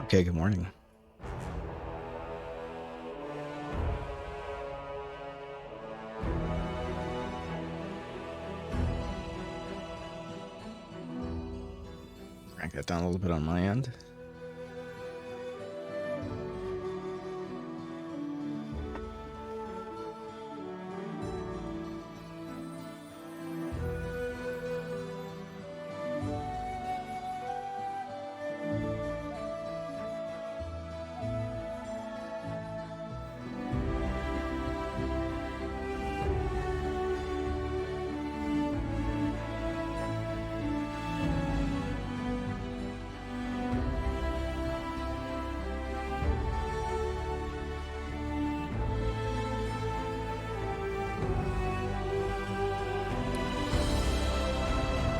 Okay, good morning. Crank that down a little bit on my end.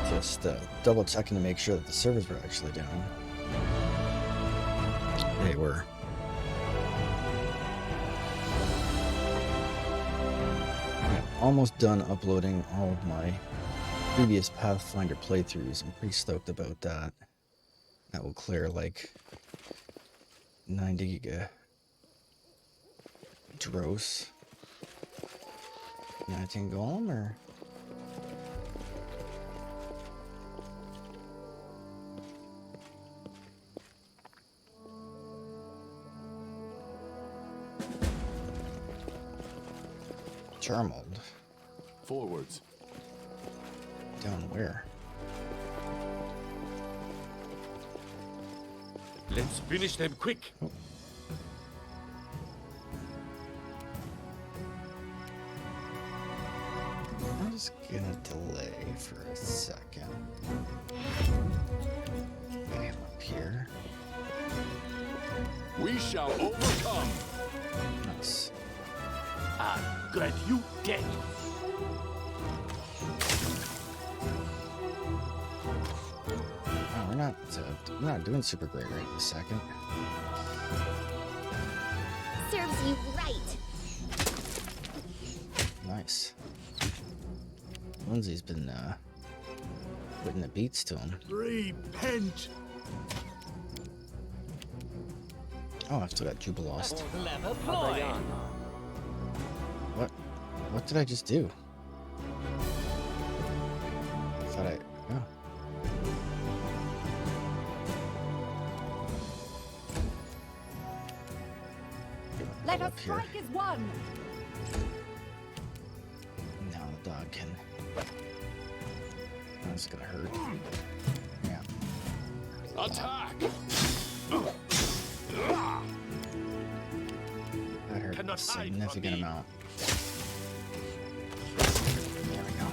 Just double checking to make sure that the servers were actually down. They were. I'm almost done uploading all of my previous Pathfinder playthroughs. I'm pretty stoked about that. That will clear like 90 gig Dross. 19 Golem or? Charmold. Forwards. Down where? Let's finish them quick. Oh. I'm just gonna delay for a second. Get him up here. We shall overcome. Nice. I'm glad you dead. Oh, we're not doing super great right this second. Serves you right. Nice. Lindsay's been putting the beats to him. Repent. Oh, I've still got Jubilost. Clever ploy. What did I just do? I thought oh. Let us Up here. strike as one. Now the dog can. That's gonna hurt. Yeah. Attack. That hurt a Cannot hide from significant me. amount. There we go.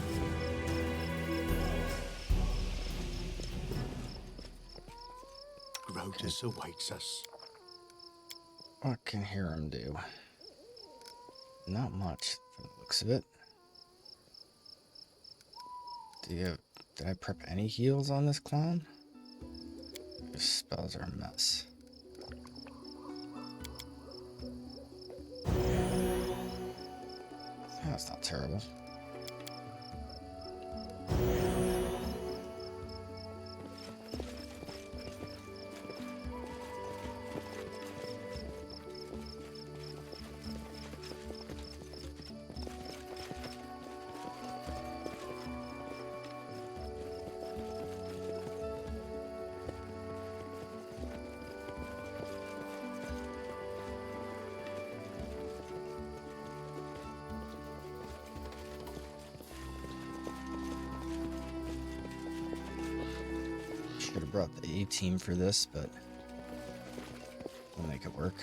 Grotus awaits us. What can Hiram do? Not much from the looks of it. Did I prep any heals on this clown? His spells are a mess. That's not terrible. Should have brought the A-team for this, but we'll make it work.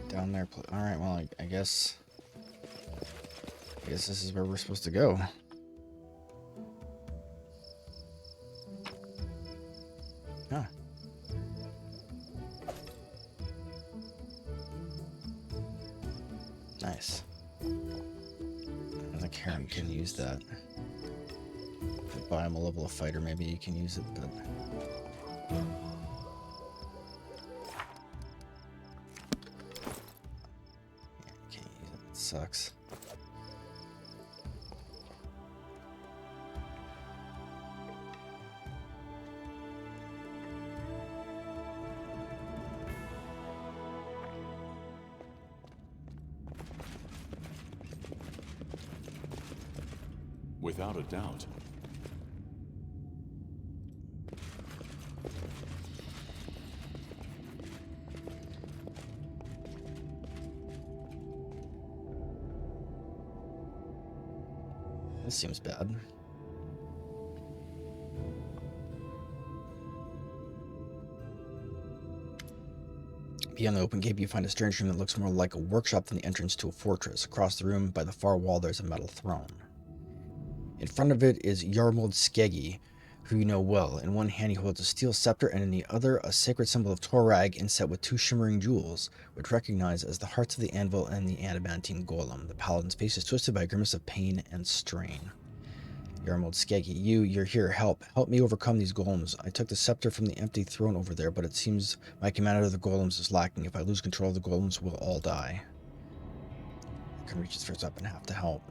Down there. All right. Well, I guess this is where we're supposed to go. Huh. Nice. I think like Harem can use that. If you buy him a level of fighter, maybe you can use it, but... Yeah, can't use it. It sucks. Without a doubt. This seems bad. Beyond the open gate, you find a strange room that looks more like a workshop than the entrance to a fortress. Across the room, by the far wall, there's a metal throne. In front of it is Yarmold Skeggi, who you know well. In one hand he holds a steel scepter, and in the other a sacred symbol of Torag inset with two shimmering jewels, which recognize as the hearts of the anvil and the adamantine golem. The paladin's face is twisted by a grimace of pain and strain. Yarmold Skeggi, you're here. Help me overcome these golems. I took the scepter from the empty throne over there, but it seems my command over the golems is lacking. If I lose control of the golems, we'll all die. I can reach his first up and have to help.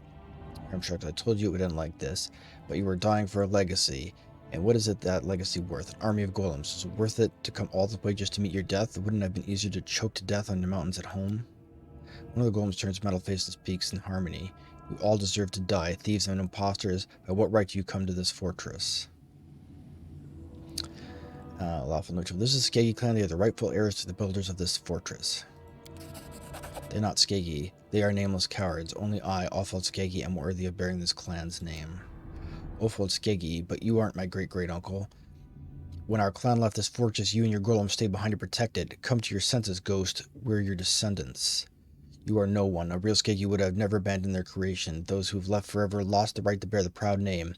I'm shocked. I told you it would end like this, but you were dying for a legacy. And what is it that legacy worth? An army of golems. Is it worth it to come all the way just to meet your death? Wouldn't it have been easier to choke to death on the mountains at home? One of the golems turns metal face and speaks in harmony. You all deserve to die, thieves and imposters. By what right do you come to this fortress? Lawful neutral. This is the Skeggi clan. They are the rightful heirs to the builders of this fortress. They're not Skeggi. They are nameless cowards. Only I, Offald Skeggi, am worthy of bearing this clan's name. Offald Skeggi, but you aren't my great-great-uncle. When our clan left this fortress, you and your golem stayed behind to protect it. Come to your senses, ghost. We're your descendants. You are no one. A real Skeggi would have never abandoned their creation. Those who've left forever lost the right to bear the proud name.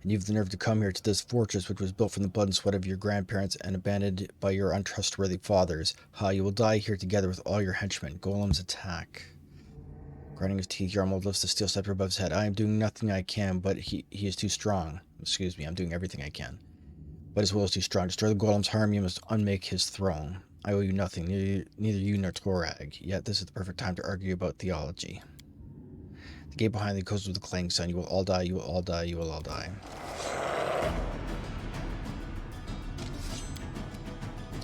And you've the nerve to come here to this fortress, which was built from the blood and sweat of your grandparents and abandoned by your untrustworthy fathers. Ha, you will die here together with all your henchmen. Golems attack. Grinding his teeth, Yarmold lifts the steel scepter above his head. I am doing nothing I can, but he is too strong. Excuse me, I'm doing everything I can. But his will is too strong. Destroy the golem's harm, you must unmake his throne. I owe you nothing, neither you nor Torag. Yet this is the perfect time to argue about theology. The gate behind thee closes with a clang sound. You will all die, you will all die, you will all die.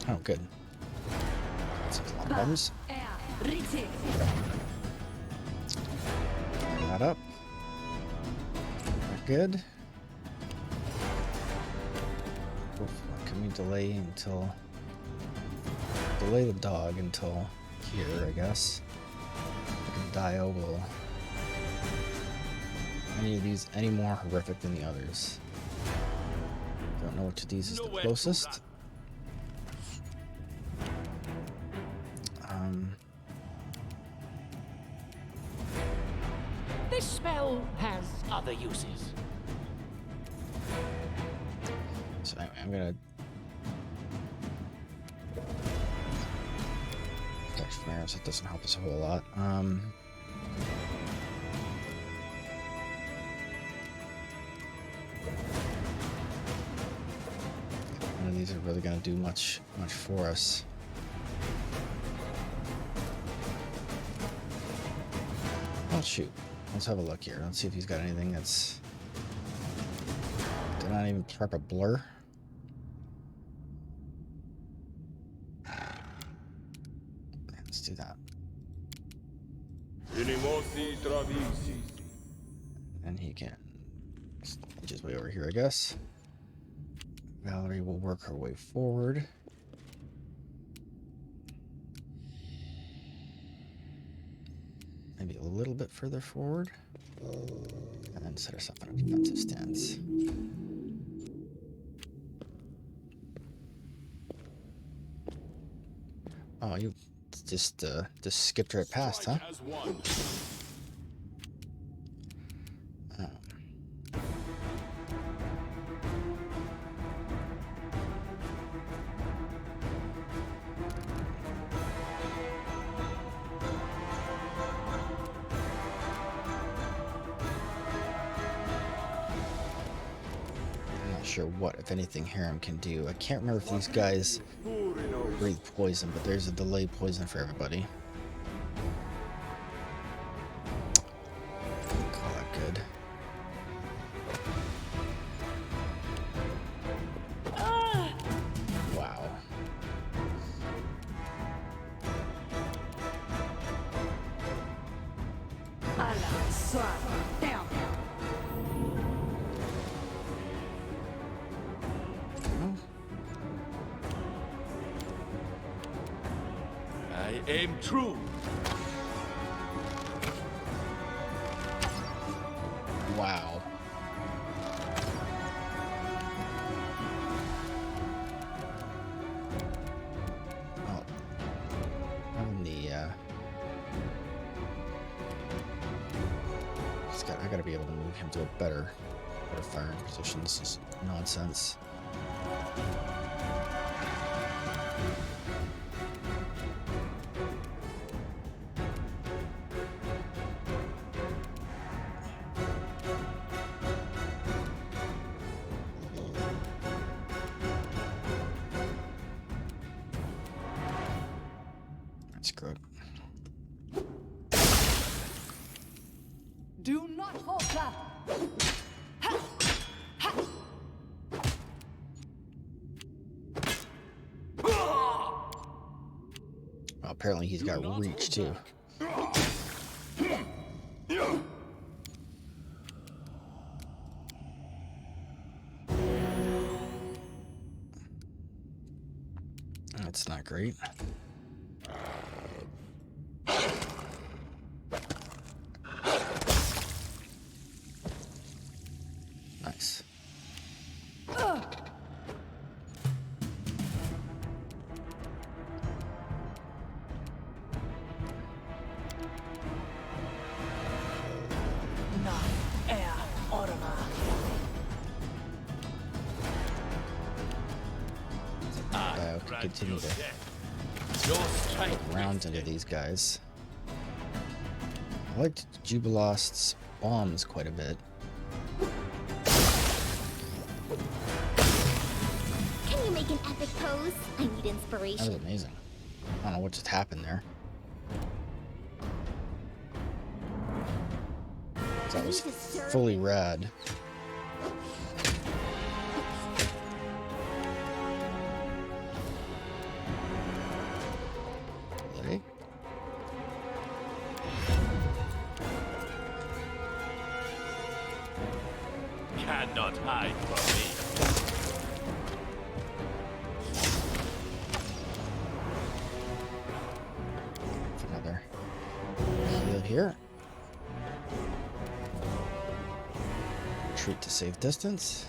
Oh, good. That's a lot of buttons. Bring that up. Not good. Oof, can we delay the dog until here, I guess. Dio will... Any of these any more horrific than the others? Don't know which of these is the closest. This spell has other uses. So I'm gonna protect from arrows. That doesn't help us a whole lot. None of these are really gonna do much for us. Oh shoot. Let's have a look here. Let's see if he's got anything that's... Did not even prep a blur. Let's do that. And he can... Inch his way over here, I guess. Valerie will work her way forward. Maybe a little bit further forward. And then set herself in a defensive stance. Oh, you just skipped right past, huh? sure what, if anything, Harem can do. I can't remember if these guys breathe poison, but there's a delay poison for everybody. Call that good. Wow. Down. I aim true. Wow. Oh. On the, I gotta be able to move him to a better firing position. This is nonsense. That's good. Do not falter. Well, apparently he's got reach too. That's not great. Nice. Can continue to put rounds into these guys. I liked Jubilost's bombs quite a bit. Can you make an epic pose? I need That inspiration. was amazing. I don't know what just happened there. That was fully rad. Really? Cannot hide from me. Another heal here. Retreat to save distance.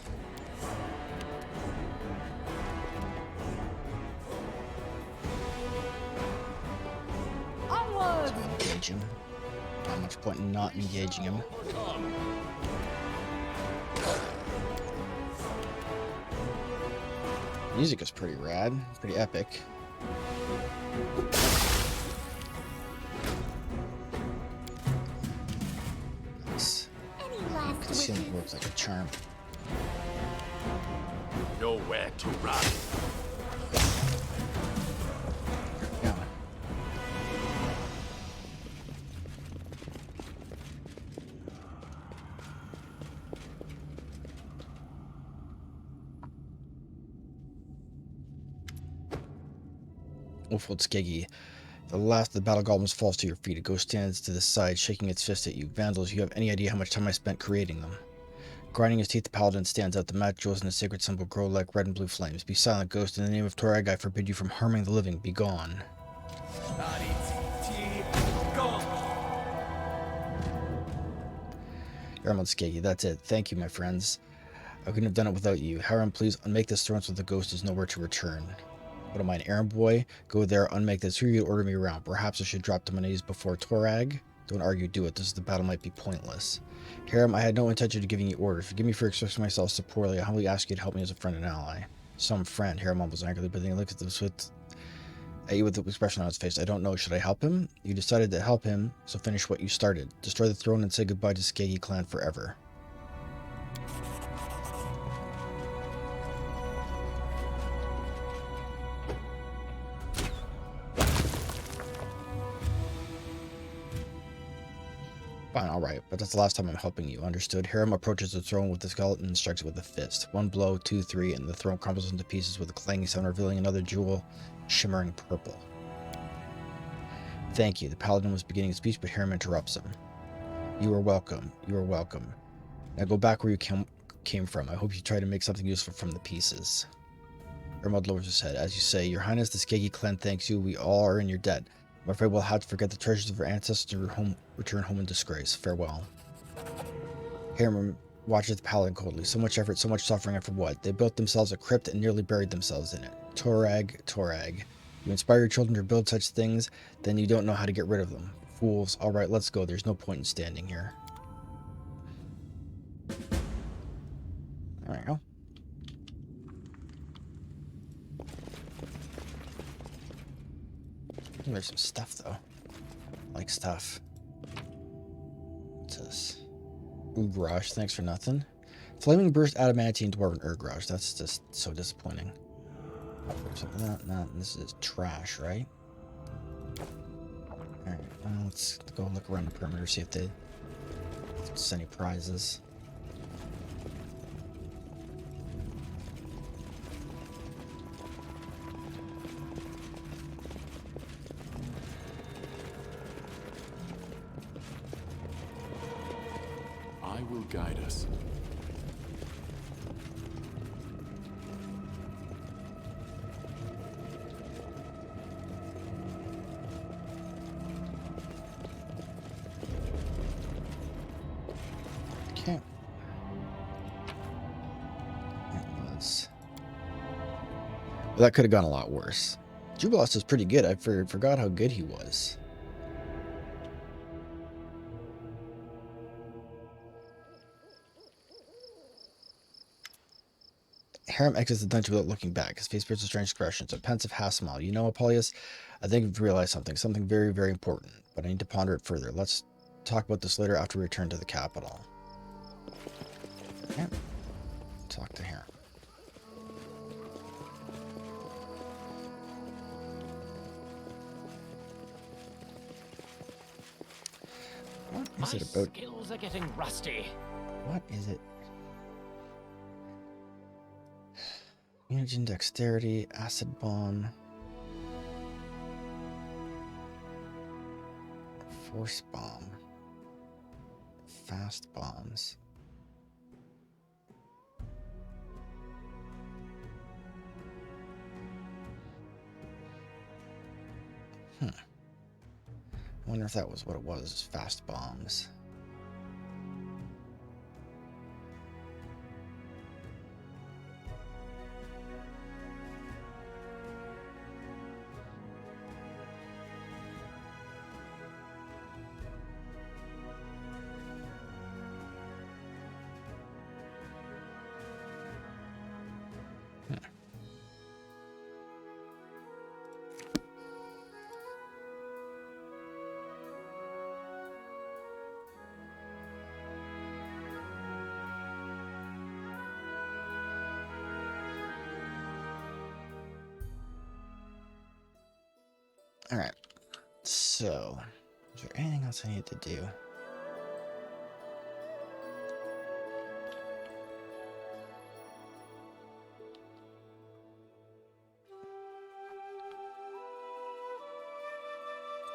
Onward. Engage him. Not much point in not engaging him. Music is pretty rad, pretty epic. Nice. Any last Concealment wishes? works like a charm. Nowhere to run. Yeah. Wolfwood Skeggy. The last of the battle goblins falls to your feet. A ghost stands to the side, shaking its fist at you. Vandals, you have any idea how much time I spent creating them? Grinding his teeth, the paladin stands out. The mat jewels in the sacred symbol glow like red and blue flames. Be silent, ghost. In the name of Torag, I forbid you from harming the living. Be gone. Yaramon Skeggy, that's it. Thank you, my friends. I couldn't have done it without you. Harem, please unmake this throne so the ghost is nowhere to return. What am I, an errand boy? Go there, unmake this. Who you order me around? Perhaps I should drop to my knees before Torag? Don't argue, do it. The battle might be pointless. Harem, I had no intention of giving you orders. Forgive me for expressing myself so poorly. I humbly ask you to help me as a friend and ally. Some friend, Harem mumbles angrily, but then he looks at you with the expression on his face. I don't know. Should I help him? You decided to help him, so finish what you started. Destroy the throne and say goodbye to Skeggy clan forever. but that's the last time I'm helping you. Understood? Hiram approaches the throne with the skeleton and strikes it with a fist. 1 blow, 2, 3, and the throne crumbles into pieces with a clanging sound, revealing another jewel shimmering purple. Thank you. The paladin was beginning his speech, but Hiram interrupts him. You are welcome. You are welcome. Now go back where you came from. I hope you try to make something useful from the pieces. Hermod lowers his head. As you say, Your Highness, the Skeggi clan thanks you. We all are in your debt. I'm afraid we'll have to forget the treasures of our ancestors and return home in disgrace. Farewell. Hiram watches the paladin coldly. So much effort, so much suffering, and for what? They built themselves a crypt and nearly buried themselves in it. Torag, Torag. You inspire your children to build such things, then you don't know how to get rid of them. Fools. Alright, let's go. There's no point in standing here. There we go. There's some stuff, though. Like stuff. What's this? Urgrosh, thanks for nothing. Flaming Burst, Adamantine, Dwarven Urgrosh. That's just so disappointing. Something like that. No, this is trash, right? Alright, let's go look around the perimeter, see if there's any prizes. I will guide us. Okay. That was... Well, that could have gone a lot worse. Jubilos is pretty good. I forgot how good he was. Hiram exits the dungeon without looking back. His face bears a strange expression. It's a pensive half smile. You know, Apuleius, I think I've realized something very, very important, but I need to ponder it further. Let's talk about this later after we return to the capital. Okay. Talk to Hiram. What is it about? My skills are getting rusty. What is it? Mutagen, dexterity, acid bomb, force bomb, fast bombs. I wonder if that was what it was, fast bombs. Alright, so, is there anything else I need to do?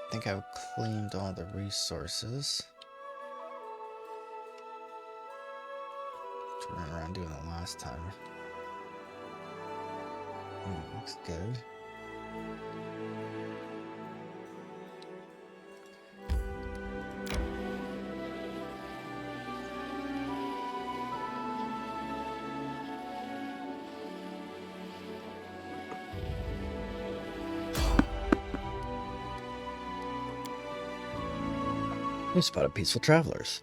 I think I've claimed all the resources. Which we ran around doing the last time. Looks good. We spotted peaceful travelers.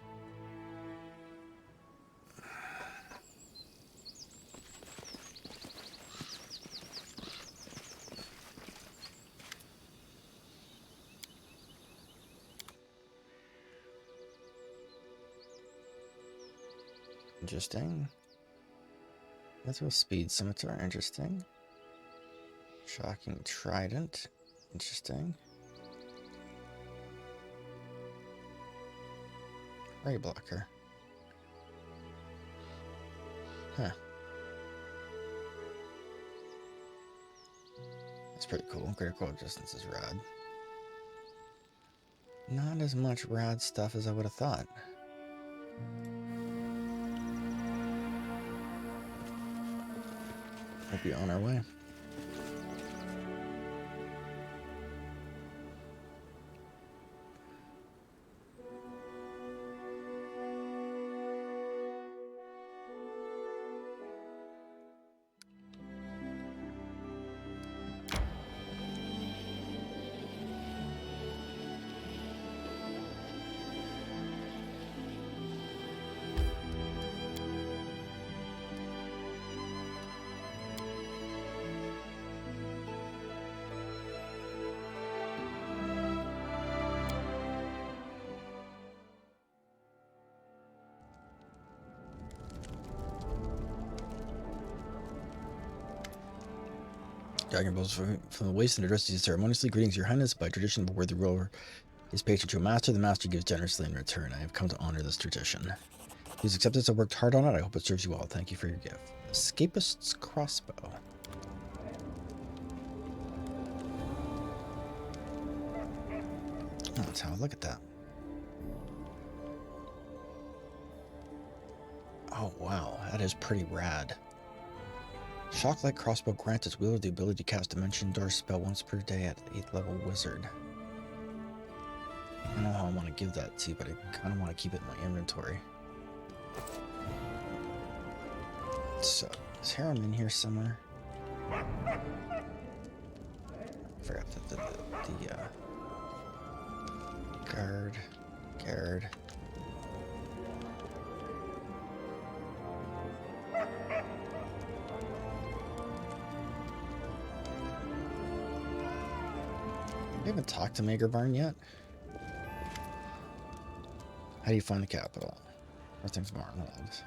Interesting. Mithril Speed Scimitar, interesting. Shocking Trident, interesting. Ray blocker. Huh. That's pretty cool. Critical distance is rad. Not as much rad stuff as I would have thought. We'll be on our way. Dragon Balls from the waist and addresses you ceremoniously. Greetings, Your Highness. By tradition, before the ruler is patient to a master, the master gives generously in return. I have come to honor this tradition. Please accept this. I've worked hard on it. I hope it serves you well. Thank you for your gift. Escapist's crossbow. Oh, let's have a look at that. Oh, wow. That is pretty rad. Shocklight crossbow grants its wielder the ability to cast Dimension Door spell once per day at 8th level wizard. I don't know how I want to give that to you, but I kind of want to keep it in my inventory. So, is Harem in here somewhere? I forgot that the guard. We haven't talked to Maker Barn yet. How do you find the capital? Everything's Barnhold.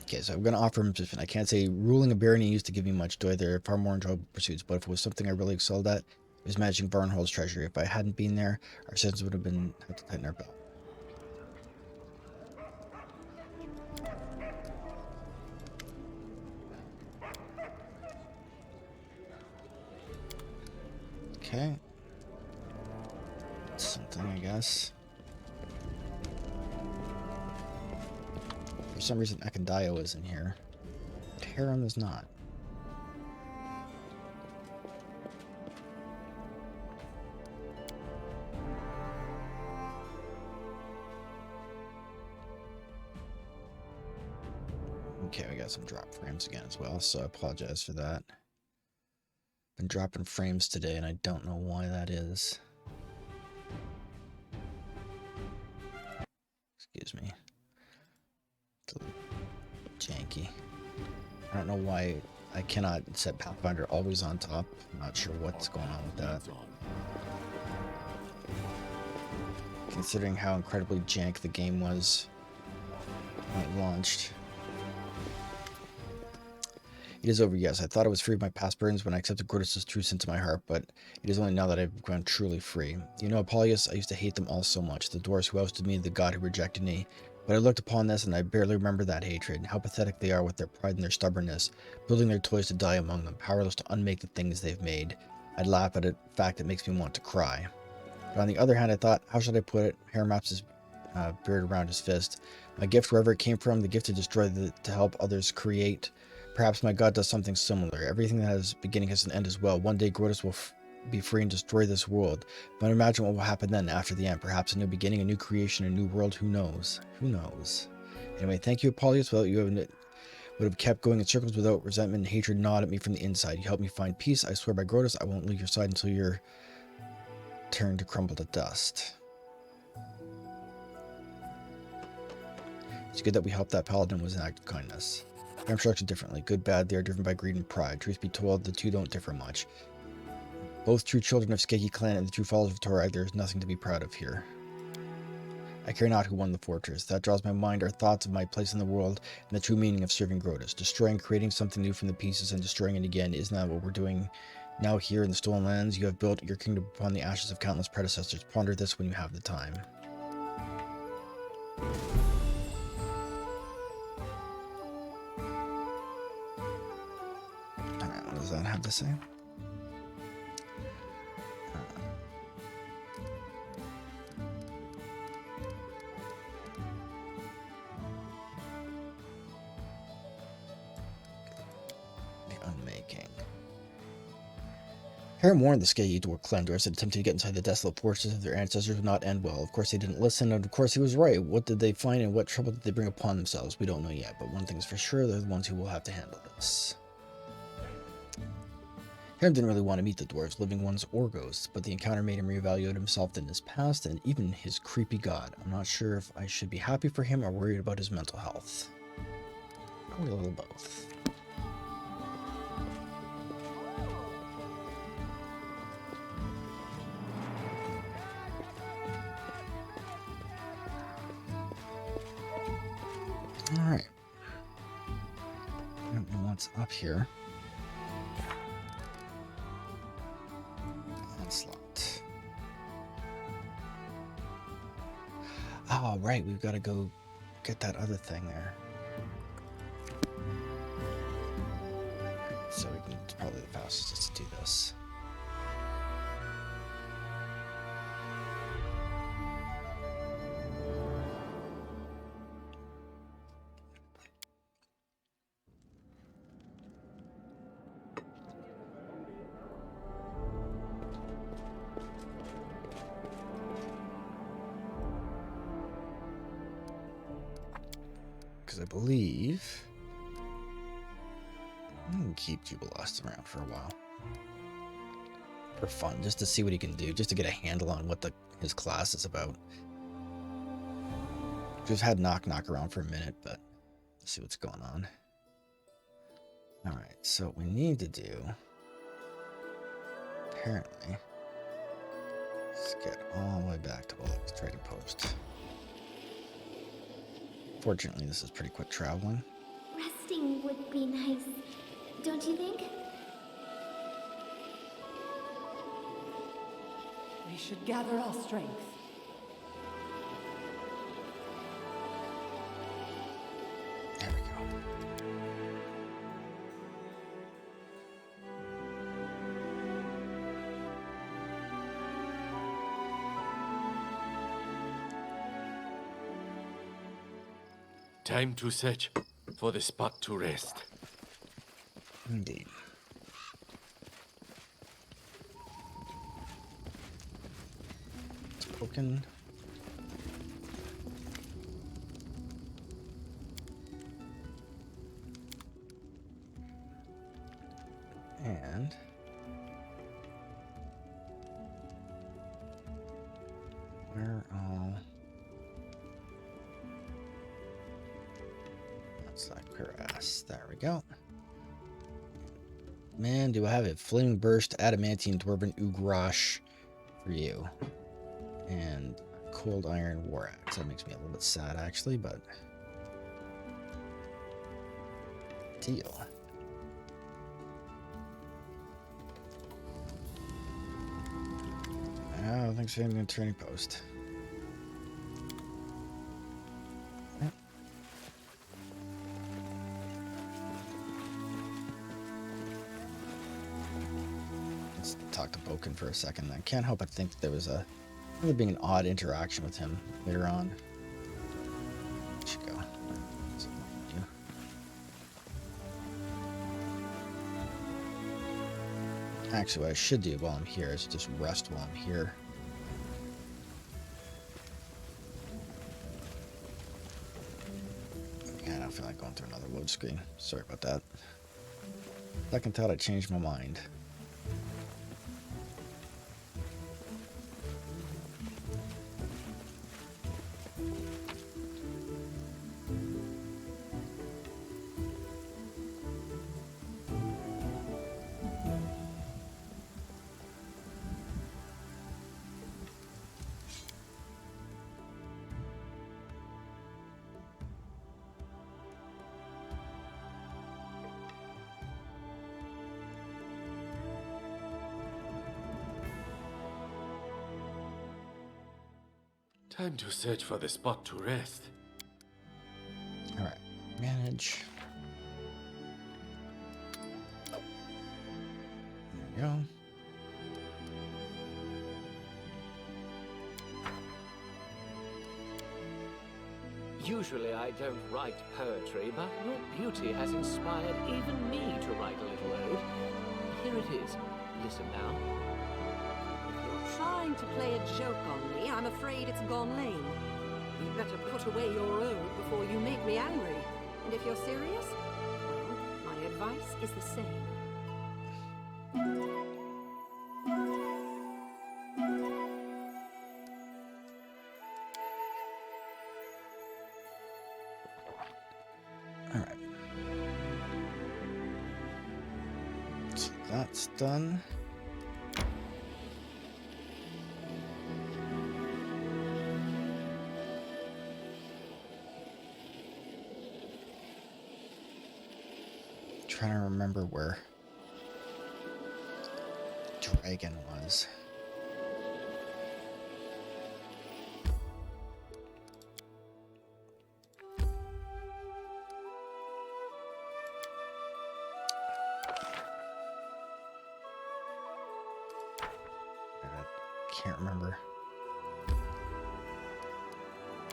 Okay, so I'm going to offer him position. I can't say ruling a barony used to give me much joy. There are far more enjoyable pursuits, but if it was something I really excelled at, it was managing Barnhold's treasury. If I hadn't been there, our citizens would have had to tighten our belt. Okay. Something, I guess. For some reason, Akandayo is in here. But Harem is not. Okay, we got some drop frames again as well, so I apologize for that. Been dropping frames today, and I don't know why that is. Excuse me. It's a little janky. I don't know why I cannot set Pathfinder always on top. I'm not sure what's going on with that. Hands on. Considering how incredibly jank the game was when it launched. It is over, yes. I thought I was free of my past burdens when I accepted Grotus' truce into my heart, but it is only now that I've grown truly free. You know, Apollonius, I used to hate them all so much. The dwarves who ousted me, the god who rejected me. But I looked upon this and I barely remember that hatred. How pathetic they are with their pride and their stubbornness, building their toys to die among them, powerless to unmake the things they've made. I'd laugh at it, fact that makes me want to cry. But on the other hand, I thought, how should I put it? Harem wraps his beard around his fist. My gift, wherever it came from, the gift to destroy, to help others create. Perhaps my god does something similar. Everything that has a beginning has an end as well. One day Grotus will be free and destroy this world. But imagine what will happen then after the end. Perhaps a new beginning, a new creation, a new world. Who knows? Who knows? Anyway, thank you, Apollonius. Without you, would have kept going in circles without resentment and hatred gnawed at me from the inside. You helped me find peace. I swear by Grotus, I won't leave your side until you're turned to crumble to dust. It's good that we helped that paladin was an act of kindness. I'm structured differently. Good, bad, they are driven by greed and pride. Truth be told, the two don't differ much. Both true children of Skeggi clan and the true followers of Torah, there is nothing to be proud of here. I care not who won the fortress. That draws my mind are thoughts of my place in the world and the true meaning of serving Grotus. Destroying, creating something new from the pieces, and destroying it again. Isn't that what we're doing now here in the Stolen Lands? You have built your kingdom upon the ashes of countless predecessors. Ponder this when you have the time. Alright, what does that have to say? Unmaking. Harem warned the Skeggi clan dwarves that attempting to get inside the desolate fortress of their ancestors would not end well. Of course, they didn't listen, and of course, he was right. What did they find, and what trouble did they bring upon themselves? We don't know yet, but one thing's for sure, they're the ones who will have to handle this. Harem didn't really want to meet the dwarves, living ones or ghosts, but the encounter made him reevaluate himself in his past, and even his creepy god. I'm not sure if I should be happy for him or worried about his mental health. Probably a little both. Alright. I don't know what's up here. Onslaught. Oh, right. We've got to go get that other thing there. So we can, it's probably the fastest to do this. Because I believe I can keep Jubilost around for a while. For fun, just to see what he can do, just to get a handle on what his class is about. We've had Knock around for a minute, but let's see what's going on. Alright, so what we need to do, apparently, let's get all the way back to Oleg's trading post. Fortunately, this is pretty quick traveling. Resting would be nice, don't you think? We should gather our strength. There we go. Time to search for the spot to rest. Indeed. Spoken. And where all that's that cuirass. There we go. Man, do I have a Flaming Burst, Adamantine, Dwarven Ugrash for you. And Cold Iron War Axe. That makes me a little bit sad, actually, but deal. Oh, thanks for having me turning post. Yep. Let's talk to Boken for a second. I can't help but think there was there being an odd interaction with him later on. Should go. That's what I do. Actually, what I should do while I'm here is just rest while I'm here. Yeah, I don't feel like going through another load screen. Sorry about that. Second thought, I changed my mind. Time to search for the spot to rest. Alright. Manage. There we go. Usually I don't write poetry, but your beauty has inspired even me to write a little ode. Here it is. Listen now. If you're trying to play a joke on me, I'm afraid it's gone lame. You'd better put away your ode before you make me angry. And if you're serious, well, my advice is the same. Alright. So that's done. Trying to remember where Dragon was. I can't remember.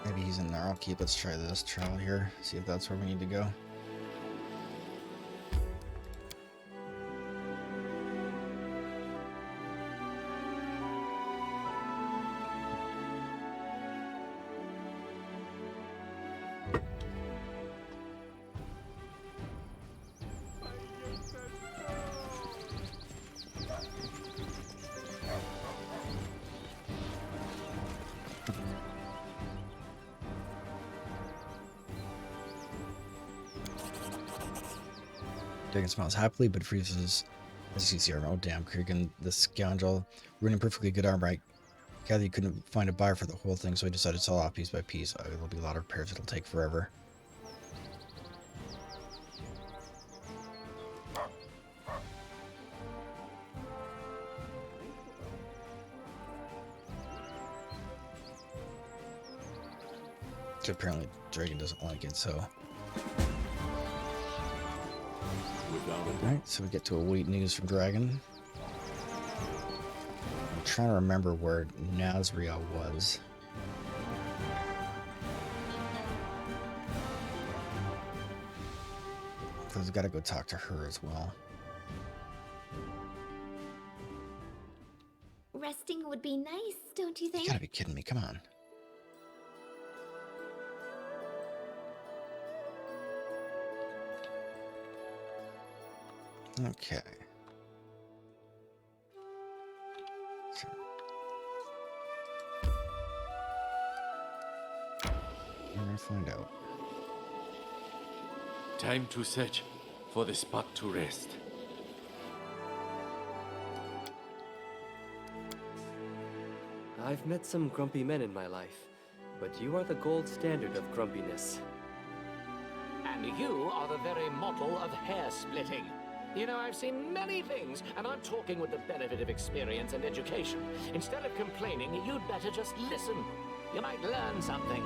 Maybe he's in Narlkeep. Let's try this trial here. See if that's where we need to go. Dragon smiles happily, but freezes as you see her. Oh, damn, Kurgan, the scoundrel, ruining perfectly good armor. I gather you couldn't find a buyer for the whole thing, so I decided to sell off piece by piece. There'll be a lot of repairs. It'll take forever. Which apparently Dragon doesn't like it, so... Alright, so we get to await news from Dragon. I'm trying to remember where Nazria was. Because we've got to go talk to her as well. Resting would be nice, don't you You think? gotta be kidding me, come on. Okay. So. We're gonna find out. Time to search for the spot to rest. I've met some grumpy men in my life, but you are the gold standard of grumpiness. And you are the very model of hair splitting. You know, I've seen many things, and I'm talking with the benefit of experience and education. Instead of complaining, you'd better just listen. You might learn something.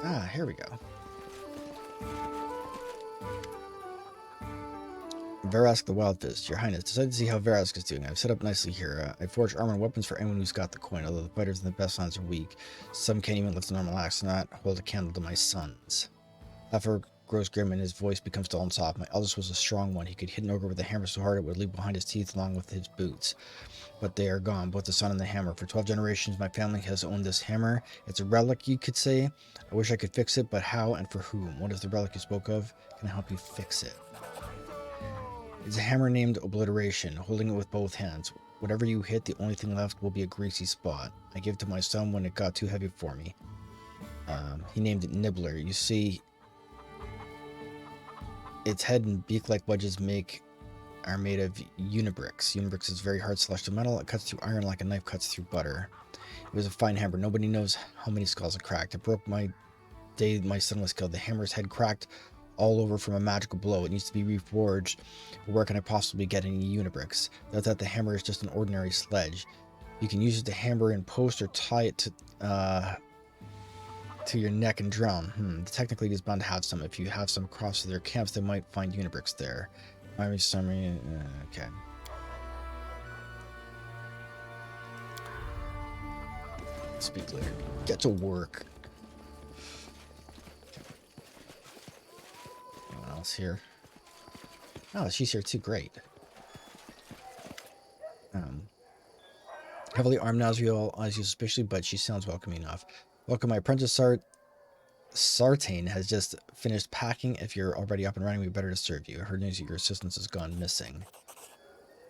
Ah, here we go. Verask the Wild Fist. Your Highness, decided to see how Verask is doing. I've set up nicely here. I forged armor and weapons for anyone who's got the coin, although the fighters in the best lines are weak. Some can't even lift a normal axe, not hold a candle to my sons. Laffer grows grim and his voice becomes dull and soft. My eldest was a strong one. He could hit an ogre with a hammer so hard it would leave behind his teeth along with his boots. But they are gone, both the sun and the hammer. For 12 generations, my family has owned this hammer. It's a relic, you could say. I wish I could fix it, but how and for whom? What is the relic you spoke of? Can I help you fix it? It's a hammer named Obliteration. Holding it with both hands. Whatever you hit, the only thing left will be a greasy spot. I gave it to my son when it got too heavy for me. He named it Nibbler. You see, its head and beak-like wedges are made of unibricks. Unibricks is very hard slashed to metal. It cuts through iron like a knife cuts through butter. It was a fine hammer. Nobody knows how many skulls it cracked. It broke my day my son was killed. The hammer's head cracked all over from a magical blow. It needs to be reforged. Where can I possibly get any unibricks? Without that, the hammer is just an ordinary sledge. You can use it to hammer in post or tie it to your neck and drum. Technically, it is bound to have some. If you have some across their camps, they might find unibricks there. Summary. Okay. Speak later. Get to work. Anyone else here? Oh, she's here too. Great. Heavily armed Nazriel eyes you suspiciously, but she sounds welcoming enough. Welcome, my apprentice Sartain has just finished packing. If you're already up and running, we'd better to serve you. I heard news that your assistance has gone missing.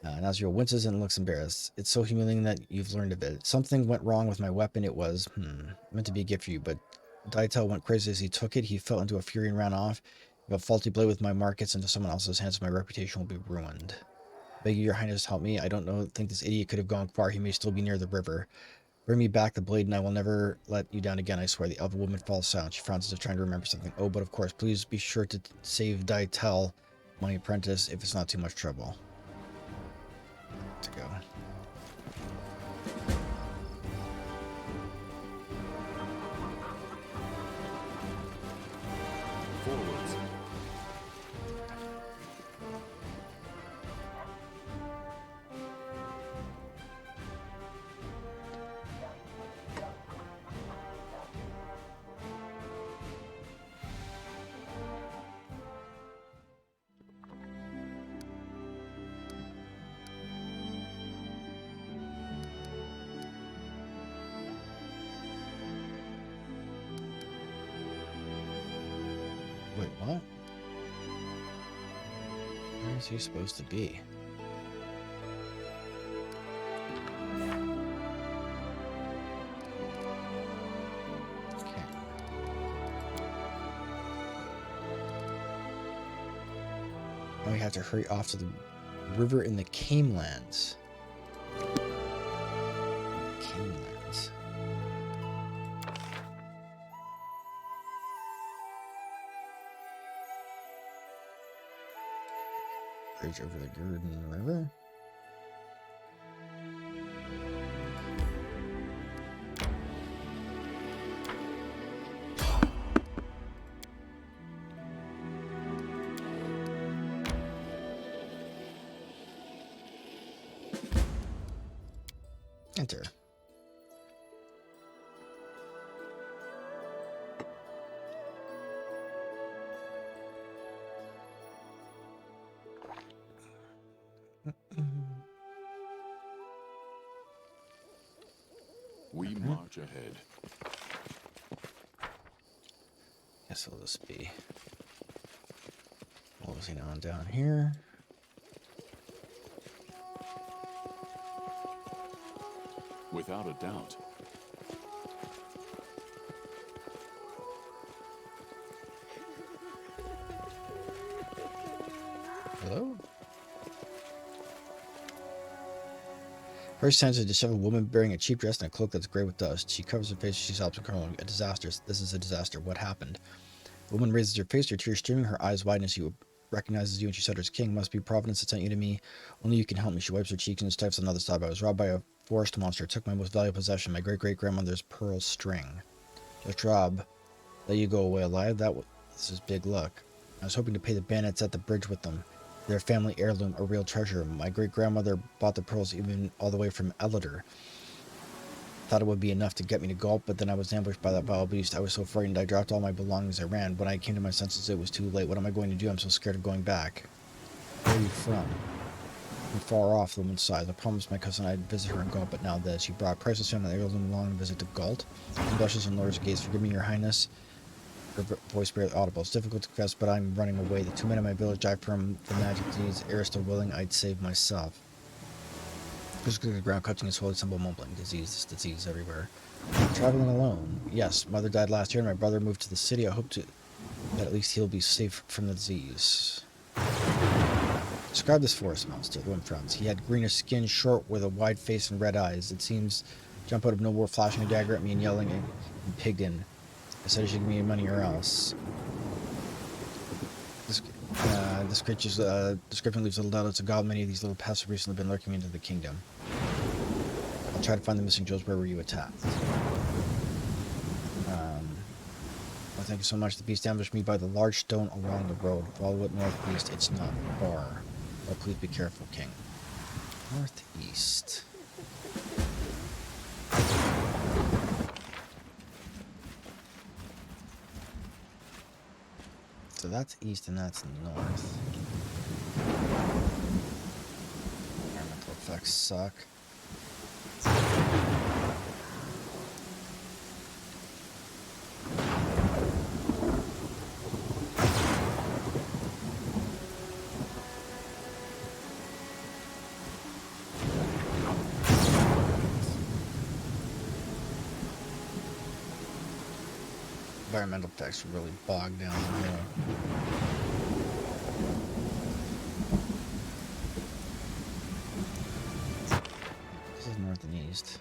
Nazriel winces and looks embarrassed. It's so humiliating that you've learned of it. Something went wrong with my weapon. It was, meant to be a gift for you, but Daitel went crazy as he took it. He fell into a fury and ran off. If a faulty blade with my mark gets into someone else's hands, my reputation will be ruined. Beg you, your highness, help me. I don't think this idiot could have gone far. He may still be near the river. Bring me back the blade, and I will never let you down again, I swear. The elven woman falls silent. She frowns as if trying to remember something. Oh, but of course, please be sure to save Daitel, my apprentice, if it's not too much trouble. To go. Forwards. Wait, what? Where is he supposed to be? Okay. Now we have to hurry off to the river in the Camelands. Camelands. Bridge over the Gurden River. Enter. We march ahead. Guess it'll just be closing on down here. Without a doubt. Hello? Her sense a disheveled woman bearing a cheap dress and a cloak that's gray with dust. She covers her face as she sobs and crying. A disaster. This is a disaster. What happened? The woman raises her face, her tears streaming, her eyes widen as she recognizes you and she stutters, King, must be Providence that sent you to me. Only you can help me. She wipes her cheeks and stifles another sob. I was robbed by a forest monster. It took my most valuable possession, my great-great-grandmother's pearl string. Just rob. Let you go away alive? This is big luck. I was hoping to pay the bandits at the bridge with them. Their family heirloom, a real treasure. My great-grandmother bought the pearls even all the way from Elidor. Thought it would be enough to get me to Gulp, but then I was ambushed by that vile beast. I was so frightened I dropped all my belongings. I ran. When I came to my senses, it was too late. What am I going to do? I'm so scared of going back. Where are you from? I'm far off, the woman sighs. I promised my cousin I'd visit her in Gulp, but now this. She brought priceless stone and heirloom along a visit to Gulp. He blushes and lowers her gaze. Forgive me, your highness. Her voice barely audible. It's difficult to confess, but I'm running away. The 2 men in my village died from the magic disease. Ere still willing, I'd save myself. Physically, the ground clutching his holy symbol, mumbling, disease everywhere. Traveling alone. Yes, mother died last year and my brother moved to the city. I hope that at least he'll be safe from the disease. Describe this forest monster, the one frowns. He had greenish skin, short, with a wide face and red eyes. It seems jump out of nowhere, flashing a dagger at me and yelling and pigged in. I said he should give me money or else. This creature's description leaves little doubt. It's a god. Many of these little pests have recently been lurking into the kingdom. I'll try to find the missing jewels. Where were you attacked? Well, thank you so much. The beast ambushed me by the large stone along the road. Follow it northeast. It's not far. But please be careful, King. Northeast. So that's east and that's north. Environmental effects suck. Environmental effects are really bogged down here. This is north and east.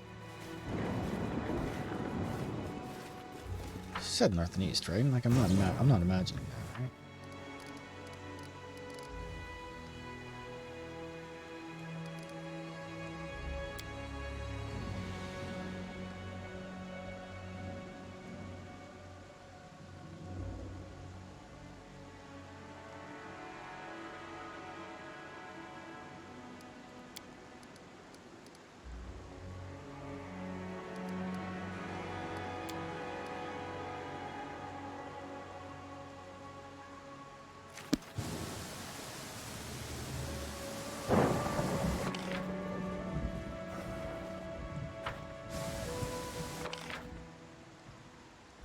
She said north and east, right? Like I'm not imagining that, right?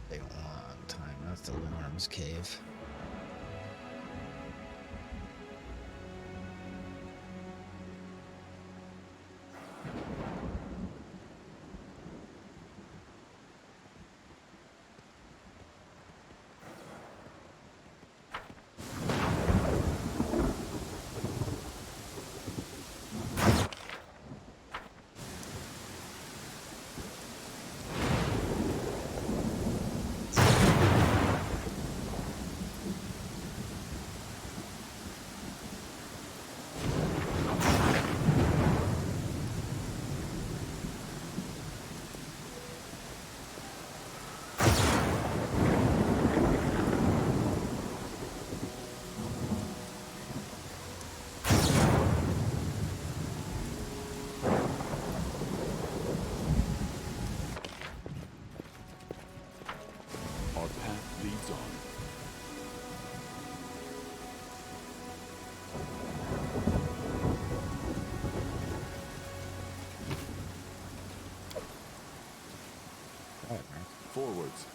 Take a long time. That's the Worm's Cave. Our path leads on. Alright, Mark. Forwards.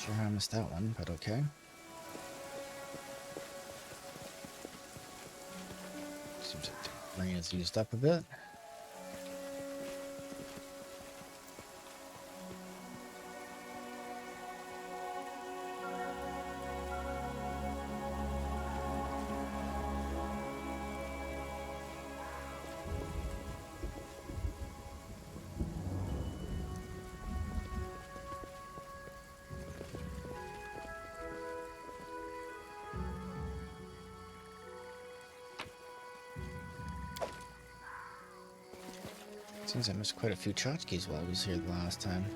Sure how I missed that one, but okay. Seems like the rain is used up a bit. Seems I missed quite a few tchotchkes while I was here the last time.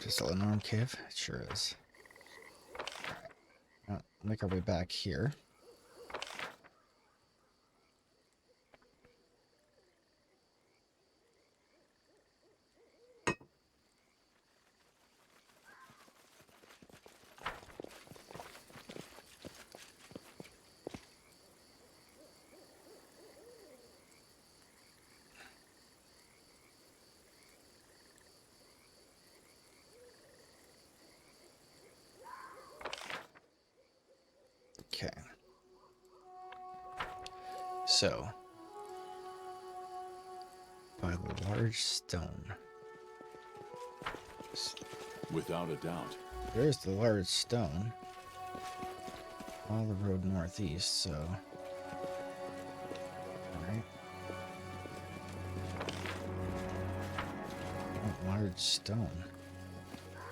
Just a Lenorm cave? It sure is. Alright. Well, make our way back here. Okay. So, by the large stone. Without a doubt. There's the large stone. Follow the road northeast, so. Alright. Oh, large stone.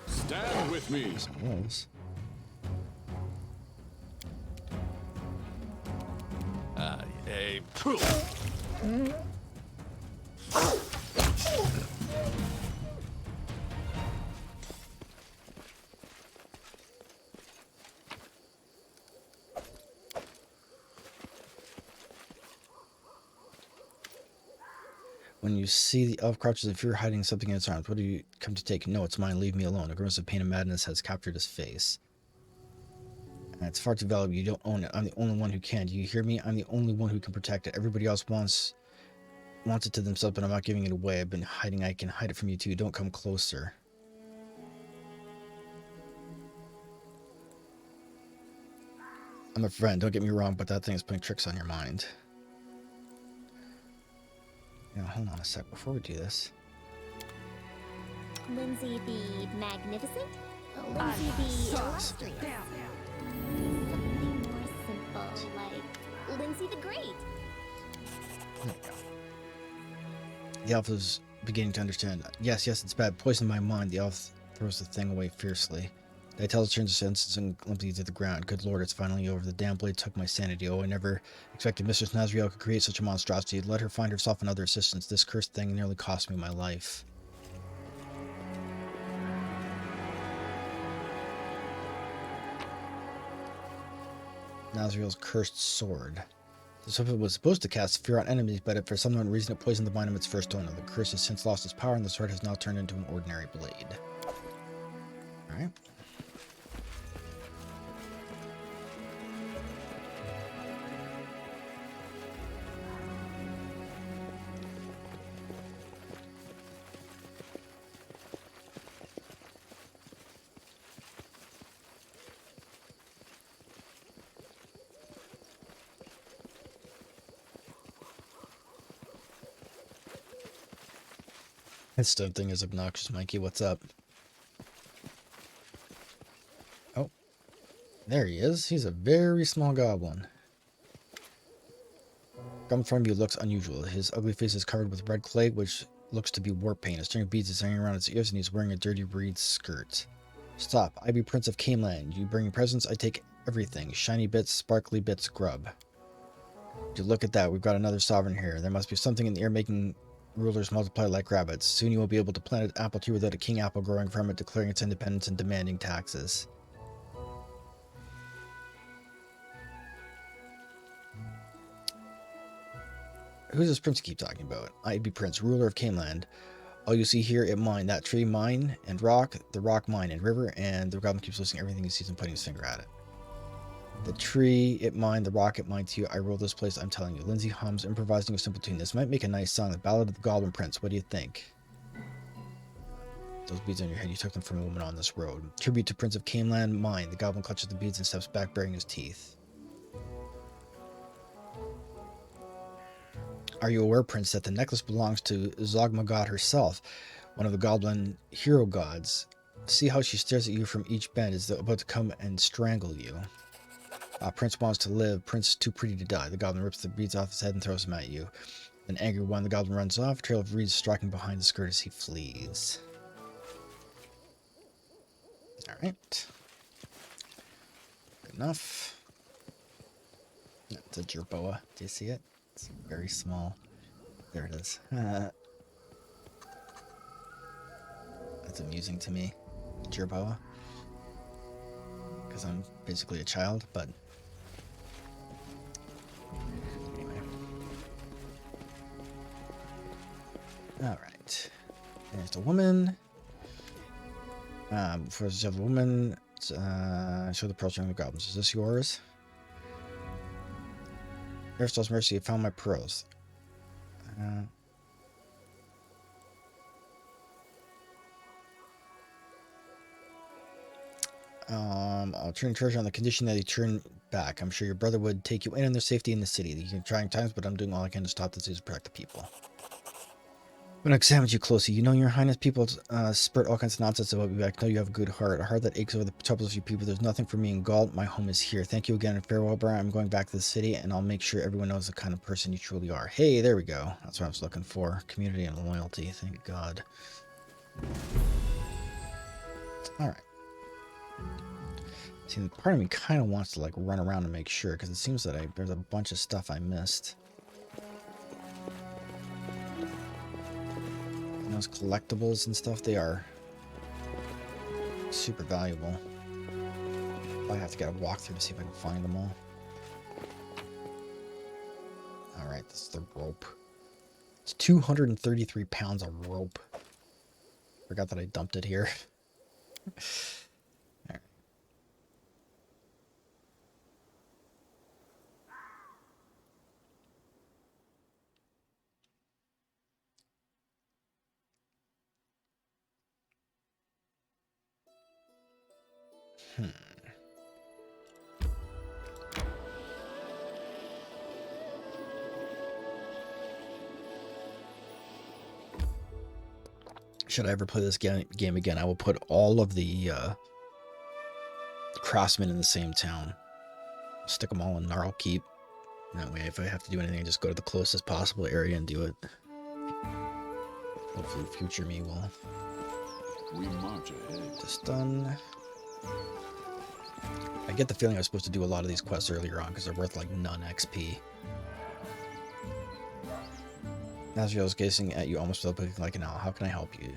Stand with me. Some wolves. When you see the elf crouches in fear hiding something in its arms, what do you come to take? No, it's mine. Leave me alone. A grimace of pain and madness has captured his face. And it's far too valuable. You don't own it. I'm the only one who can. Do you hear me? I'm the only one who can protect it. Everybody else wants it to themselves, but I'm not giving it away. I've been hiding. I can hide it from you too. Don't come closer. I'm a friend. Don't get me wrong, but that thing is putting tricks on your mind. Now, hold on a sec before we do this. Lindsay the Magnificent? Lindsay the Illustrious? Something more simple, like Lindsay the Great. There we go. The elf is beginning to understand. Yes, it's bad. Poison my mind. The elf throws the thing away fiercely. I tell it turns its senses and glimpses to the ground. Good lord, it's finally over. The damn blade took my sanity. Oh, I never expected Mistress Nazriel could create such a monstrosity. Let her find herself another assistance. This cursed thing nearly cost me my life. Nazriel's cursed sword. This weapon was supposed to cast fear on enemies, but for some unknown reason it poisoned the mind of its first owner. The curse has since lost its power, and the sword has now turned into an ordinary blade. Alright. This stone thing is obnoxious, Mikey. What's up? Oh. There he is. He's a very small goblin. Come in front of you looks unusual. His ugly face is covered with red clay, which looks to be war paint. A string of beads is hanging around his ears, and he's wearing a dirty reed skirt. Stop. I be Prince of Caneland. You bring presents, I take everything. Shiny bits, sparkly bits, grub. Dude, look at that. We've got another sovereign here. There must be something in the air making rulers multiply like rabbits. Soon you will be able to plant an apple tree without a king apple growing from it, declaring its independence and demanding taxes. Who's this prince you keep talking about? I be Prince, ruler of Caneland. All you see here, it mine. That tree, mine, and rock. The rock, mine, and river. And the goblin keeps listing everything he sees and putting his finger at it. The tree, it mine. The rock, it mine to you. I rule this place, I'm telling you. Lindsay hums, improvising a simple tune. This might make a nice song. The Ballad of the Goblin Prince. What do you think? Those beads on your head, you took them from a woman on this road. Tribute to Prince of Caneland, mine. The goblin clutches the beads and steps back, baring his teeth. Are you aware, Prince, that the necklace belongs to Zogmagod herself, one of the goblin hero gods? See how she stares at you from each bend as though about to come and strangle you. Prince wants to live. Prince too pretty to die. The goblin rips the beads off his head and throws them at you. An angry one, the goblin runs off, a trail of reeds striking behind the skirt as he flees. Alright. Good enough. That's a jerboa. Do you see it? It's very small. There it is. That's amusing to me. Jerboa. Because I'm basically a child, but anyway. Alright. There's the woman. For the woman, show the pearls to the goblins. Is this yours? Aristo's mercy, I found my pearls. I'll turn treasure on the condition that you turn back. I'm sure your brother would take you in and there's safety in the city. You are trying times, but I'm doing all I can to stop this to protect the people. When I examine you closely, you know, your highness, people spurt all kinds of nonsense about you. I know you have a good heart, a heart that aches over the troubles of you people. There's nothing for me in Gaul. My home is here. Thank you again and farewell, Brian. I'm going back to the city, and I'll make sure everyone knows the kind of person you truly are. Hey, there we go. That's what I was looking for. Community and loyalty. Thank God. All right. See, part of me kind of wants to like run around and make sure, because it seems that there's a bunch of stuff I missed. Those collectibles and stuff, they are super valuable. I have to get a walkthrough to see if I can find them all. Alright, this is the rope. It's 233 pounds of rope. Forgot that I dumped it here. Alright. Should I ever play this game again, I will put all of the craftsmen in the same town. Stick them all in Gnarl Keep. That way, if I have to do anything, I just go to the closest possible area and do it. Hopefully, future me will. We march ahead. Just done. I get the feeling I was supposed to do a lot of these quests earlier on because they're worth like none XP. As I was gazing at you almost without blinking like an owl, how can I help you?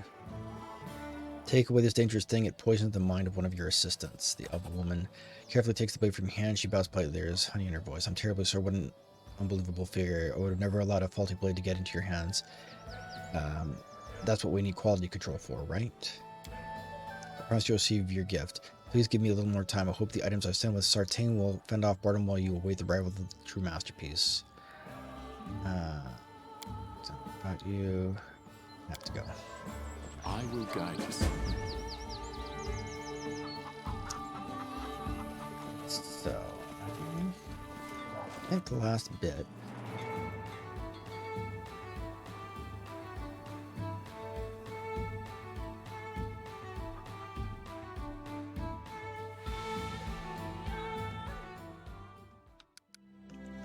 Take away this dangerous thing, it poisons the mind of one of your assistants. The other woman carefully takes the blade from your hand. She bows politely. There's honey in her voice. I'm terribly sorry. What an unbelievable figure. I would have never allowed a faulty blade to get into your hands. That's what we need quality control for, right? I promise you'll receive your gift. Please give me a little more time. I hope the items I send with Sartain will fend off boredom while you await the arrival of the true masterpiece. About you. I have to go. I will guide us. So, I think the last bit.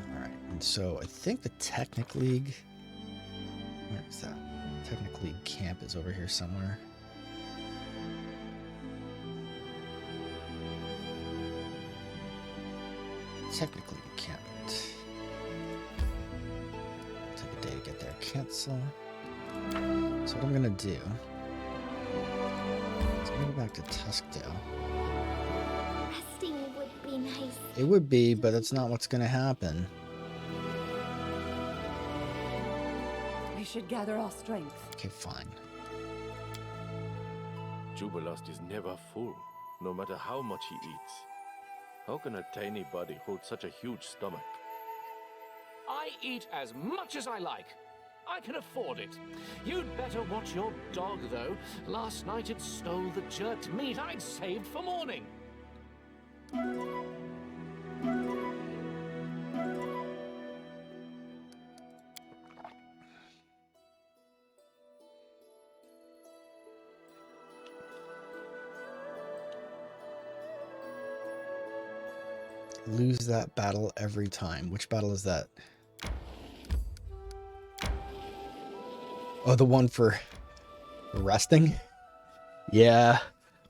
All right, and so I think the Technic League. Where is that? Technic League camp is over here somewhere. Technically you can't. Take a day to get there. Cancel. So what I'm gonna do is I'm gonna go back to Tuskdale. Resting would be nice. It would be, but that's not what's gonna happen. We should gather our strength. Okay, fine. Jubilost is never full, no matter how much he eats. How can a tiny body hold such a huge stomach? I eat as much as I like. I can afford it. You'd better watch your dog, though. Last night it stole the jerked meat I'd saved for morning. Lose that battle every time. Which battle is that? Oh, the one for resting? Yeah,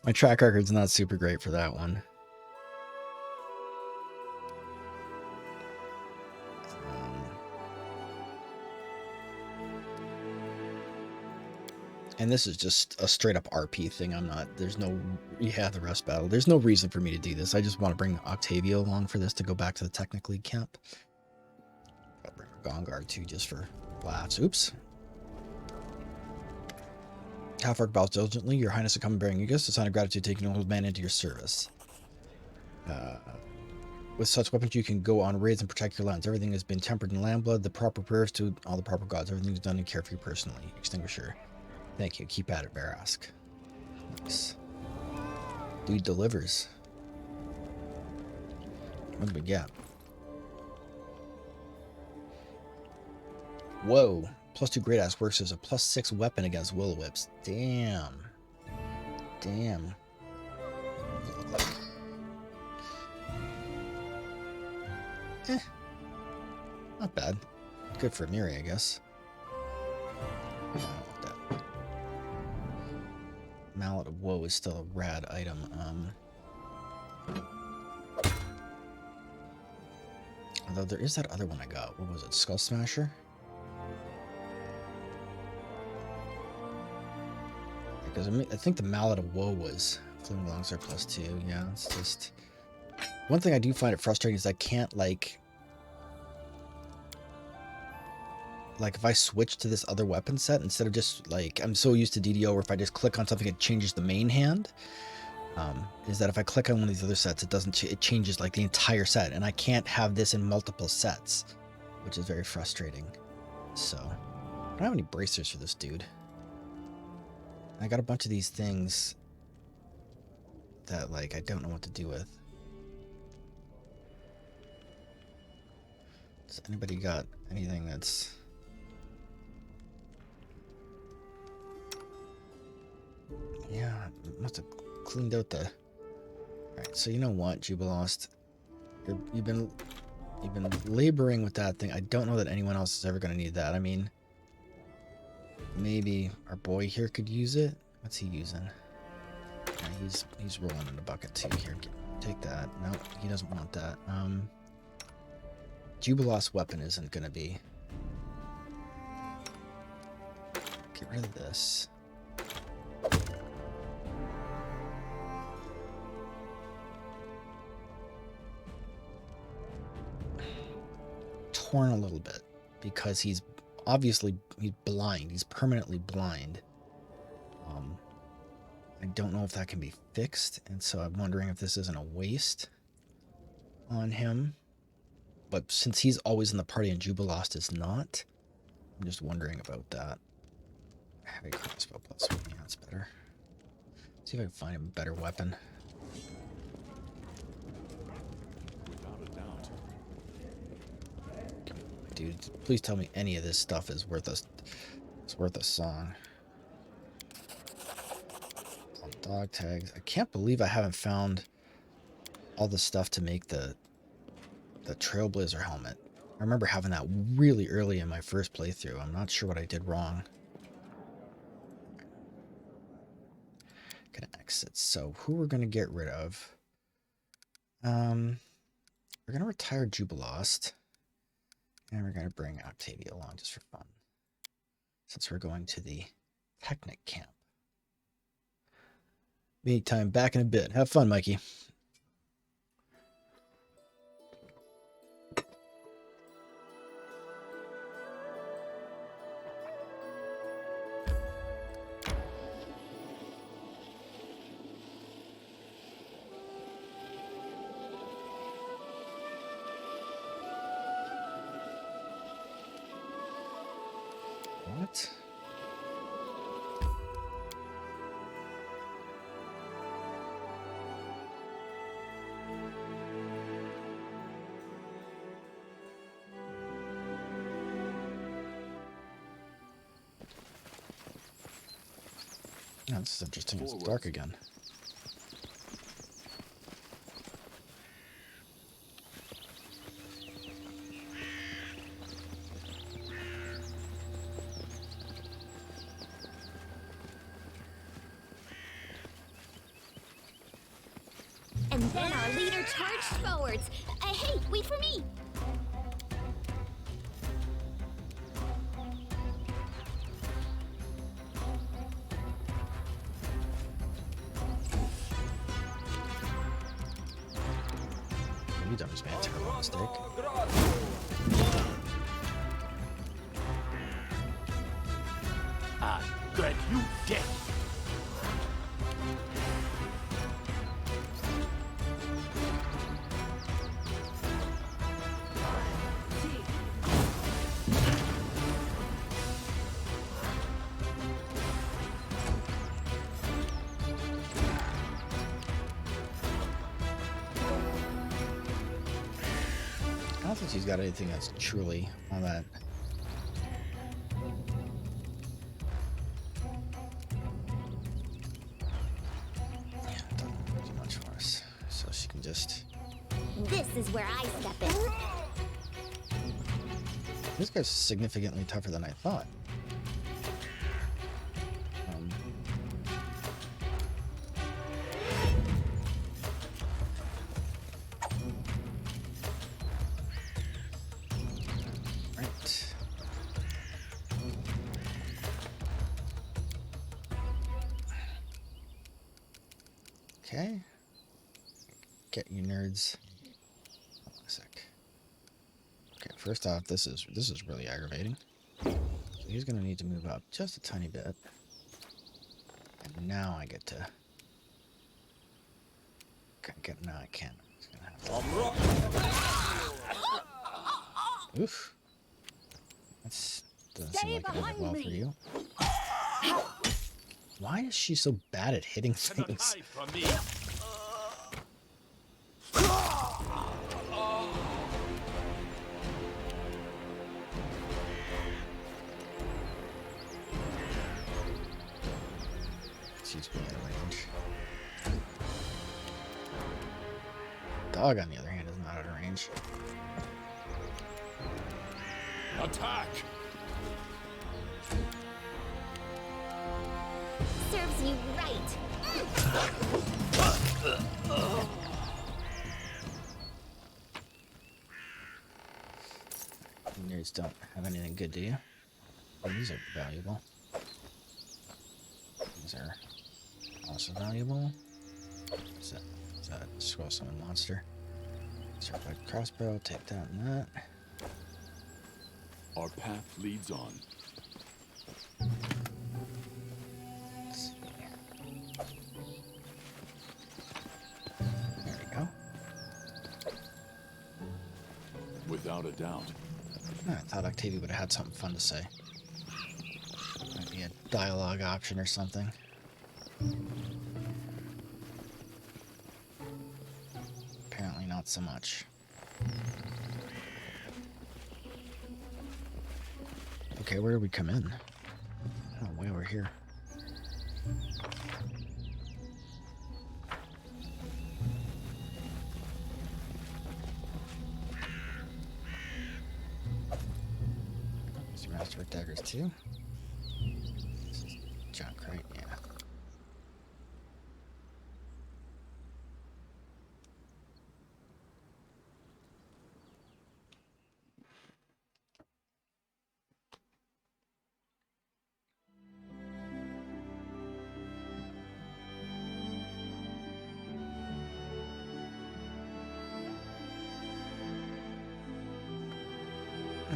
my track record's not super great for that one. And this is just a straight up RP thing. There's no, the rest battle. There's no reason for me to do this. I just want to bring Octavia along for this to go back to the Technic League camp. I'll bring Gongar too, just for laughs. Oops. Half-orc bows diligently. Your Highness will come bearing you gifts. A sign of gratitude, taking an old man into your service. With such weapons, you can go on raids and protect your lands. Everything has been tempered in land blood. The proper prayers to all the proper gods. Everything's done in care for you personally. Extinguisher. Thank you. Keep at it, Barask. Nice. Dude delivers. What do we get? Whoa. +2 Great Axe works as a +6 weapon against Will Whips. Damn. Damn. What does it look like? Not bad. Good for Miri, I guess. I don't want that. Mallet of Woe is still a rad item. Although there is that other one I got. What was it? Skull Smasher? Because I think the Mallet of Woe was Flaming Longsword +2. Yeah, it's just... One thing I do find it frustrating is I can't, like if I switch to this other weapon set, instead of just, like, I'm so used to DDO where if I just click on something, it changes the main hand. Is that if I click on one of these other sets, it changes, like, the entire set, and I can't have this in multiple sets, which is very frustrating. So, I don't have any bracers for this dude. I got a bunch of these things that, like, I don't know what to do with. Does anybody got anything that's... Yeah, must have cleaned out the... Alright, so you know what, Jubilost? You've been laboring with that thing. I don't know that anyone else is ever going to need that. I mean, maybe our boy here could use it. What's he using? Yeah, he's rolling in the bucket too. Here, take that. No, he doesn't want that. Jubilost's weapon isn't going to be... Get rid of this. Torn a little bit because he's blind. He's permanently blind. I don't know if that can be fixed, and so I'm wondering if this isn't a waste on him. But since he's always in the party and Jubilost is not, I'm just wondering about that. Heavy crossbow +1, yeah, that's better. See if I can find him a better weapon. Dude, please tell me any of this stuff is worth a song. Dog tags. I can't believe I haven't found all the stuff to make the Trailblazer helmet. I remember having that really early in my first playthrough. I'm not sure what I did wrong. Gonna exit. So who we're gonna get rid of? We're gonna retire Jubilost. And we're going to bring Octavia along just for fun, since we're going to the Technic camp. Meantime, back in a bit. Have fun, Mikey. What? Oh, this is interesting. It's dark again. And then our leader charged forwards. Hey, wait for me! You done just made a terrible mistake. Good, you dead. I don't think she's got anything that's truly on that. Yeah, it doesn't do much for us. So she can just. This is where I step in. This guy's significantly tougher than I thought. Right. Okay. Get you nerds. Hold on a sec. Okay, first off, this is really aggravating. So he's gonna need to move up just a tiny bit. And now I get to now I can't. It's gonna have to. Oof. That's doesn't seem like it ended well for you. Why is she so bad at hitting things? She's being out of range. Dog, on the other hand, is not out of range. Attack! Serves you right. You nerds don't have anything good, do you? Oh, these are valuable. These are also valuable. Is that a scroll summon monster? Certified crossbow, take that and that. Our path leads on. Let's see. There we go. Without a doubt. I thought Octavia would have had something fun to say. Might be a dialogue option or something. Apparently not so much. Okay, where did we come in? Oh, way over here. These are master daggers too. This is junk, right? Yeah.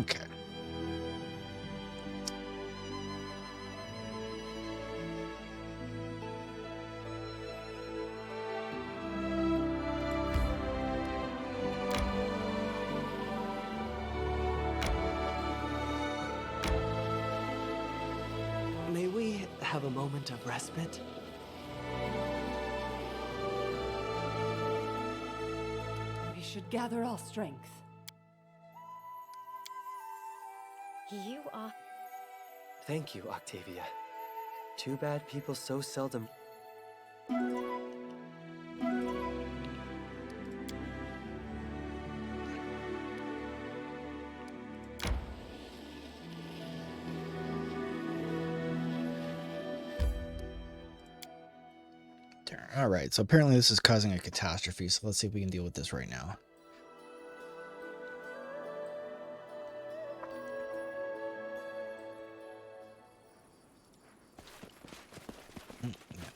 Okay. May we have a moment of respite? We should gather our strength. You are. Thank you, Octavia. Too bad people so seldom... All right, so apparently this is causing a catastrophe, so let's see if we can deal with this right now.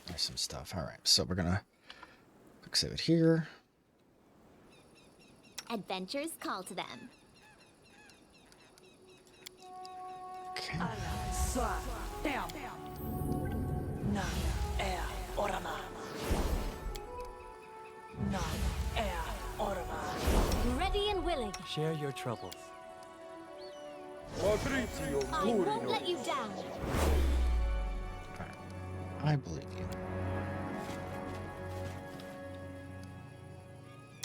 There's some stuff. All right, so we're gonna quick save it here. Adventures call to them. Okay. Ready and willing. Share your troubles. I won't let you down. I believe you.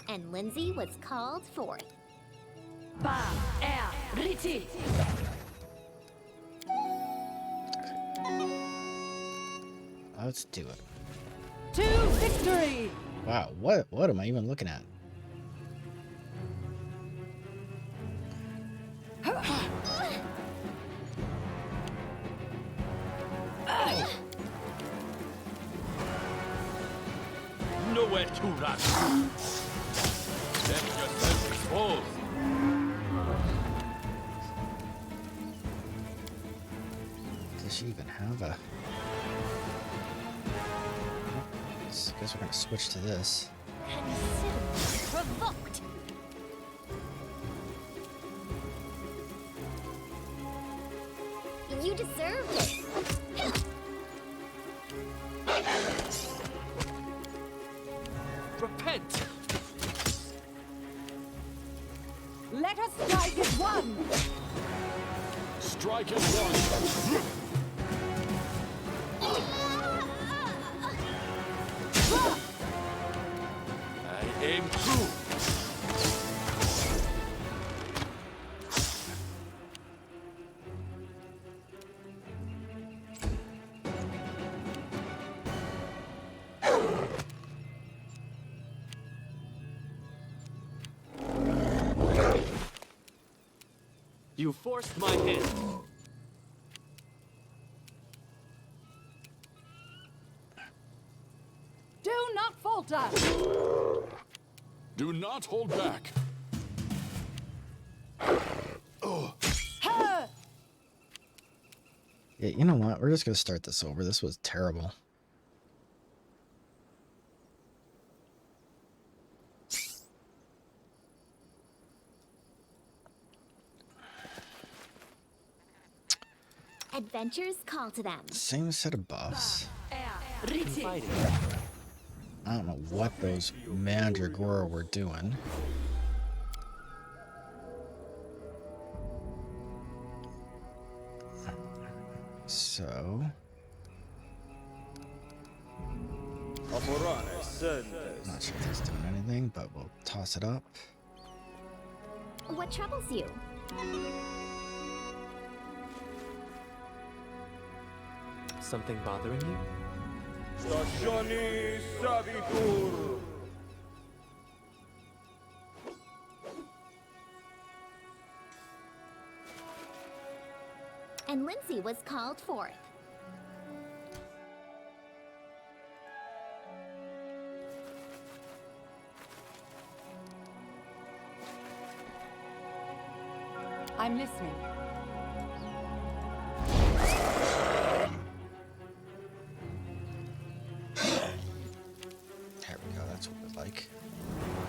And Lindsay was called forth. Let's do it. To victory! Wow, what am I even looking at? Nowhere to run. Let yourself exposed. Does she even have a... I guess we're gonna switch to this. Consider provoked. You deserve it. Repent. Let us strike as one! Strike at one. I aim true. You forced my hand. Do not falter! Do not hold back. Her! Yeah, you know what? We're just gonna start this over. This was terrible. Adventures call to them. Same set of buffs. Fighting. I don't know what those Mandragora were doing. So... not sure if he's doing anything, but we'll toss it up. What troubles you? Something bothering you? And Lindsay was called forth. I'm listening. There we go, that's what we like.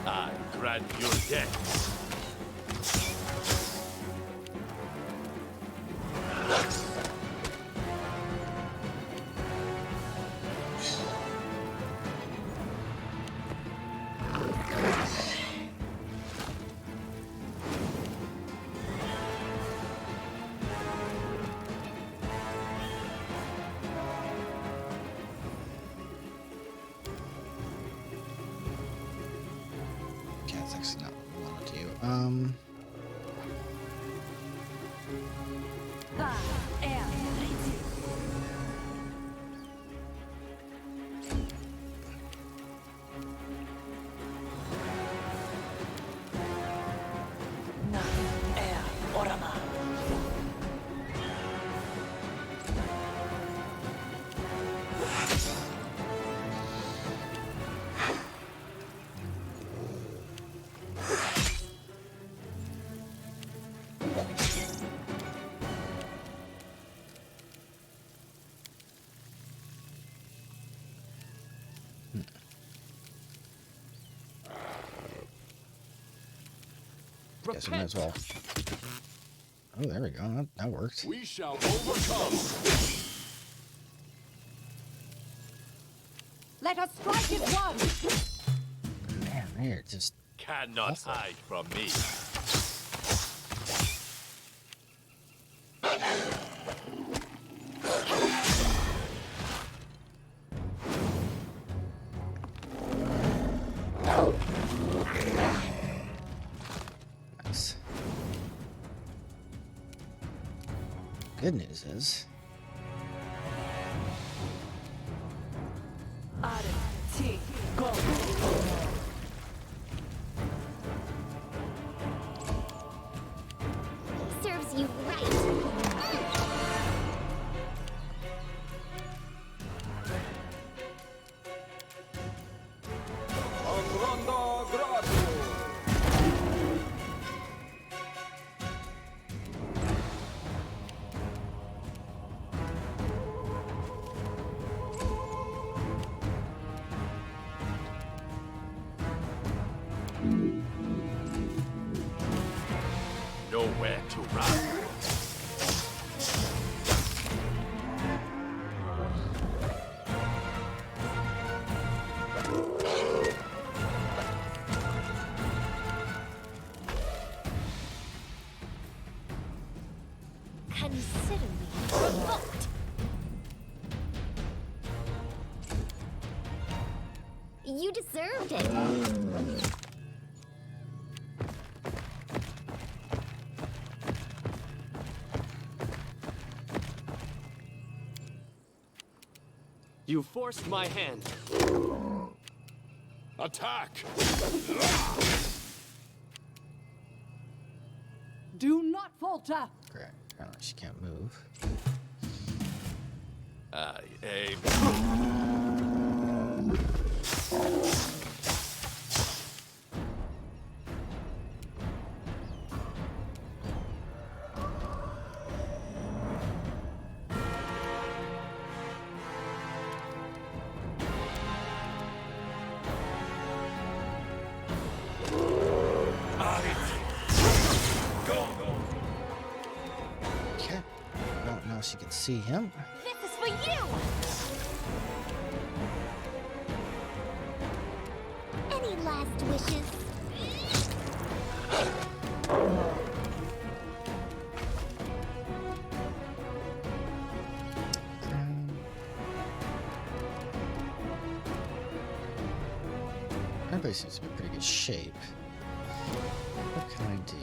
I grant your death. Okay, that's actually not what we want to do. Guess we might as well. Oh, there we go. That worked. We shall overcome. Let us strike as one! Man, they're just... Cannot Awful. hide from me. Nice. Good news is, Serves you right. Nowhere to run. Consider me provoked. You deserved it. You forced my hand. Attack! Do not falter. great. Oh, she can't move. I aim. Okay. Well, now she can see him. This is for you. Any last wishes? Everybody seems to be in pretty good shape. What can I do?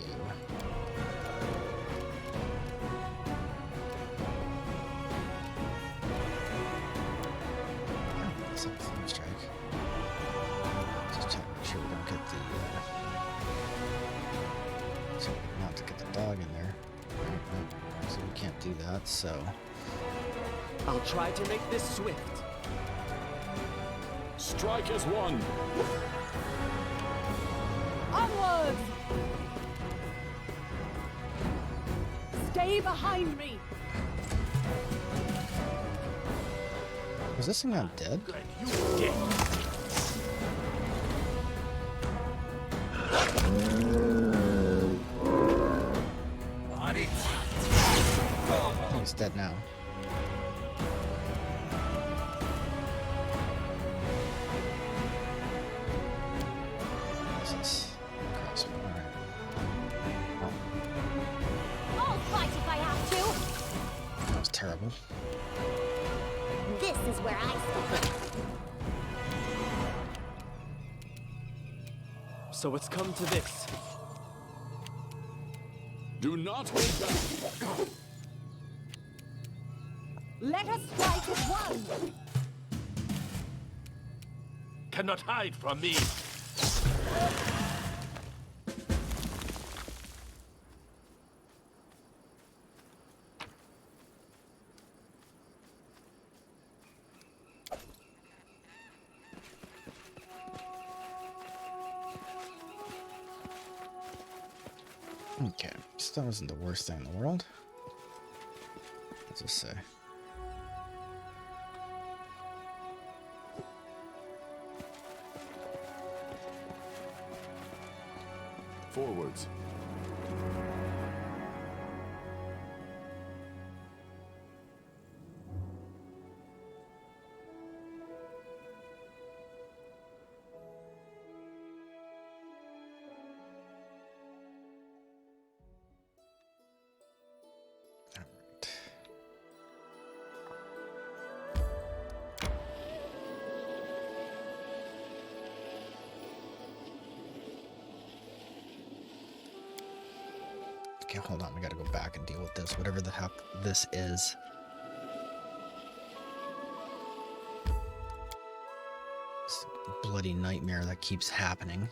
Let's have a flame strike. Just check, make sure we don't get the. So not to get the dog in there. Nope. So we can't do that. So I'll try to make this swift. Strike as one. Onwards! Stay behind me. was this thing not dead? You dead. Oh, he's dead now. What's this? Crossbow. Alright. I'll fight if I have to. That was terrible. This is where I stand. So it's come to this. Do not hold back. Let us strike as one. Cannot hide from me. Okay, still isn't the worst thing in the world. Let's just say. Forwards. Alright. Okay, hold on. We gotta go back and deal with this. Whatever the heck this is. This bloody nightmare that keeps happening.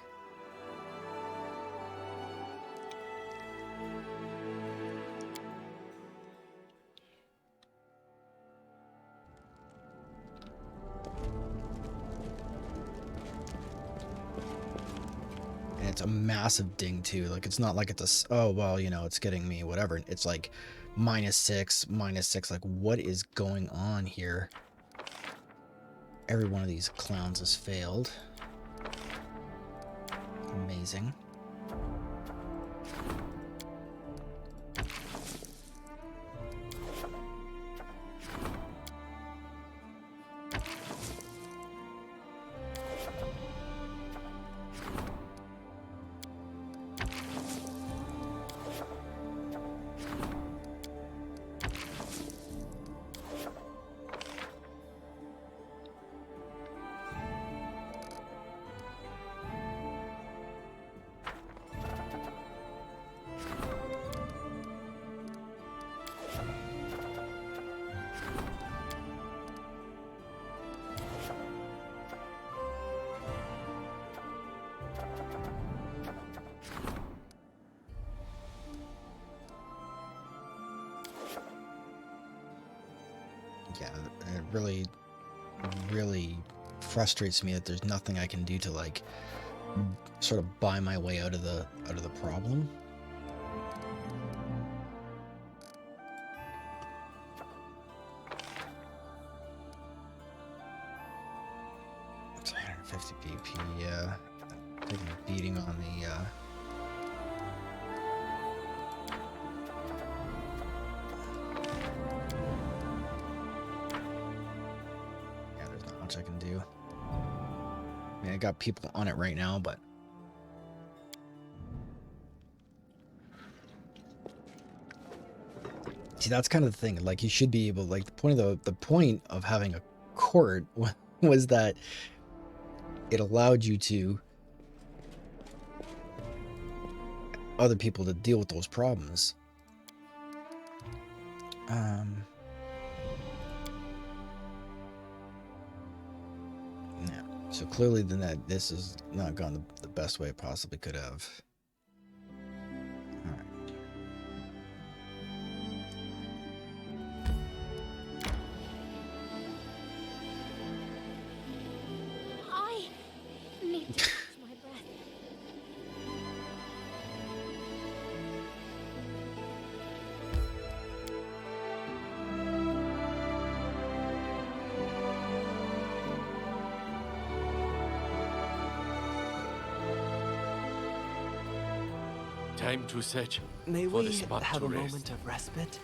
It's a massive ding too. Like, it's not like it's a, oh well, you know, it's getting me, whatever. It's like -6, -6. Like, what is going on here? Every one of these clowns has failed. Amazing. Yeah, it really, really frustrates me that there's nothing I can do to, like, sort of buy my way out of the problem. It's 150 BP, yeah. Taking a beating on the I can do. I mean, I got people on it right now, but see, that's kind of the thing. Like, you should be able, like, the point of having a court was that it allowed you to other people to deal with those problems. Yeah. So clearly, then this has not gone the best way it possibly could have. All right. I need to catch my breath. Time to search May for the we spot have to a rest. moment of respite?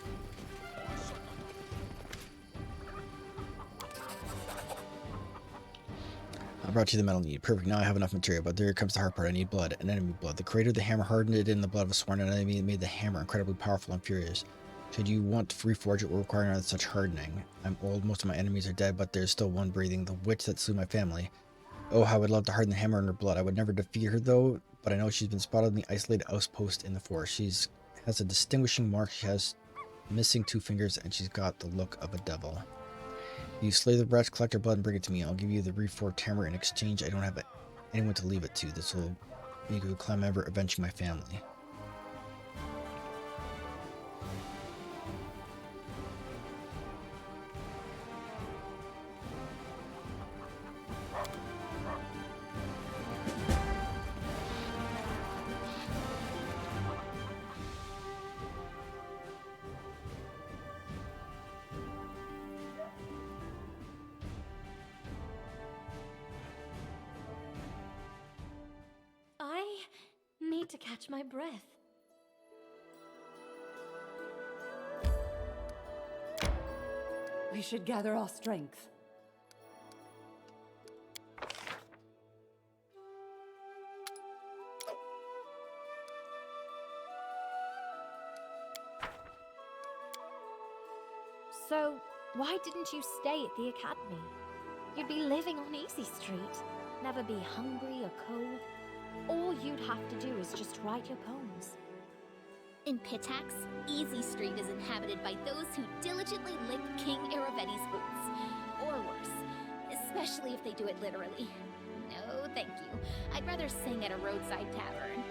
I brought you the metal need. Perfect. Now I have enough material, but there comes the hard part. I need blood, an enemy blood. The creator of the hammer hardened it in the blood of a sworn enemy and made the hammer incredibly powerful and furious. Should you want to reforge it, will require another such hardening. I'm old, most of my enemies are dead, but there's still one breathing, the witch that slew my family. Oh, how I would love to harden the hammer in her blood. I would never defeat her, though, but I know she's been spotted in the isolated outpost in the forest. She's has a distinguishing mark. She has missing 2 fingers, and she's got the look of a devil. You slay the wretch, collect her blood, and bring it to me. I'll give you the reforged hammer in exchange. I don't have anyone to leave it to. This will make you a clan member, avenging my family. I need to catch my breath. We should gather our strength. So, why didn't you stay at the academy? You'd be living on Easy Street, never be hungry or cold. All you'd have to do is just write your poems. In Pitax, Easy Street is inhabited by those who diligently lick King Aravetti's boots. Or worse, especially if they do it literally. No, thank you. I'd rather sing at a roadside tavern.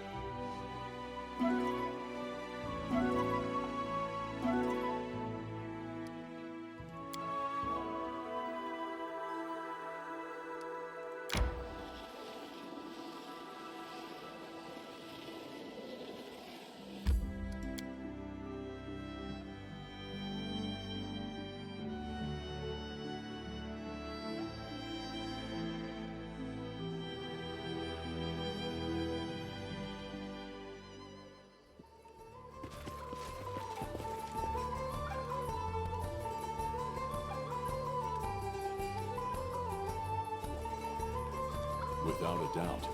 Without a doubt.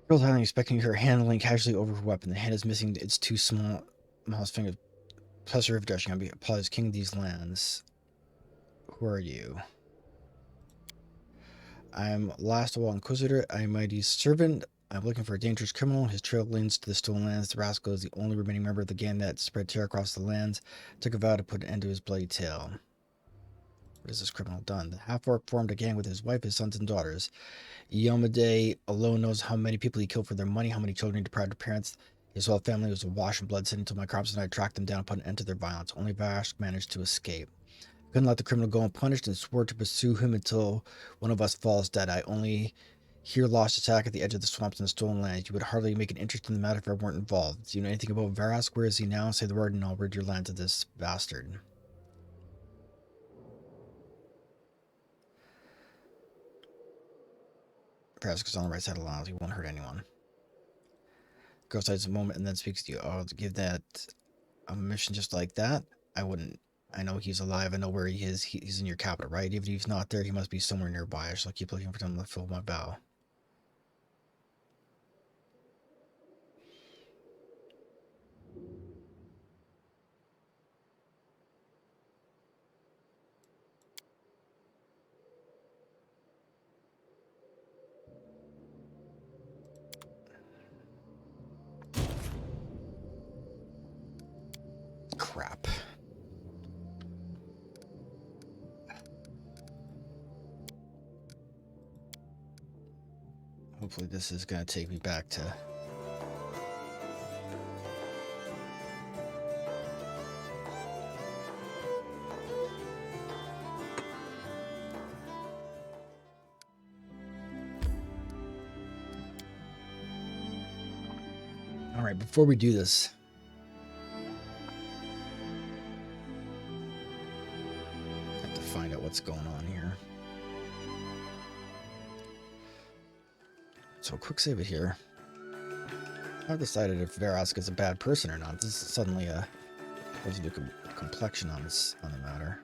Girl's highly expecting her handling casually over her weapon. The hand is missing its two smallest fingers. Plus her dashing on applies king of these lands. Who are you? I'm last of all Inquisitor. I'm mighty's servant. I'm looking for a dangerous criminal. His trail leads to the stolen lands. The rascal is the only remaining member of the gang that spread terror across the lands. Took a vow to put an end to his bloody tale. What has this criminal done? The half-orc formed a gang with his wife, his sons, and daughters. Yomade alone knows how many people he killed for their money, how many children he deprived of parents. His whole family was awash in blood, until my crops and I tracked them down and put an end to their violence. Only Vash managed to escape. Couldn't let the criminal go unpunished and swore to pursue him until one of us falls dead. I only hear lost attack at the edge of the swamps and the stolen lands. You would hardly make an interest in the matter if I weren't involved. Do you know anything about Varask? Where is he now? Say the word and I'll rid your land of this bastard. Varask is on the right side of the line. He won't hurt anyone. Girl sighs a moment and then speaks to you. I'll give that a mission just like that. I wouldn't. I know he's alive. I know where he is. He's in your capital, right? Even if he's not there, he must be somewhere nearby. I shall keep looking for him to fulfill my vow. Crap. Hopefully this is going to take me back to... Alright, before we do this... I have to find out what's going on here. So, quick save it here. I've decided if Varask is a bad person or not. This is suddenly a positive complexion on the matter.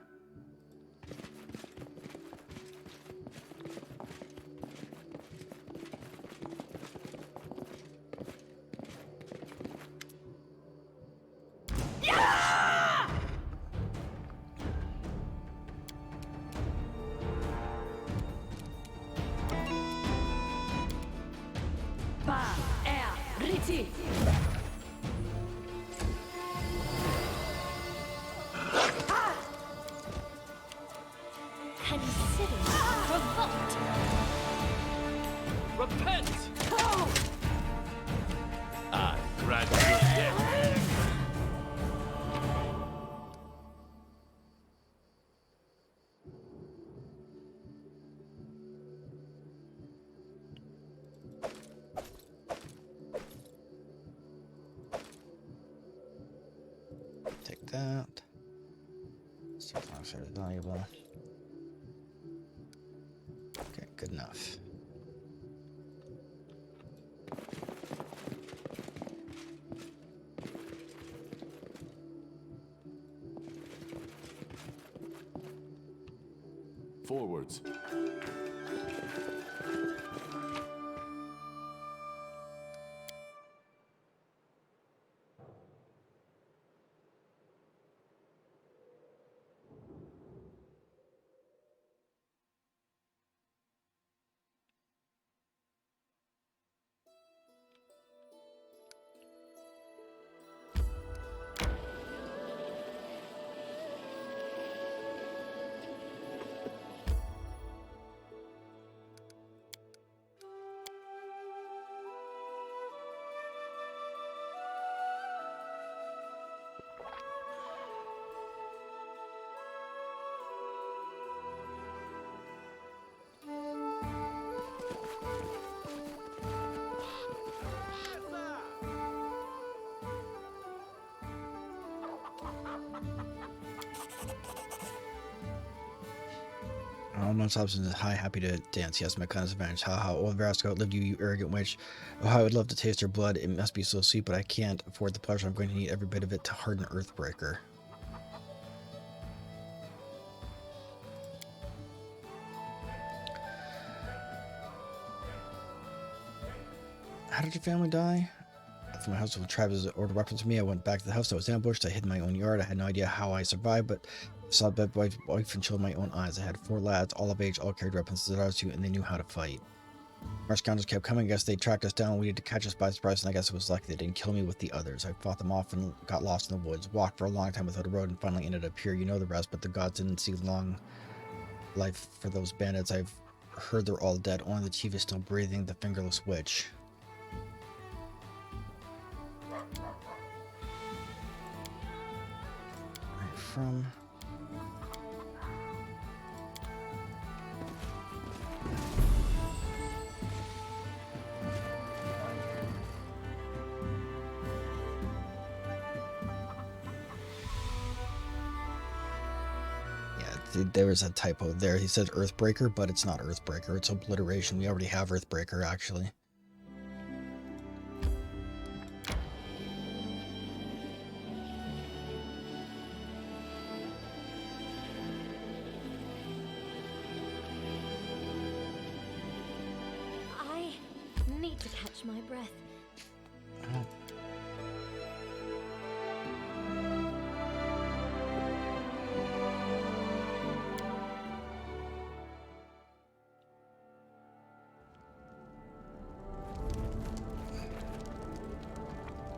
Take that. So consider valuable. Okay, good enough. Forwards. No substance is hi, happy to dance. Yes, my kindness advantage. How old Verasco outlived you, you arrogant witch. Oh, how I would love to taste your blood. It must be so sweet, but I can't afford the pleasure. I'm going to need every bit of it to harden Earthbreaker. How did your family die? From my house with tribes ordered weapons for me. I went back to the house. I was ambushed. I hid in my own yard. I had no idea how I survived, but I saw dead wife and children with my own eyes. I had 4 lads, all of age, all carried weapons as I was to, and they knew how to fight. Our scoundrels kept coming. I guess they tracked us down, waited to catch us by surprise, and I guess it was lucky they didn't kill me with the others. I fought them off and got lost in the woods, walked for a long time without a road, and finally ended up here. You know the rest, but the gods didn't see long life for those bandits. I've heard they're all dead. Only the chief is still breathing, the fingerless witch. Right from... There was a typo there. He said Earthbreaker, but it's not Earthbreaker. It's Obliteration. We already have Earthbreaker, actually. I need to catch my breath.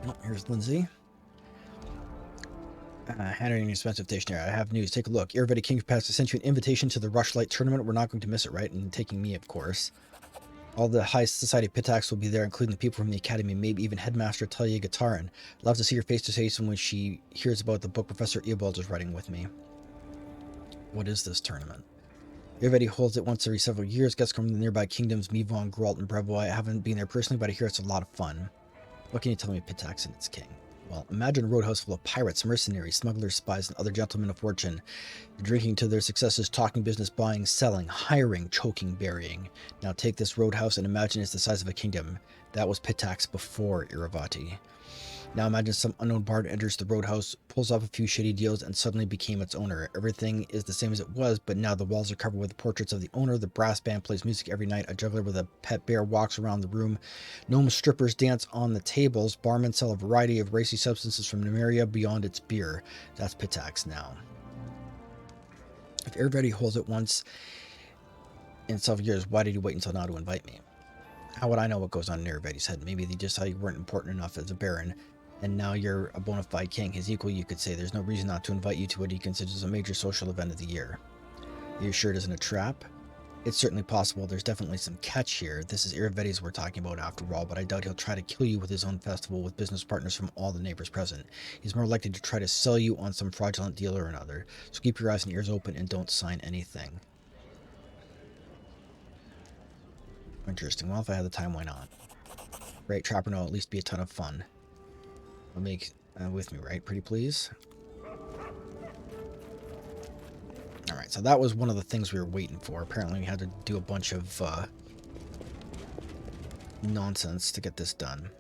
Oh, here's Lindsay. Handwriting expensive stationery. I have news. Take a look. Irrevedi King's Pass sent you an invitation to the Rushlight tournament. We're not going to miss it, right? And taking me, of course. All the high society Pitax will be there, including the people from the academy, maybe even Headmaster Talia Gatarin. Love to see her face to face when she hears about the book Professor Eobald is writing with me. What is this tournament? Irrevedi holds it once every several years. Guests come from the nearby kingdoms, Mivon, Geralt, and Brevoy. I haven't been there personally, but I hear it's a lot of fun. What can you tell me, Pitax and its king? Well, imagine a roadhouse full of pirates, mercenaries, smugglers, spies, and other gentlemen of fortune. Drinking to their successes, talking business, buying, selling, hiring, choking, burying. Now take this roadhouse and imagine it's the size of a kingdom. That was Pitax before Iravati. Now imagine some unknown bard enters the roadhouse, pulls off a few shitty deals, and suddenly became its owner. Everything is the same as it was, but now the walls are covered with portraits of the owner, the brass band plays music every night, a juggler with a pet bear walks around the room, gnome strippers dance on the tables, barmen sell a variety of racy substances from Numeria beyond its beer. That's Pitax now. If everybody holds it once in several years, why did you wait until now to invite me? How would I know what goes on in Irvedi's head? Maybe they just thought you weren't important enough as a baron, and now you're a bona fide king, his equal, you could say. There's no reason not to invite you to what he considers a major social event of the year. Are you sure it isn't a trap? It's certainly possible. There's definitely some catch here. This is Irvedi's we're talking about after all, but I doubt he'll try to kill you with his own festival with business partners from all the neighbors present. He's more likely to try to sell you on some fraudulent deal or another. So keep your eyes and ears open and don't sign anything. Interesting. Well, if I had the time, why not? Great, Trapper, no, at least be a ton of fun. I'll make with me, right? Pretty please. so that was one of the things we were waiting for. Apparently we had to do a bunch of nonsense to get this done.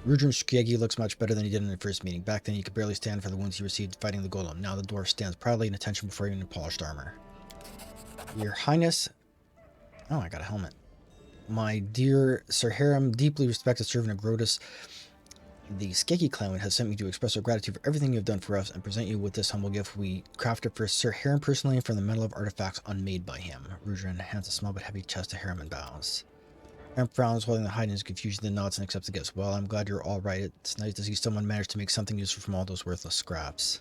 Rudrin Skegi looks much better than he did in the first meeting. Back then he could barely stand for the wounds he received fighting the golem. Now the dwarf stands proudly in attention before even in polished armor. Your Highness... Oh, I got a helmet. My dear Sir Harem, deeply respected servant of Grotus, the Skegi clan has sent me to express our gratitude for everything you have done for us and present you with this humble gift we crafted for Sir Harem personally from the metal of artifacts unmade by him. Rudrin hands a small but heavy chest to Harem and bows. Harem frowns, holding the hide in his confusion, then nods and accepts the gifts. Well, I'm glad you're all right. It's nice to see someone manage to make something useful from all those worthless scraps.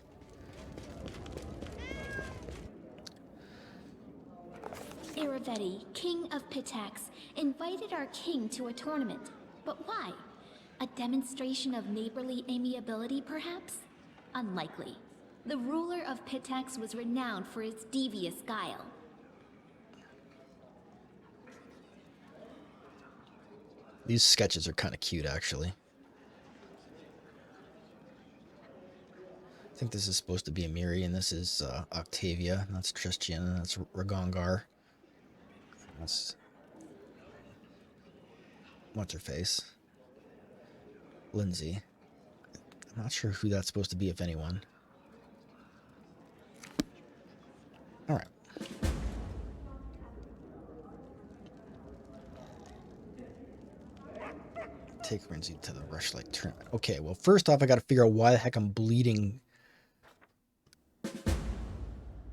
Iravetti, King of Pitax, invited our king to a tournament. But why? A demonstration of neighborly amiability, perhaps? Unlikely. The ruler of Pitax was renowned for his devious guile. These sketches are kind of cute, actually. I think this is supposed to be Amiri, and this is Octavia. That's Tristian, and that's Ragongar. That's... what's her face? Lindsay. I'm not sure who that's supposed to be, if anyone. Alright. Take Lindsay to the Rushlight tournament. Okay, well, first off, I gotta figure out why the heck I'm bleeding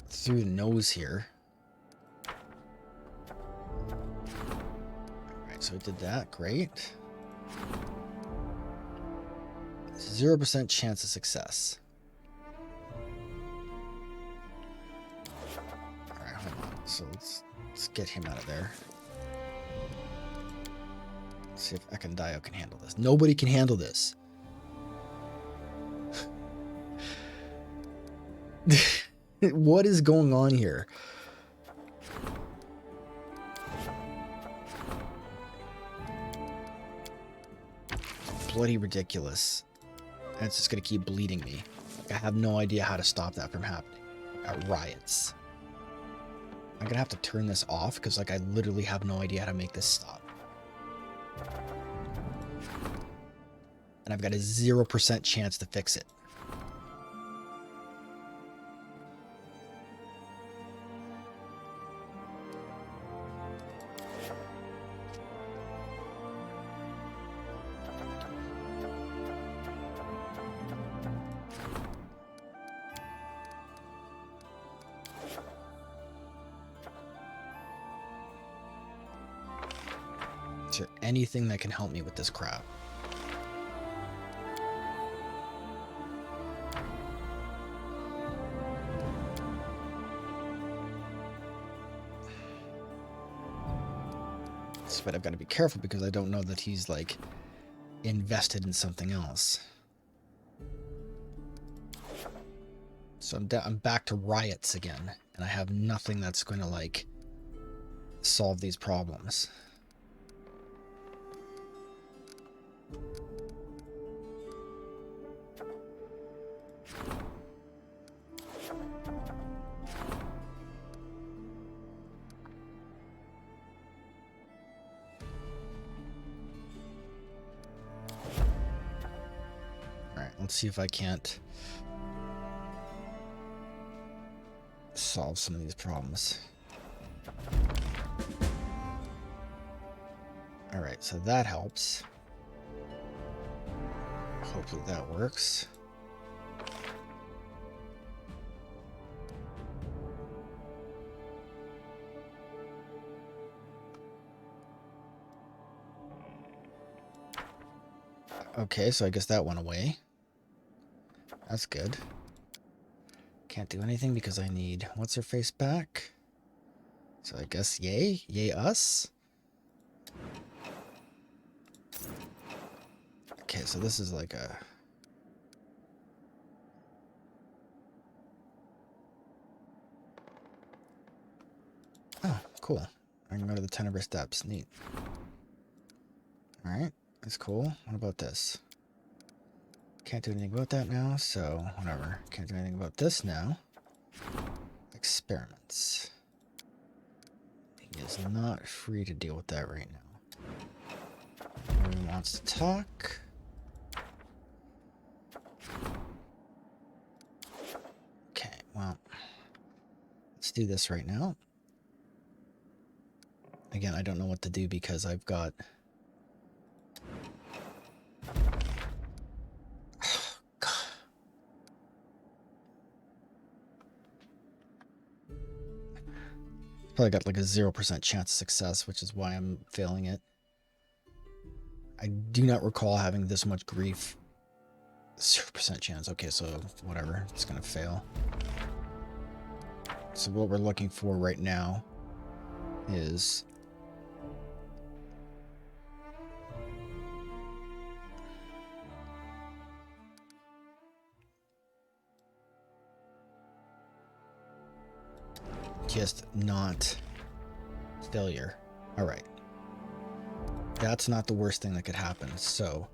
through the nose here. Alright, so I did that. Great. 0% chance of success. Alright, hold on. So let's get him out of there. Let's see if Ekondio can handle this. Nobody can handle this. What is going on here? Bloody ridiculous. And it's just going to keep bleeding me. I have no idea how to stop that from happening. Riots. I'm going to have to turn this off because like I literally have no idea how to make this stop. And I've got a 0% chance to fix it. Is there anything that can help me with this crap? But I've got to be careful because I don't know that he's like invested in something else. So I'm back to riots again, and I have nothing that's going to like solve these problems. Let's see if I can't solve some of these problems. Alright, so that helps. Hopefully that works. Okay, so I guess that went away. That's good. Can't do anything because I need what's her face back. So I guess yay. Yay us. Okay, so this is like a... oh, cool. I can go to the Tenebrae Steps. Neat. Alright, that's cool. What about this? Can't do anything about that now, so whatever. Can't do anything about this now. Experiments. He is not free to deal with that right now. He wants to talk. Okay, well, let's do this right now. Again, I don't know what to do because I've got... Probably got like a 0% chance of success, which is why I'm failing it. I do not recall having this much grief. 0% chance. Okay, so whatever. It's gonna fail. So what we're looking for right now is... just not failure. All right. That's not the worst thing that could happen. So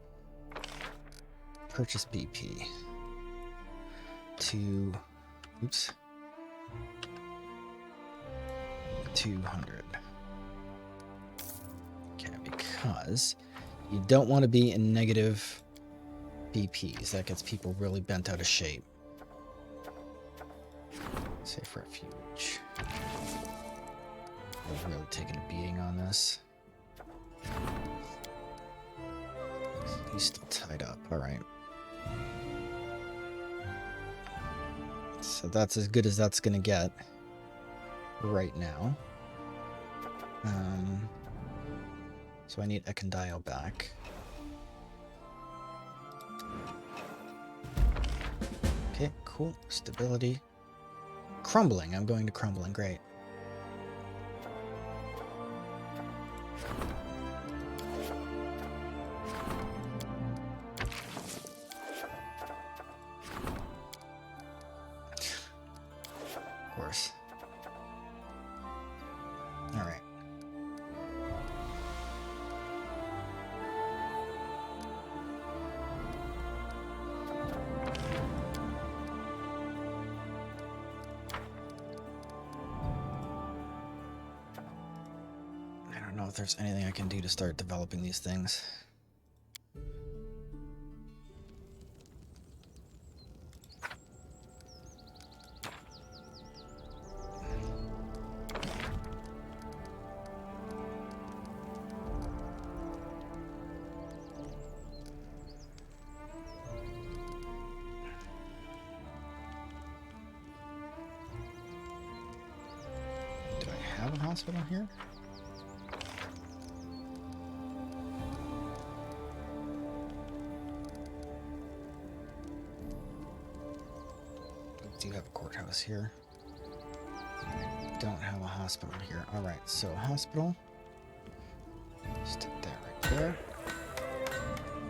purchase BP to, oops, 200. Okay, because you don't want to be in negative BPs. That gets people really bent out of shape. Safe refuge. I'm really taking a beating on this. He's still tied up. All right. So that's as good as that's gonna get right now. So I need Ekondyle back. Okay, cool. Stability. Crumbling. I'm going to crumbling. Great. Of course. All right. I don't know if there's anything I can do to start developing these things. Do I have a hospital here? Do have a courthouse here. Don't have a hospital here. All right, so hospital. Stick that right there.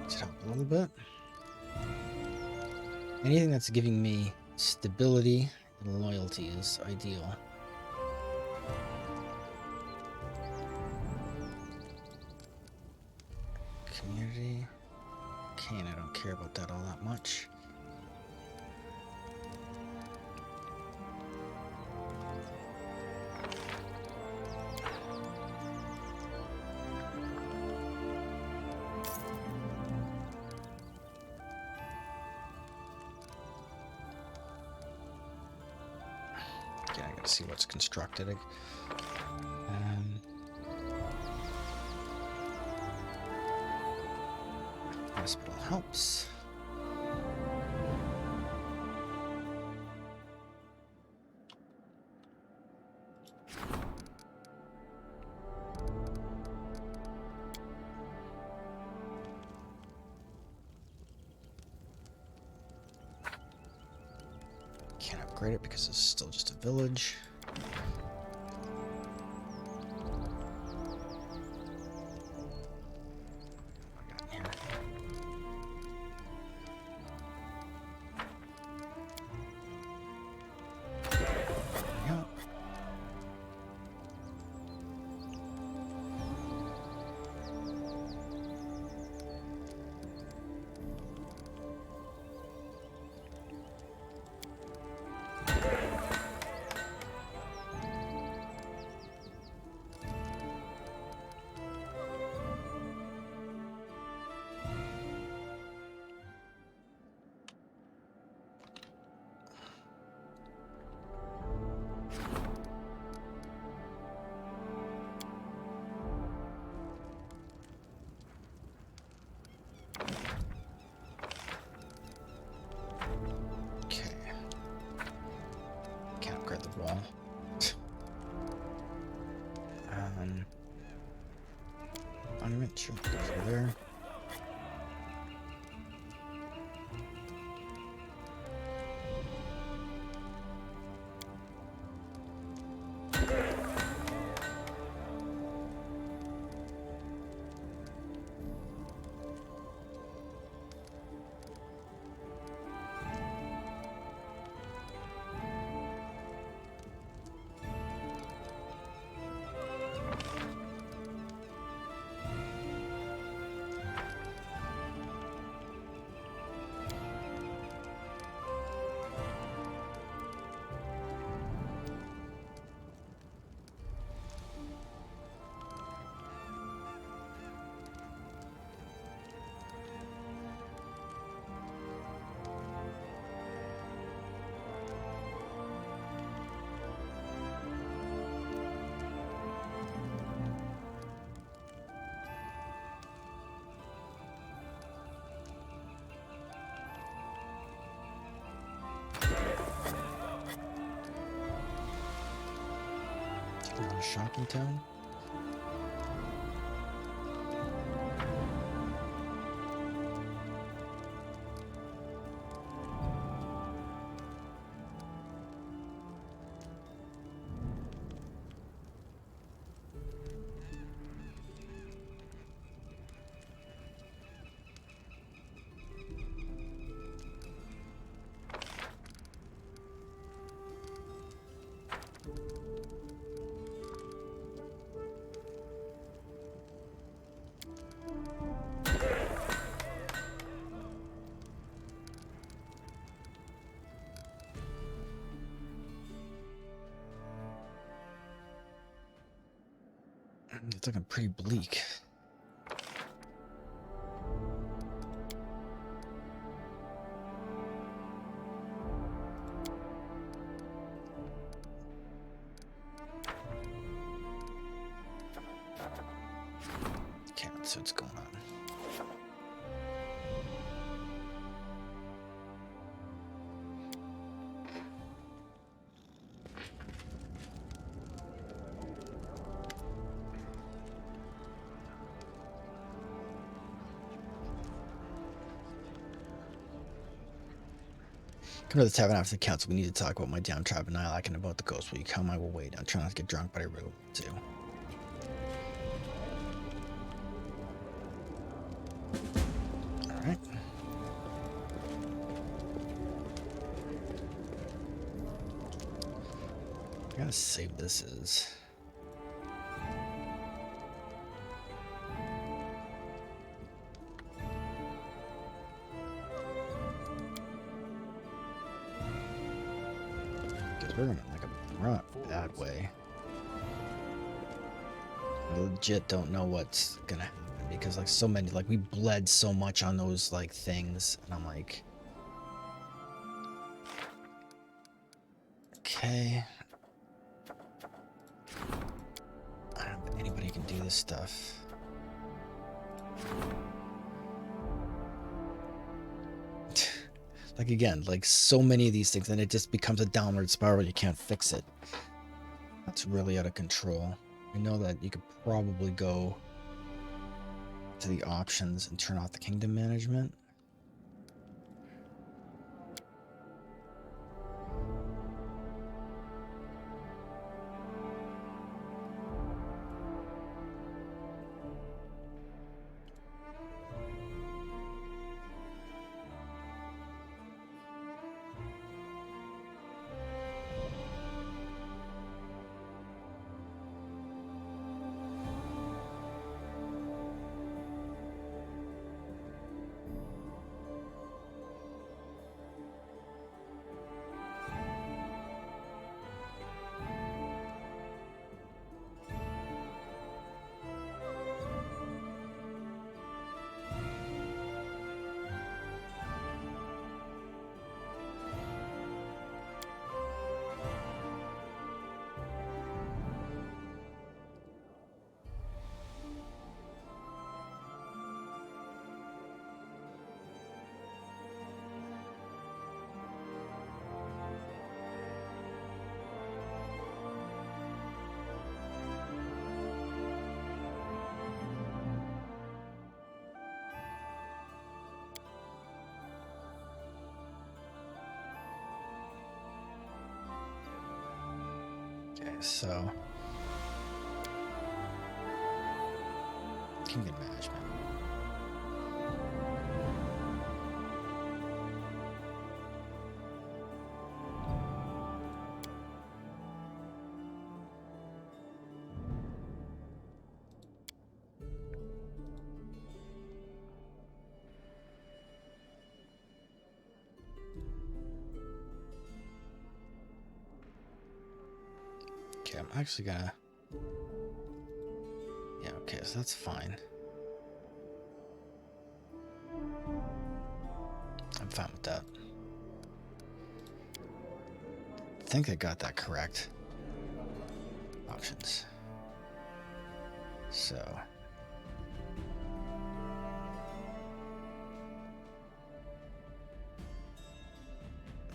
Should help a little bit. Anything that's giving me stability and loyalty is ideal. Community. Kane, I don't care about that all that much. I gotta see what's constructed. Hospital helps. Can't upgrade it because it's still just a village. Sure, goes over there. A little shocking tone. It's looking pretty bleak. Okay, let's see what's going on. Come to the tavern after the council. We need to talk about my downtrodden isle and about the ghost. Will you come? I will wait. I'm trying not to get drunk, but I really want to. Alright. I gotta save this is. We're in like a bad way. I legit don't know what's gonna happen because like so many, like we bled so much on those like things, and I'm like, okay, I don't think anybody can do this stuff. Like again, like so many of these things, and it just becomes a downward spiral. You can't fix it. That's really out of control. I know that you could probably go to the options and turn off the kingdom management. so kingdom management. Okay, I'm actually gonna... Yeah, okay, so that's fine. I'm fine with that. I think I got that correct. Options. So...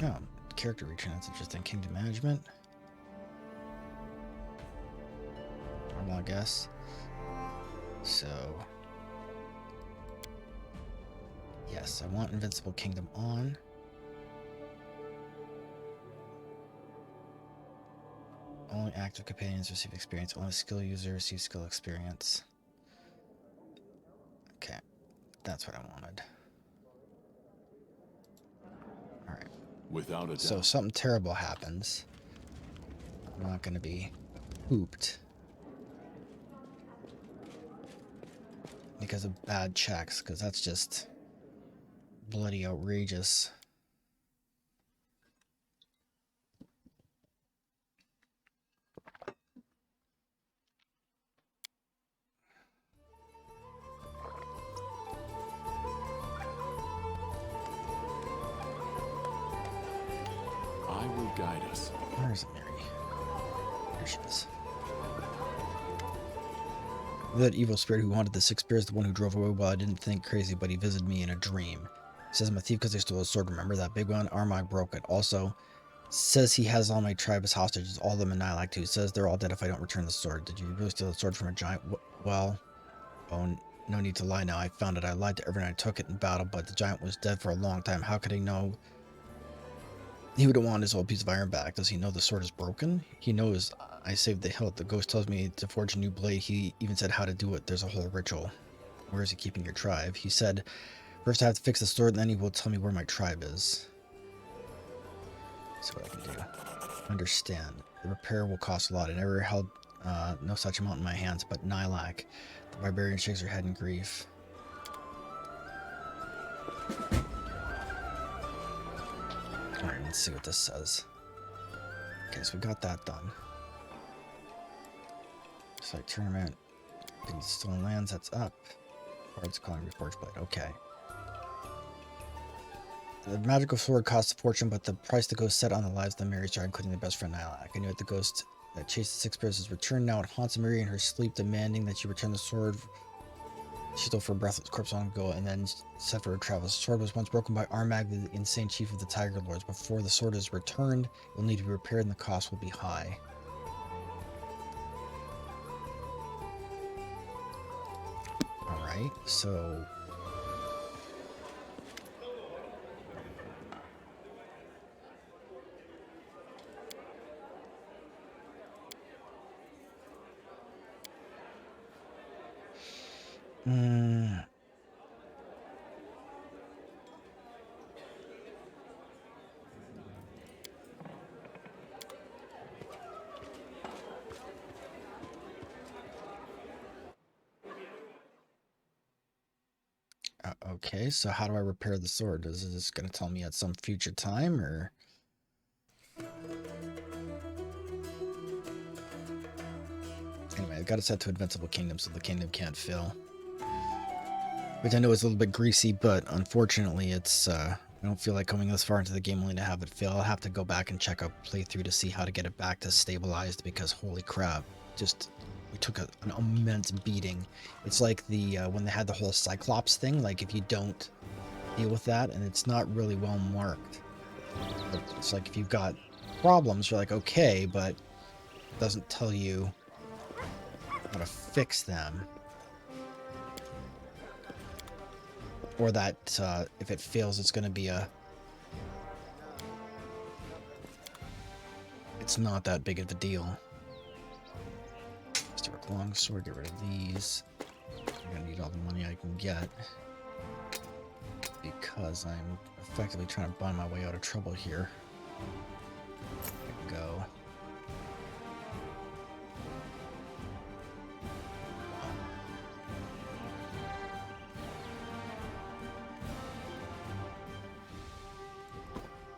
Oh, character return, that's interesting. Kingdom management. Normal, I guess. So... Yes, I want Invincible Kingdom on. Only active companions receive experience. Only skill user receives skill experience. Okay, that's what I wanted. Alright. Without a doubt. So if something terrible happens, I'm not going to be pooped because of bad checks, because that's just bloody outrageous. I will guide us. Where is it, Mary? There she is. That evil spirit who haunted the six spears, the one who drove away while I didn't think crazy, but he visited me in a dream. Says I'm a thief because they stole a sword. Remember that big one? Armag broke it. Also, says he has all my tribe as hostages, all of them in Nihilak too. Says they're all dead if I don't return the sword. Did you really steal the sword from a giant? Well, oh, no need to lie now. I found it. I lied to everyone. I took it in battle, but the giant was dead for a long time. How could he know? He would have wanted his old piece of iron back. Does he know the sword is broken? He knows I saved the hilt. The ghost tells me to forge a new blade. He even said how to do it. There's a whole ritual. Where is he keeping your tribe? He said, first I have to fix the sword, and then he will tell me where my tribe is. See what I can do. Understand. The repair will cost a lot. I never held no such amount in my hands, but Nihilak. The barbarian shakes her head in grief. Alright, let's see what this says. Okay, so we got that done. Site tournament. Stolen lands, that's up. Cards calling reforged blade. Okay. The magical sword costs a fortune, but the price the ghost set on the lives of the Mary Star, including the best friend Nihilak. I knew it, the ghost that chased the six bears is returned now. It haunts Mary in her sleep, demanding that she return the sword she stole from a breathless corpse long ago, and then set for her travels. The sword was once broken by Armag, the insane chief of the Tiger Lords. Before the sword is returned, it will need to be repaired, and the cost will be high. Alright, so... Okay, so how do I repair the sword? Is this going to tell me at some future time, or... Anyway, I've got it set to Invincible Kingdom, so the kingdom can't fail. Which I know is a little bit greasy, but unfortunately it's, I don't feel like coming this far into the game only to have it fail. I'll have to go back and check a playthrough to see how to get it back to stabilized, because holy crap, just... we took an immense beating. It's like the when they had the whole Cyclops thing, like if you don't deal with that, and it's not really well marked. But it's like if you've got problems, you're like, okay, but it doesn't tell you how to fix them. Or that if it fails, it's going to be a... it's not that big of a deal. Longsword, get rid of these. I'm gonna need all the money I can get because I'm effectively trying to buy my way out of trouble here. There we go.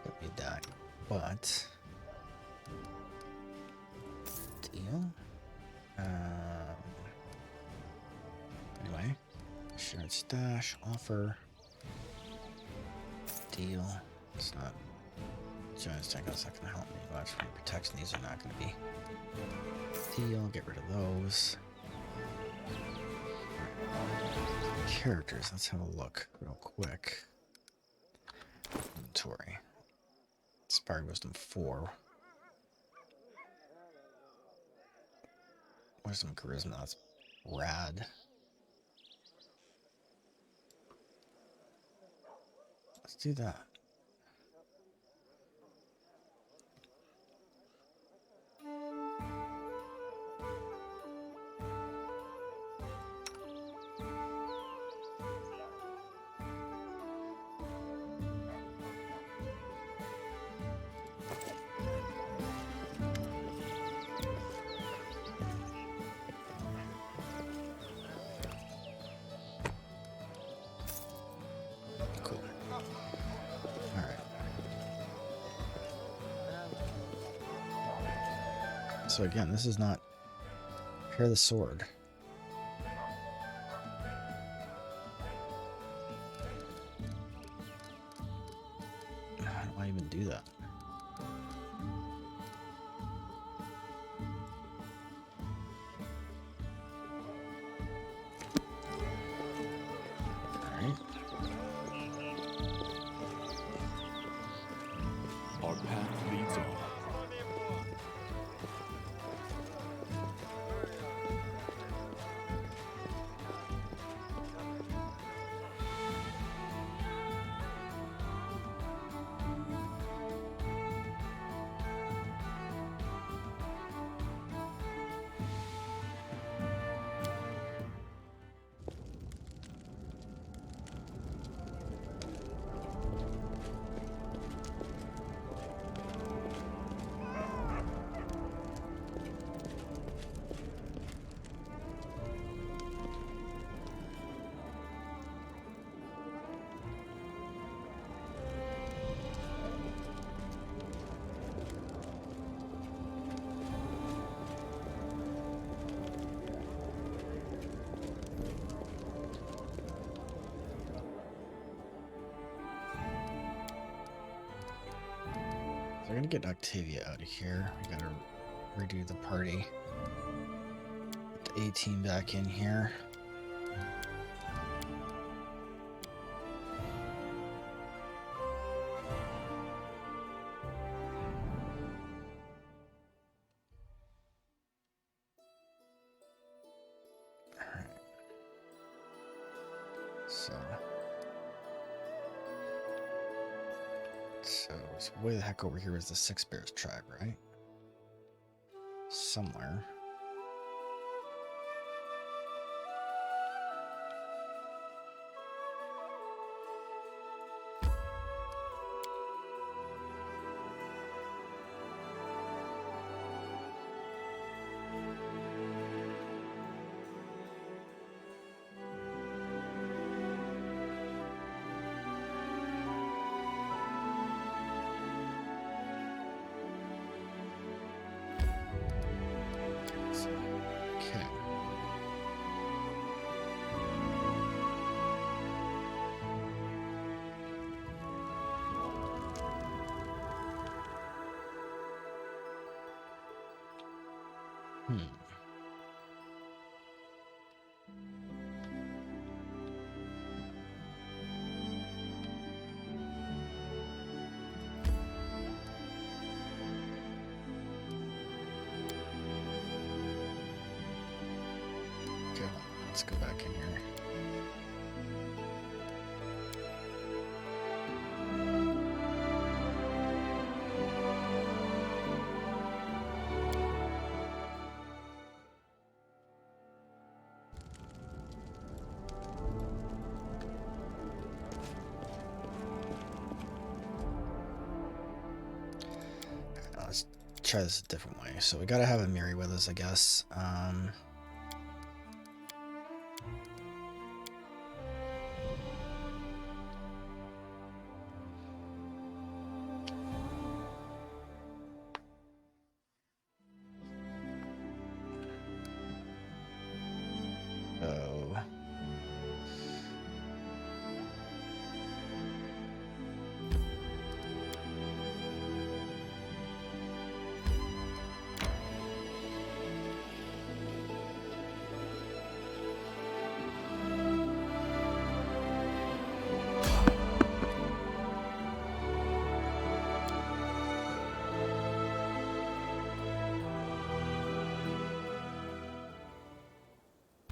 Don't need that, but deal. Anyway, shared stash offer. Deal. It's not. Giant's tank that's not going to help me much. Protection, these are not going to be. Deal. Get rid of those. Characters. Let's have a look real quick. Inventory. Inspired Wisdom 4. Wisdom Charisma. That's rad. Let's do that. Cool. All right. So again, this is not Prepare the Sword. How do I even do that? Alright. Our path leads on. So we're gonna get Octavia out of here. We gotta redo the party. Get the A-team back in here. Alright. So way the heck over here is the Six Bears tribe, right? Somewhere. Okay. Okay, let's go back in here. try this a different way. So we gotta have a Miri with us, I guess. Oh.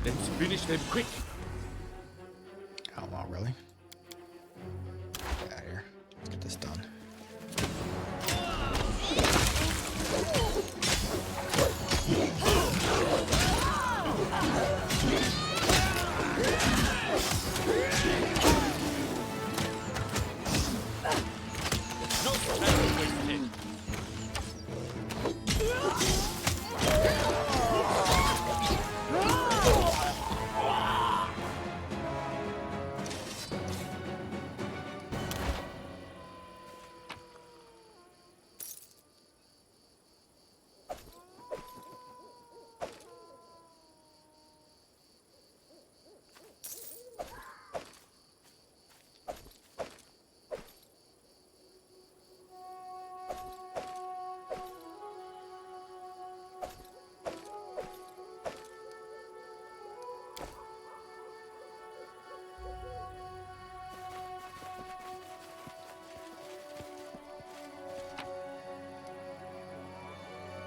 Let's finish them quick. Oh, wow, really? Get out of here. Let's get this done. No time wasted.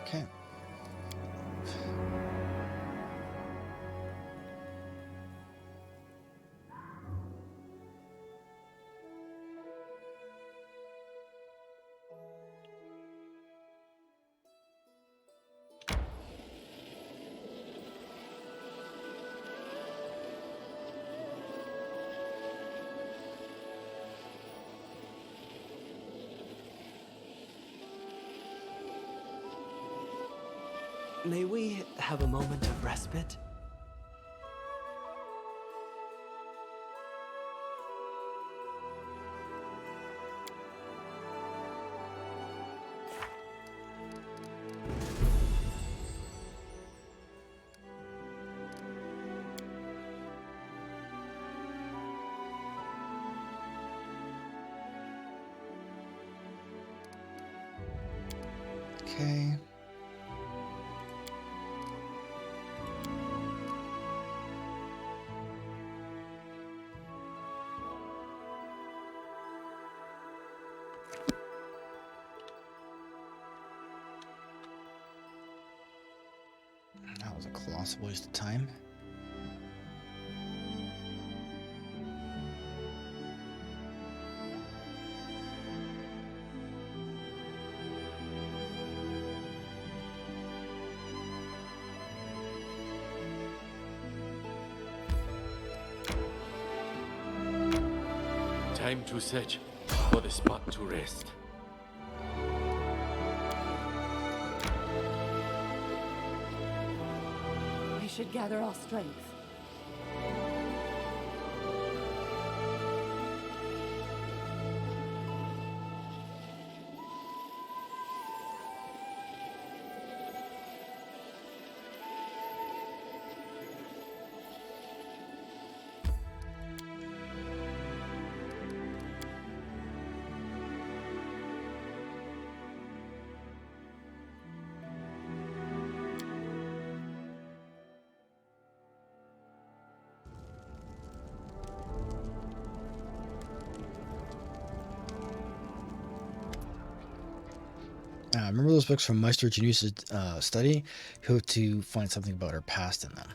Okay. May we have a moment of respite? Okay. That was a colossal waste of time. Time to search for the spot to rest. We should gather our strength. Remember those books from Meister Janusa's study? He hoped to find something about her past in them.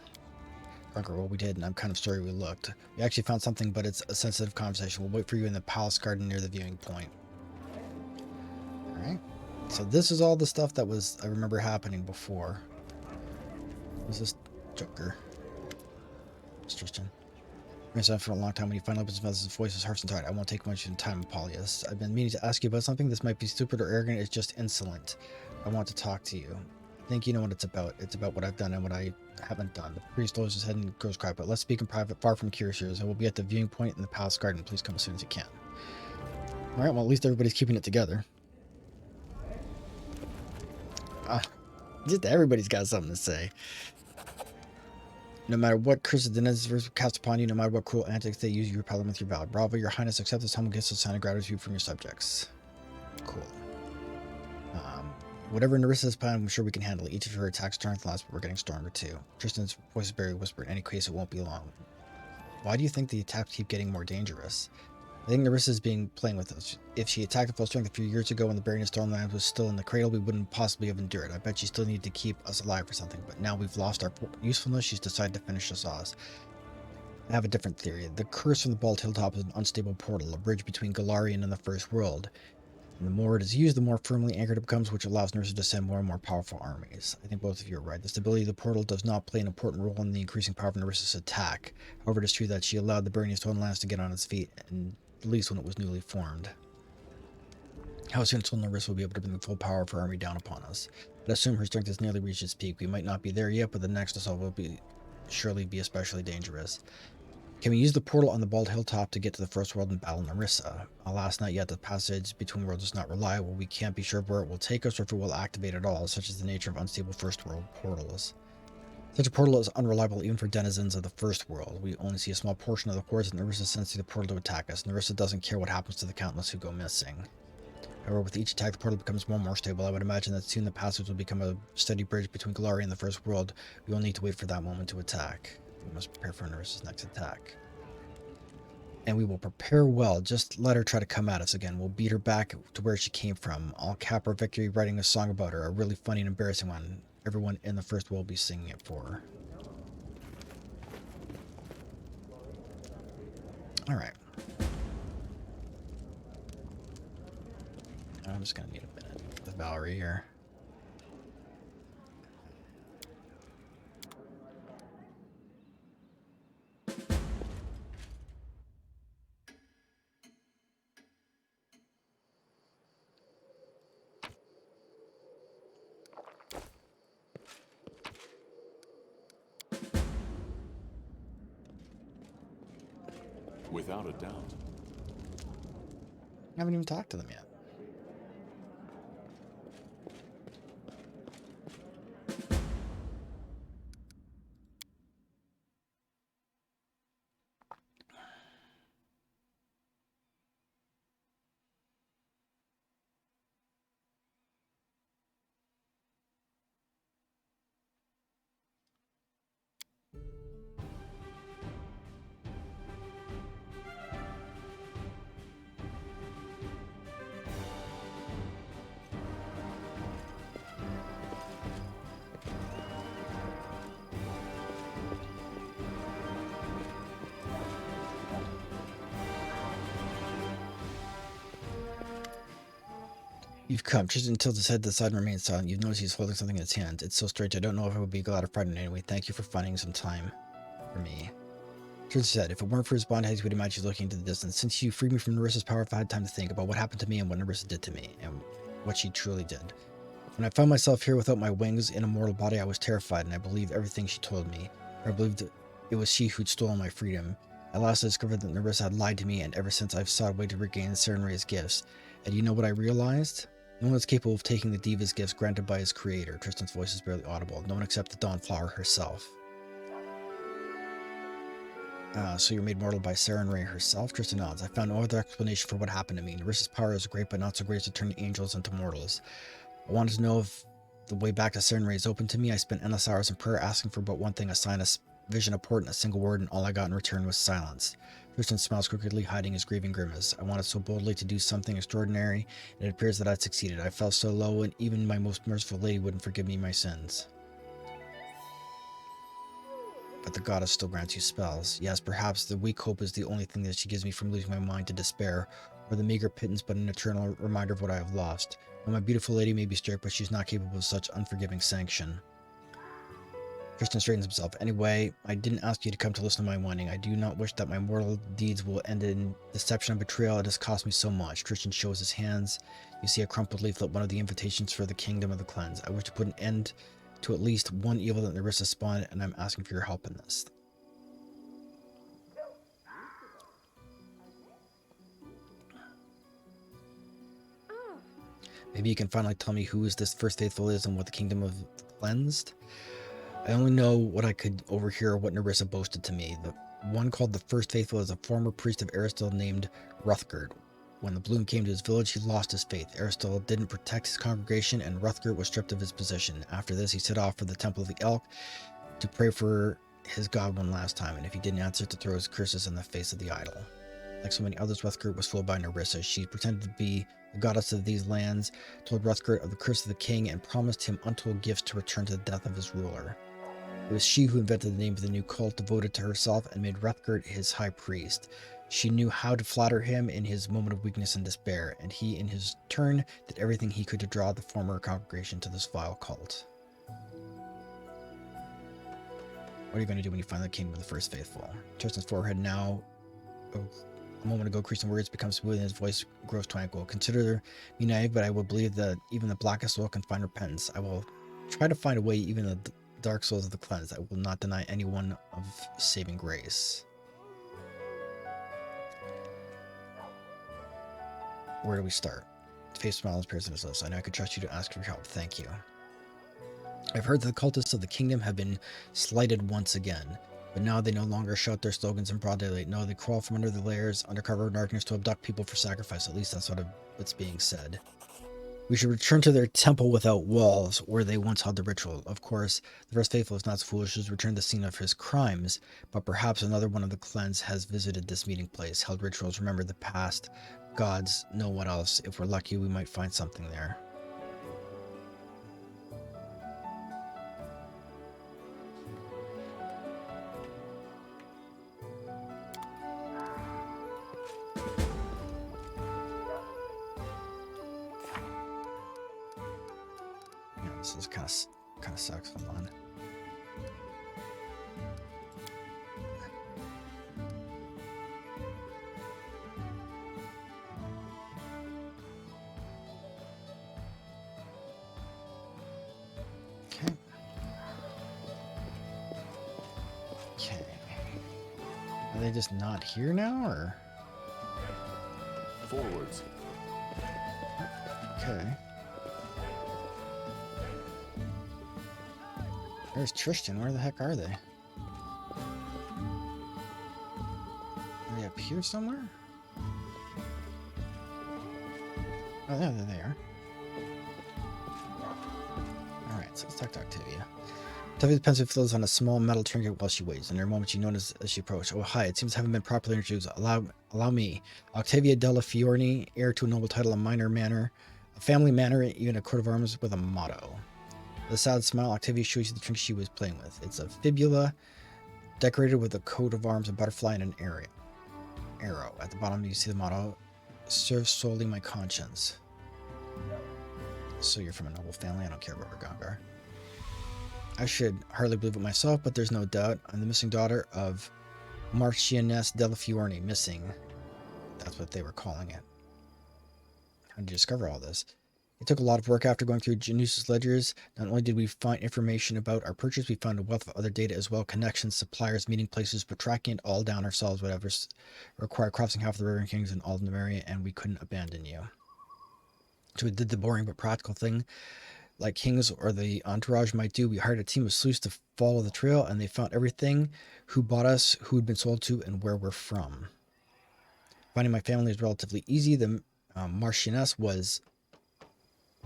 Runker, well, we did, and I'm kind of sorry we looked. We actually found something, but it's a sensitive conversation. We'll wait for you in the palace garden near the viewing point. Alright. So this is all the stuff that was, I remember happening before. Who's this Joker? It's Tristan. I've been for a long time. When you finally open his voice is harsh and tired. I won't take much time, Apollonius. I've been meaning to ask you about something. This might be stupid or arrogant. It's just insolent. I want to talk to you. I think you know what it's about. It's about what I've done and what I haven't done. The priest lowers his head and goes quiet, but let's speak in private, far from curious. I will be at the viewing point in the palace garden. Please come as soon as you can. Alright, well, at least everybody's keeping it together. Just everybody's got something to say. No matter what curses the Netherlands cast upon you, no matter what cruel antics they use, you repel them with your valor. Bravo, your highness, accept this humble gift as a sign of gratitude from your subjects. Cool. Whatever Nerissa's plan, I'm sure we can handle it. Each of her attacks turn last, but we're getting stronger too. Tristan's voice is very whispered. In any case, it won't be long. Why do you think the attacks keep getting more dangerous? I think Nerissa's playing with us. If she attacked at full strength a few years ago when the Baroness Stormland was still in the cradle, we wouldn't possibly have endured. I bet she still needed to keep us alive for something, but now we've lost our usefulness, she's decided to finish us off. I have a different theory. The curse from the Bald Hilltop is an unstable portal, a bridge between Galarian and the First World. And the more it is used, the more firmly anchored it becomes, which allows Nerissa to send more and more powerful armies. I think both of you are right. The stability of the portal does not play an important role in the increasing power of Nerissa's attack. However, it is true that she allowed the Baroness Stormlands to get on its feet, and at least when it was newly formed. How soon will Nerissa be able to bring the full power of her army down upon us? I'd assume her strength has nearly reached its peak. We might not be there yet, but the next assault will surely be especially dangerous. Can we use the portal on the Bald Hilltop to get to the First World and battle Nerissa? Alas, not yet. The passage between worlds is not reliable. We can't be sure where it will take us or if it will activate at all, such is the nature of unstable First World portals. Such a portal is unreliable even for denizens of the First World. We only see a small portion of the hordes, and Nerissa sends through the portal to attack us. Nerissa doesn't care what happens to the countless who go missing. However, with each attack, the portal becomes more and more stable. I would imagine that soon the passage will become a steady bridge between Galarian and the First World. We will need to wait for that moment to attack. We must prepare for Nerissa's next attack. And we will prepare well. Just let her try to come at us again. We'll beat her back to where she came from. I'll cap our victory writing a song about her, a really funny and embarrassing one. Everyone in the First World will be singing it for her. Alright. I'm just going to need a minute with Valerie here. Without a doubt. I haven't even talked to them yet. You've come. Tristan tilts his head to the side and remains silent. You've noticed he's holding something in his hand. It's so strange. I don't know if I would be glad or frightened anyway. Thank you for finding some time for me. Tristan said, if it weren't for his bond heads, we'd imagine looking into the distance. Since you freed me from Nerissa's power, I've had time to think about what happened to me and what Nerissa did to me, and what she truly did. When I found myself here without my wings in a mortal body, I was terrified, and I believed everything she told me. I believed it was she who'd stolen my freedom. At last I discovered that Nerissa had lied to me, and ever since I've sought a way to regain Serenray's gifts. And you know what I realized? No one is capable of taking the Diva's gifts granted by his creator. Tristan's voice is barely audible. No one except the Dawnflower herself. So you're made mortal by Serenray herself? Tristan nods. I found no other explanation for what happened to me. Nerissa's power is great, but not so great as to turn angels into mortals. I wanted to know if the way back to Serenray is open to me. I spent endless hours in prayer asking for but one thing, a sign, a vision, a port, and a single word, and all I got in return was silence. Tristan smiles crookedly, hiding his grieving grimace. I wanted so boldly to do something extraordinary, and it appears that I'd succeeded. I fell so low, and even my most merciful lady wouldn't forgive me my sins. But the goddess still grants you spells. Yes, perhaps the weak hope is the only thing that she gives me from losing my mind to despair, or the meager pittance but an eternal reminder of what I have lost. Well, my beautiful lady may be strict, but she's not capable of such unforgiving sanction. Tristan straightens himself. Anyway, I didn't ask you to come to listen to my whining. I do not wish that my mortal deeds will end in deception and betrayal. It has cost me so much. Tristan shows his hands. You see a crumpled leaflet, one of the invitations for the kingdom of the cleanse. I wish to put an end to at least one evil that Nerissa spawned, and I'm asking for your help in this. Maybe you can finally tell me who is this first faithful is and what the kingdom of cleansed. I only know what I could overhear, what Nerissa boasted to me. The one called the First Faithful is a former priest of Aristil named Ruthgerd. When the bloom came to his village, he lost his faith. Aristil didn't protect his congregation, and Ruthgerd was stripped of his position. After this, he set off for the Temple of the Elk to pray for his god one last time, and if he didn't answer, to throw his curses in the face of the idol. Like so many others, Ruthgerd was fooled by Nerissa. She pretended to be the goddess of these lands, told Ruthgerd of the curse of the king, and promised him untold gifts to return to the death of his ruler. It was she who invented the name of the new cult devoted to herself and made Ruthgerd his high priest. She knew how to flatter him in his moment of weakness and despair, and he, in his turn, did everything he could to draw the former congregation to this vile cult. What are you going to do when you find the kingdom of the First Faithful? Tristan's forehead now, a moment ago, creasing words become smooth and his voice grows tranquil. Consider me naive, but I will believe that even the blackest soul can find repentance. I will try to find a way, even the dark souls of the cleansed. I will not deny anyone of saving grace. Where do we start? The face smiles appears in his lips. I know I could trust you to ask for your help. Thank you. I've heard that the cultists of the kingdom have been slighted once again, but now they no longer shout their slogans in broad daylight. No, they crawl from under the layers, under cover of darkness, to abduct people for sacrifice. At least that's what's being said. We should return to their temple without walls, where they once held the ritual. Of course, the First Faithful is not so foolish as to return to the scene of his crimes, but perhaps another one of the cleanse has visited this meeting place, held rituals, remembered the past. Gods know what else. If we're lucky, we might find something there. This is kind of sucks. Hold on. Okay. Are they just not here now, or? Forwards. Okay. There's Tristan. Where the heck are they? Are they up here somewhere? Oh, there they are. Alright, so let's talk to Octavia. Octavia the pensive flows on a small metal trinket while she waits. In her moment, she notices as she approaches. Oh, hi. It seems I haven't been properly introduced. Allow me. Octavia della Fiorni, heir to a noble title, a minor manor, a family manor, and even a coat of arms with a motto. With a sad smile, Octavia shows you the trinket she was playing with. It's a fibula decorated with a coat of arms, a butterfly, and an arrow. At the bottom, you see the motto, serve solely my conscience. So you're from a noble family. I don't care about Ragangar. I should hardly believe it myself, but there's no doubt. I'm the missing daughter of Marchioness della Fiorni. Missing. That's what they were calling it. How did you discover all this? It took a lot of work. After going through Janus's ledgers. Not only did we find information about our purchase, we found a wealth of other data as well. Connections, suppliers, meeting places, but tracking it all down ourselves, whatever required crossing half the River Kings and Aldenmaria, and we couldn't abandon you. So we did the boring but practical thing, like kings or the entourage might do. We hired a team of sleuths to follow the trail, and they found everything, who bought us, who had been sold to, and where we're from. Finding my family is relatively easy. The Marchioness was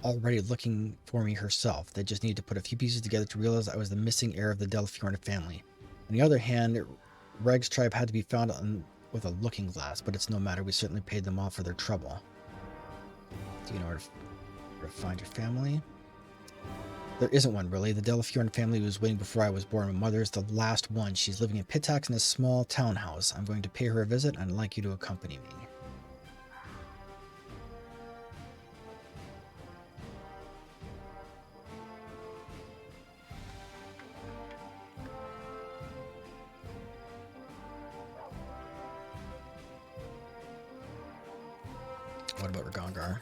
already looking for me herself. They just needed to put a few pieces together to realize I was the missing heir of the Della Fiorni family. On the other hand, Reg's tribe had to be found with a looking glass, but it's no matter. We certainly paid them all for their trouble. Do you know where to find your family? There isn't one, really. The Della Fiorni family was waiting before I was born. My mother is the last one. She's living in Pitax in a small townhouse. I'm going to pay her a visit, and I'd like you to accompany me. What about Ragongar?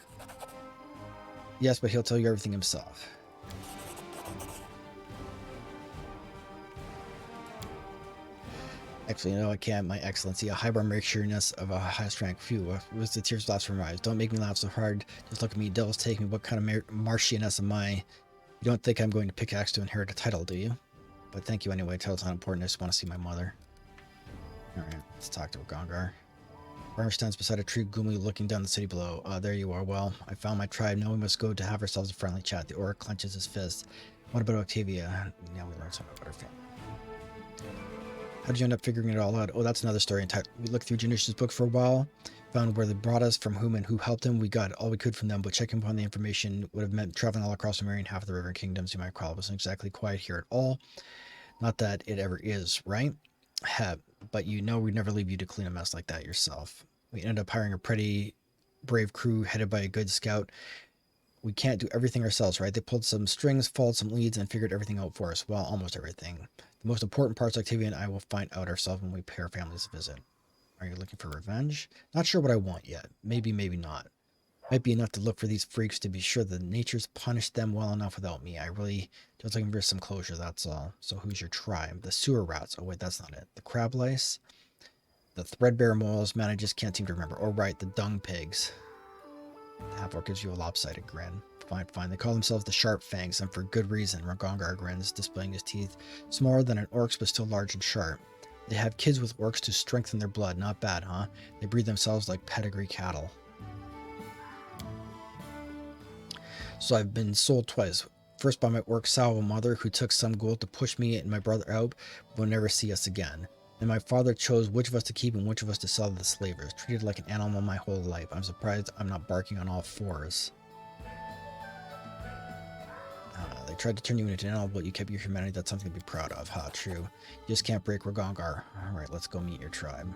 Yes, but he'll tell you everything himself. Actually, no, I can't. My Excellency, a highborn matureness of a highest rank. Phew, was the tears blast from my eyes. Don't make me laugh so hard. Just look at me, devils take me. What kind of Martianess am I? You don't think I'm going to pickaxe to inherit a title, do you? But thank you anyway. Title's not important. I just want to see my mother. Alright, let's talk to Ragongar. Farmer stands beside a tree, gloomily looking down the city below. There you are. Well, I found my tribe. Now we must go to have ourselves a friendly chat. The orc clenches his fist. What about Octavia? Now we learn something about her family. How did you end up figuring it all out? Oh, that's another story. We looked through Janusha's book for a while, found where they brought us, from whom and who helped him. We got all we could from them, but checking upon the information would have meant traveling all across the Marian half of the River Kingdoms. You might call. Wasn't exactly quiet here at all. Not that it ever is, right? But you know we'd never leave you to clean a mess like that yourself. We ended up hiring a pretty brave crew headed by a good scout. We can't do everything ourselves, right? They pulled some strings, followed some leads, and figured everything out for us. Well, almost everything. The most important parts, Octavia and I will find out ourselves when we pay our families a visit. Are you looking for revenge? Not sure what I want yet. Maybe, maybe not. Might be enough to look for these freaks to be sure that nature's punished them well enough without me. I really just looking for some closure, that's all. So who's your tribe? The sewer rats. Oh wait, that's not it. The crab lice? The threadbare moles? Man, I just can't seem to remember. Oh right, the dung pigs. The half-orc gives you a lopsided grin. Fine, fine. They call themselves the Sharp Fangs, and for good reason. Ragongar grins, displaying his teeth. Smaller than an orc's, but still large and sharp. They have kids with orcs to strengthen their blood. Not bad, huh? They breed themselves like pedigree cattle. So I've been sold twice. First by my orc salvo mother, who took some gold to push me and my brother out, but will never see us again. And my father chose which of us to keep and which of us to sell to the slavers. Treated like an animal my whole life. I'm surprised I'm not barking on all fours. They tried to turn you into an animal, but you kept your humanity. That's something to be proud of. Ha, true. You just can't break Ragongar. Alright, let's go meet your tribe.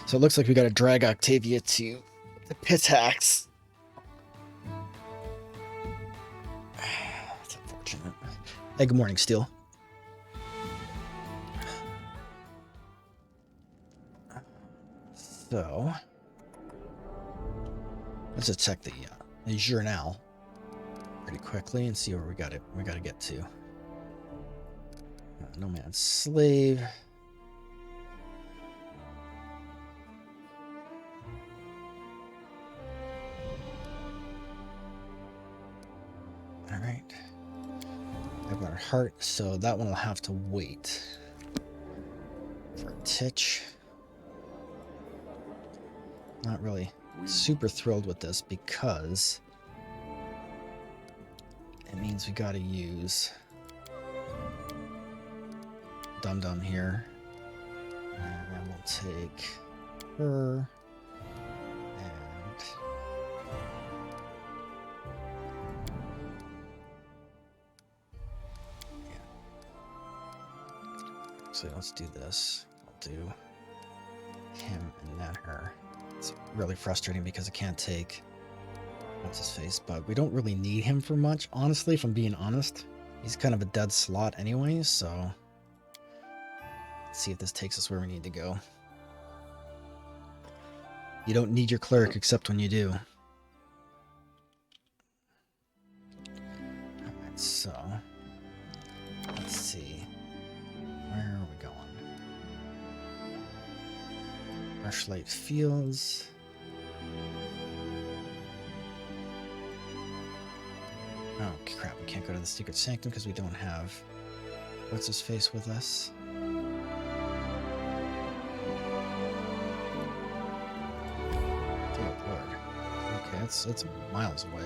So it looks like we gotta drag Octavia to the Pitax. That's unfortunate. Hey, good morning, Steel. So let's just check the journal pretty quickly and see where we gotta get to. No man's slave. All right. I've got our heart, so that one will have to wait for a titch. Not really super thrilled with this because it means we gotta use Dum Dum here. And then we'll take her and so let's do this. I'll do him and then her. It's really frustrating because I can't take what's his face, but we don't really need him for much, honestly, if I'm being honest. He's kind of a dead slot anyway, so let's see if this takes us where we need to go. You don't need your cleric except when you do. Alright, so let's see. Where are we going? Marshlight Fields. Oh crap, we can't go to the Secret Sanctum because we don't have what's his face with us. Dear Lord. Okay, it's miles away.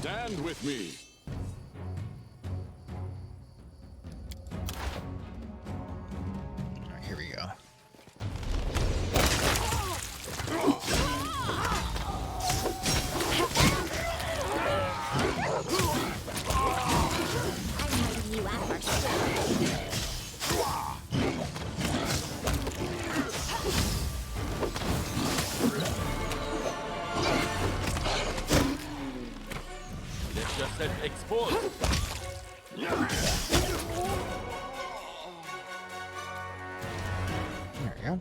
Stand with me. All right, here we go. I'm writing you out of our story. Let yourself expose. There we go.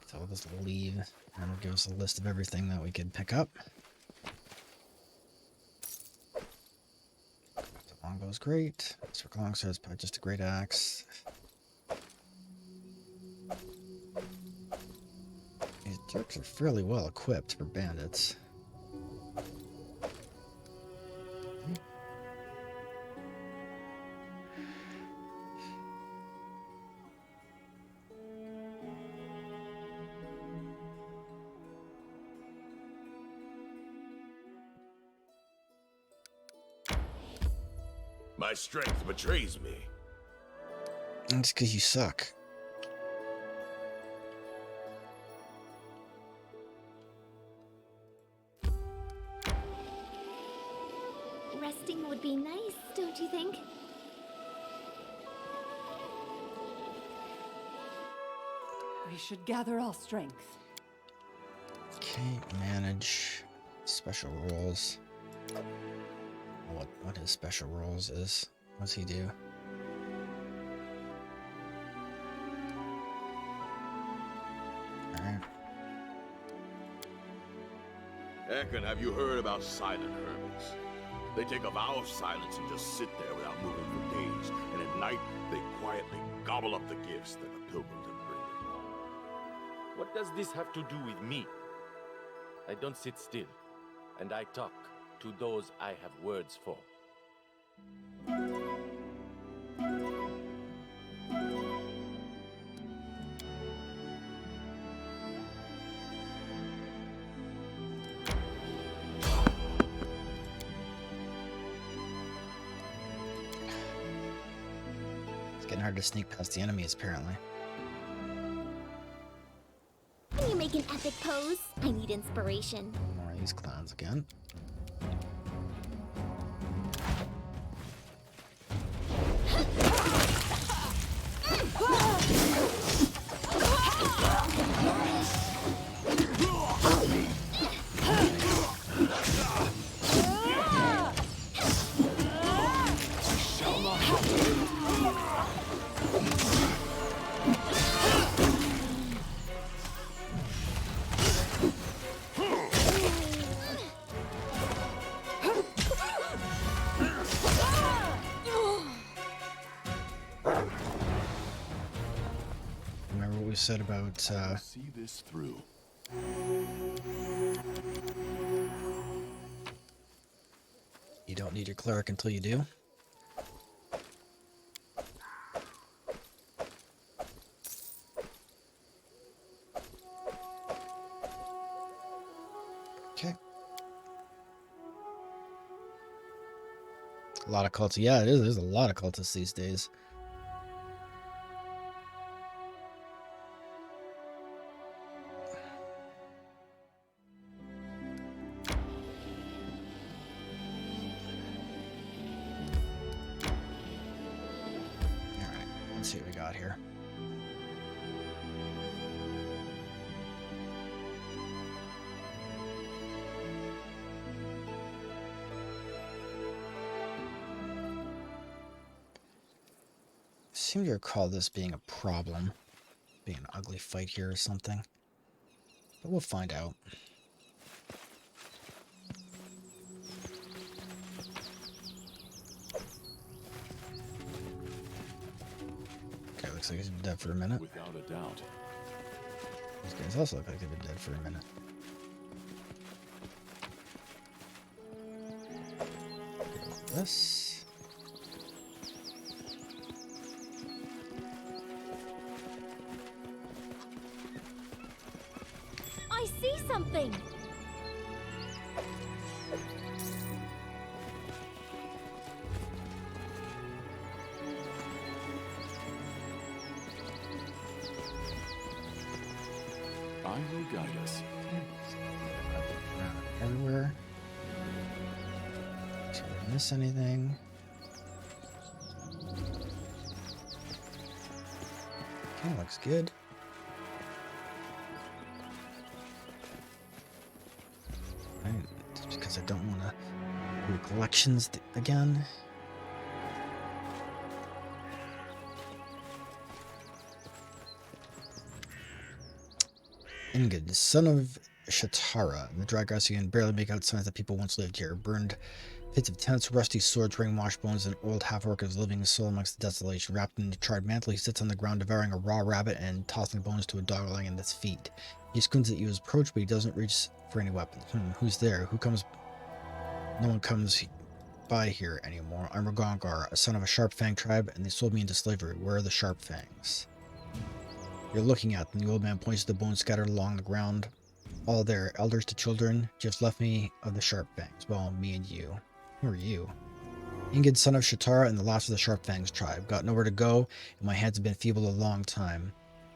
So we'll just leave, and it'll give us a list of everything that we could pick up. The longbow's great. Circle longsword is probably just a great axe. These dirks are fairly well equipped for bandits. My strength betrays me. And it's because you suck. Resting would be nice, don't you think? We should gather our strength. Okay, manage special rules. What his special rules is. What's he do? Alright. Ekon, have you heard about silent hermits? They take a vow of silence and just sit there without moving for days, and at night they quietly gobble up the gifts that the pilgrims have bringing. What does this have to do with me? I don't sit still, and I talk to those I have words for. It's getting hard to sneak past the enemies, apparently. Can you make an epic pose? I need inspiration. More of these clowns again. Remember what we said about See this through. you don't need your cleric until you do? Okay. A lot of cultists. Yeah, it is. There's a lot of cultists these days. Alright, let's see what we got here. I seem to recall this being a problem, being an ugly fight here or something, but we'll find out. Okay, looks like he's been dead for a minute. Without a doubt. These guys also look like they've been dead for a minute. This. I see something! I will guide us. Everywhere. Did I miss anything? Okay, looks good. Right, just because I don't want to do collections again. Ingrid, son of Shatara, the Draggrass can barely make out signs that people once lived here. Burned pits of tents, rusty swords, ring washbones, and old half-orc is living his soul amongst the desolation. Wrapped in a charred mantle, he sits on the ground devouring a raw rabbit and tossing bones to a dog lying at its feet. He squints at you as approach, but he doesn't reach for any weapon. Who's there? Who comes? No one comes by here anymore. I'm Ragongar, a son of a Sharp-Fang tribe, and they sold me into slavery. Where are the Sharp-Fangs? You're looking at them. The old man points to the bones scattered along the ground. All there, elders to children, just left me of the Sharp-Fangs. Well, me and you. Who are you? Ingid, son of Shatara, and the last of the Sharp-Fangs tribe. Got nowhere to go, and my hands have been feeble a long time.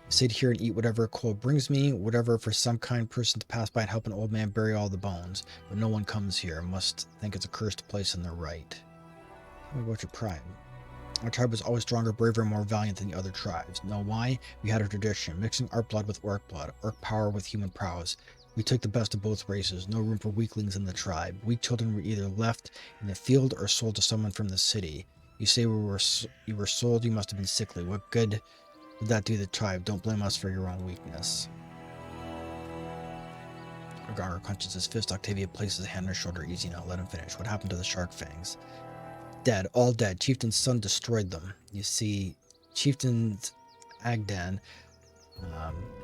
I sit here and eat whatever cold brings me, whatever for some kind person to pass by and help an old man bury all the bones. But no one comes here. Must think it's a cursed place and they're right. Tell me about your pride. Our tribe was always stronger, braver, and more valiant than the other tribes. Know why? We had a tradition, mixing our blood with orc blood, orc power with human prowess. We took the best of both races, no room for weaklings in the tribe. Weak children were either left in the field or sold to someone from the city. You say you were sold, you must have been sickly. What good would that do the tribe? Don't blame us for your own weakness. Gargar clenches his fist. Octavia places a hand on his shoulder. Easy now, let him finish. What happened to the shark fangs? Dead, all dead. Chieftain's son destroyed them. You see, Chieftain's Agdan,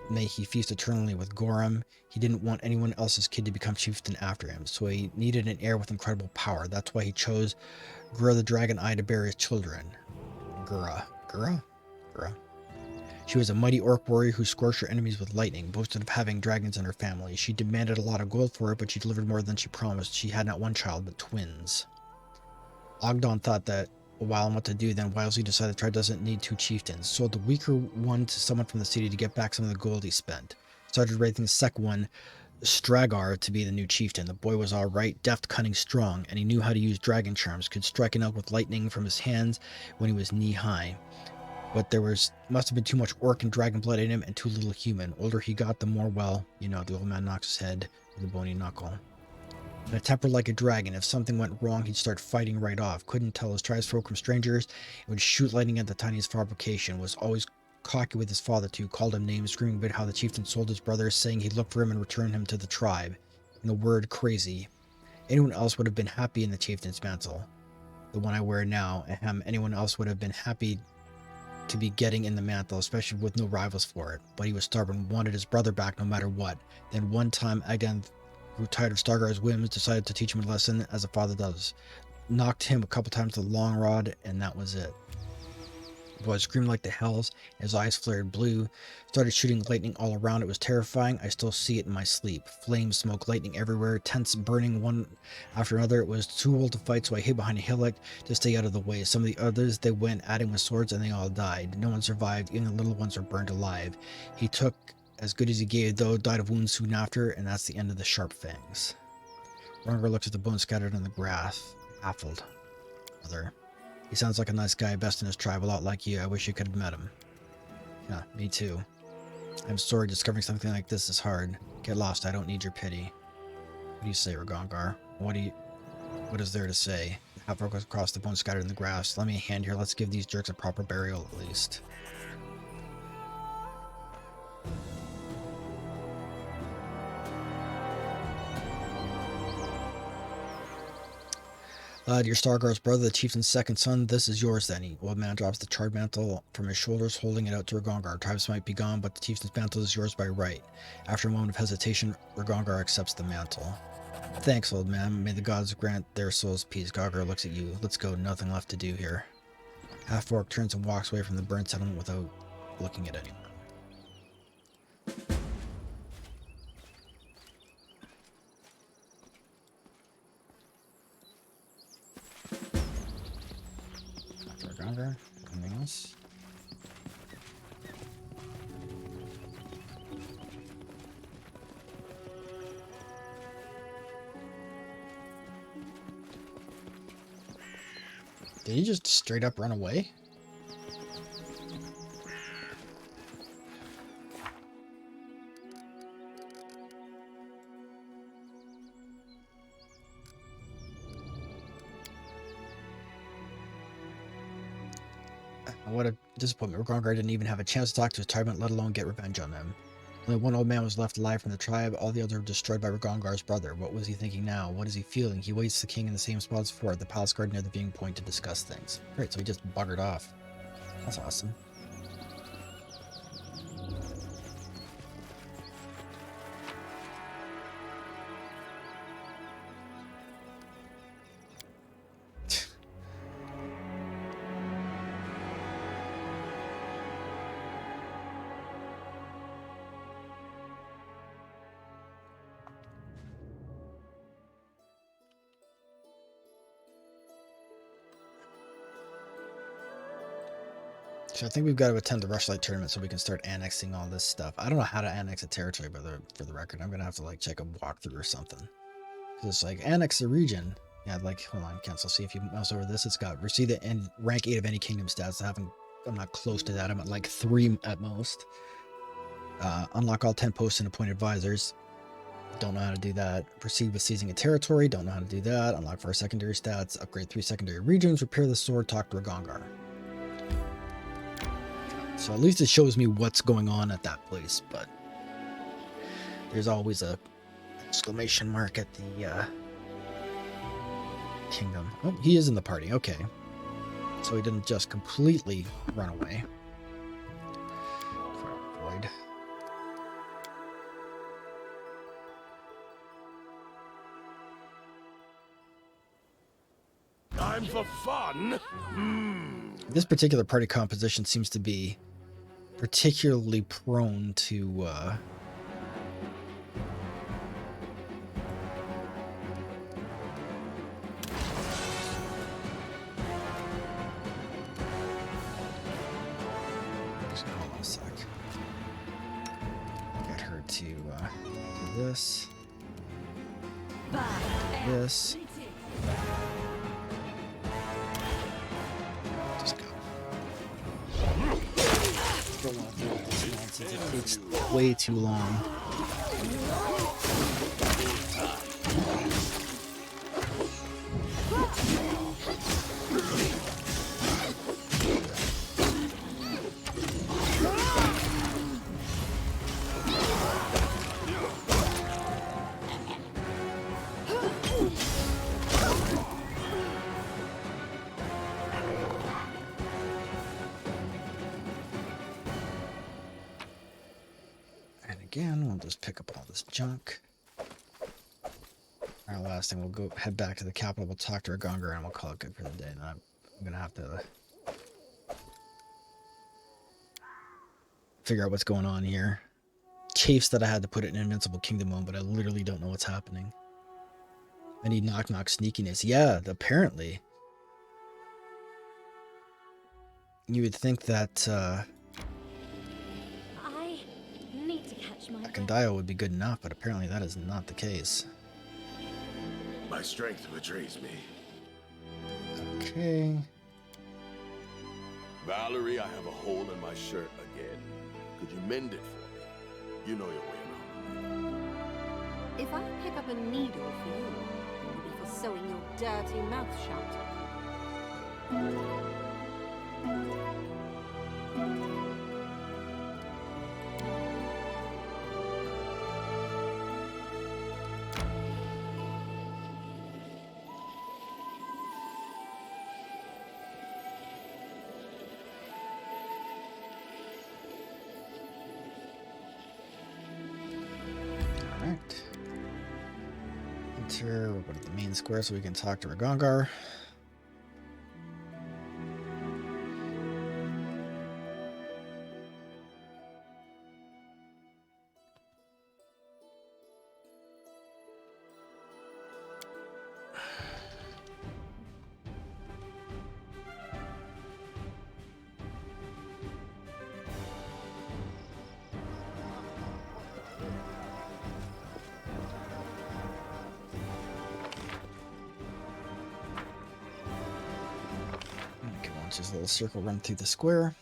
may he feast eternally with Gorum. He didn't want anyone else's kid to become chieftain after him, so he needed an heir with incredible power. That's why he chose Gura the Dragon Eye to bear his children. Gura. She was a mighty orc warrior who scorched her enemies with lightning, boasted of having dragons in her family. She demanded a lot of gold for it, but she delivered more than she promised. She had not one child, but twins. Ogdon thought that a while on what to do, then wisely decided the tribe doesn't need two chieftains. Sold the weaker one to someone from the city to get back some of the gold he spent. Started raising the second one, Stragar, to be the new chieftain. The boy was alright, deft, cunning, strong, and he knew how to use dragon charms, could strike an elk with lightning from his hands when he was knee-high. But there must have been too much orc and dragon blood in him and too little human. Older he got, the more, well, you know, the old man knocks his head with a bony knuckle. And a temper like a dragon. If something went wrong, he'd start fighting right off. Couldn't tell his tribesfolk from strangers. He would shoot lightning at the tiniest provocation. Was always cocky with his father too. Called him names, screaming about how the chieftain sold his brother, saying he'd look for him and return him to the tribe. And the word crazy. Anyone else would have been happy in the chieftain's mantle. The one I wear now. Anyone else would have been happy to be getting in the mantle, especially with no rivals for it. But he was stubborn, wanted his brother back no matter what. Then one time, Agdan grew tired of Stargar's whims, decided to teach him a lesson, as a father does. Knocked him a couple times with a long rod, and that was it. The boy screamed like the hells, his eyes flared blue, started shooting lightning all around. It was terrifying. I still see it in my sleep. Flames, smoke, lightning everywhere, tents burning one after another. It was too old to fight, so I hid behind a hillock to stay out of the way. Some of the others, they went at him with swords, and they all died. No one survived. Even the little ones were burned alive. He took as good as he gave, though, died of wounds soon after, and that's the end of the sharp fangs. Ronger looked at the bones scattered in the grass, baffled. Mother, he sounds like a nice guy, best in his tribe, a lot like you. I wish you could have met him. Yeah, me too. I'm sorry, discovering something like this is hard. Get lost, I don't need your pity. What do you say, Ragongar? What is there to say? Half-orc goes across the bones scattered in the grass. Let me a hand here, let's give these jerks a proper burial at least. Dear Stargar's brother, the chieftain's second son, this is yours then. The old man drops the charred mantle from his shoulders, holding it out to Ragongar. Tribes might be gone, but the chieftain's mantle is yours by right. After a moment of hesitation, Ragongar accepts the mantle. Thanks, old man. May the gods grant their souls peace. Gargar looks at you. Let's go. Nothing left to do here. Half-orc turns and walks away from the burnt settlement without looking at anyone. Anything else? Did he just straight up run away? What a disappointment. Ragongar didn't even have a chance to talk to his tribe, let alone get revenge on them. Only one old man was left alive from the tribe. All the others were destroyed by Ragongar's brother. What was he thinking now? What is he feeling? He waits the king in the same spot as before, at the palace guard near the viewing point to discuss things. Great, so he just buggered off. That's awesome. So I think we've got to attend the Rushlight tournament so we can start annexing all this stuff. I don't know how to annex a territory, for the record. I'm going to have to like check a walkthrough or something. Because it's like, annex a region. Yeah, like, hold on, cancel. See if you mouse over this, it's got receive the rank 8 of any kingdom stats. I'm not close to that. I'm at like 3 at most. Unlock all 10 posts and appoint advisors. Don't know how to do that. Proceed with seizing a territory. Don't know how to do that. Unlock 4 secondary stats. Upgrade 3 secondary regions. Repair the sword. Talk to Ragongar. So at least it shows me what's going on at that place, but there's always a exclamation mark at the kingdom. Oh, he is in the party. Okay. So he didn't just completely run away. Void. Time for fun? This particular party composition seems to be particularly prone to hold on a sec. Get her to do this. This. Just go. Don't want to do this nonsense. It takes way too long. Again, we'll just pick up all this junk. Our last thing, we'll go head back to the capital. We'll talk to Ragongar and we'll call it good for the day. And I'm gonna have to figure out what's going on here. Chafes that I had to put it in Invincible Kingdom mode, but I literally don't know what's happening. I need knock knock sneakiness. Yeah, apparently. You would think that Akandio would be good enough, but apparently that is not the case. My strength betrays me. Okay. Valerie, I have a hole in my shirt again. Could you mend it for me? You know your way around. If I pick up a needle for you, it will be for sewing your dirty mouth shut. Alright. Enter, we'll go to the main square so we can talk to Ragongar. just a little circle run through the square.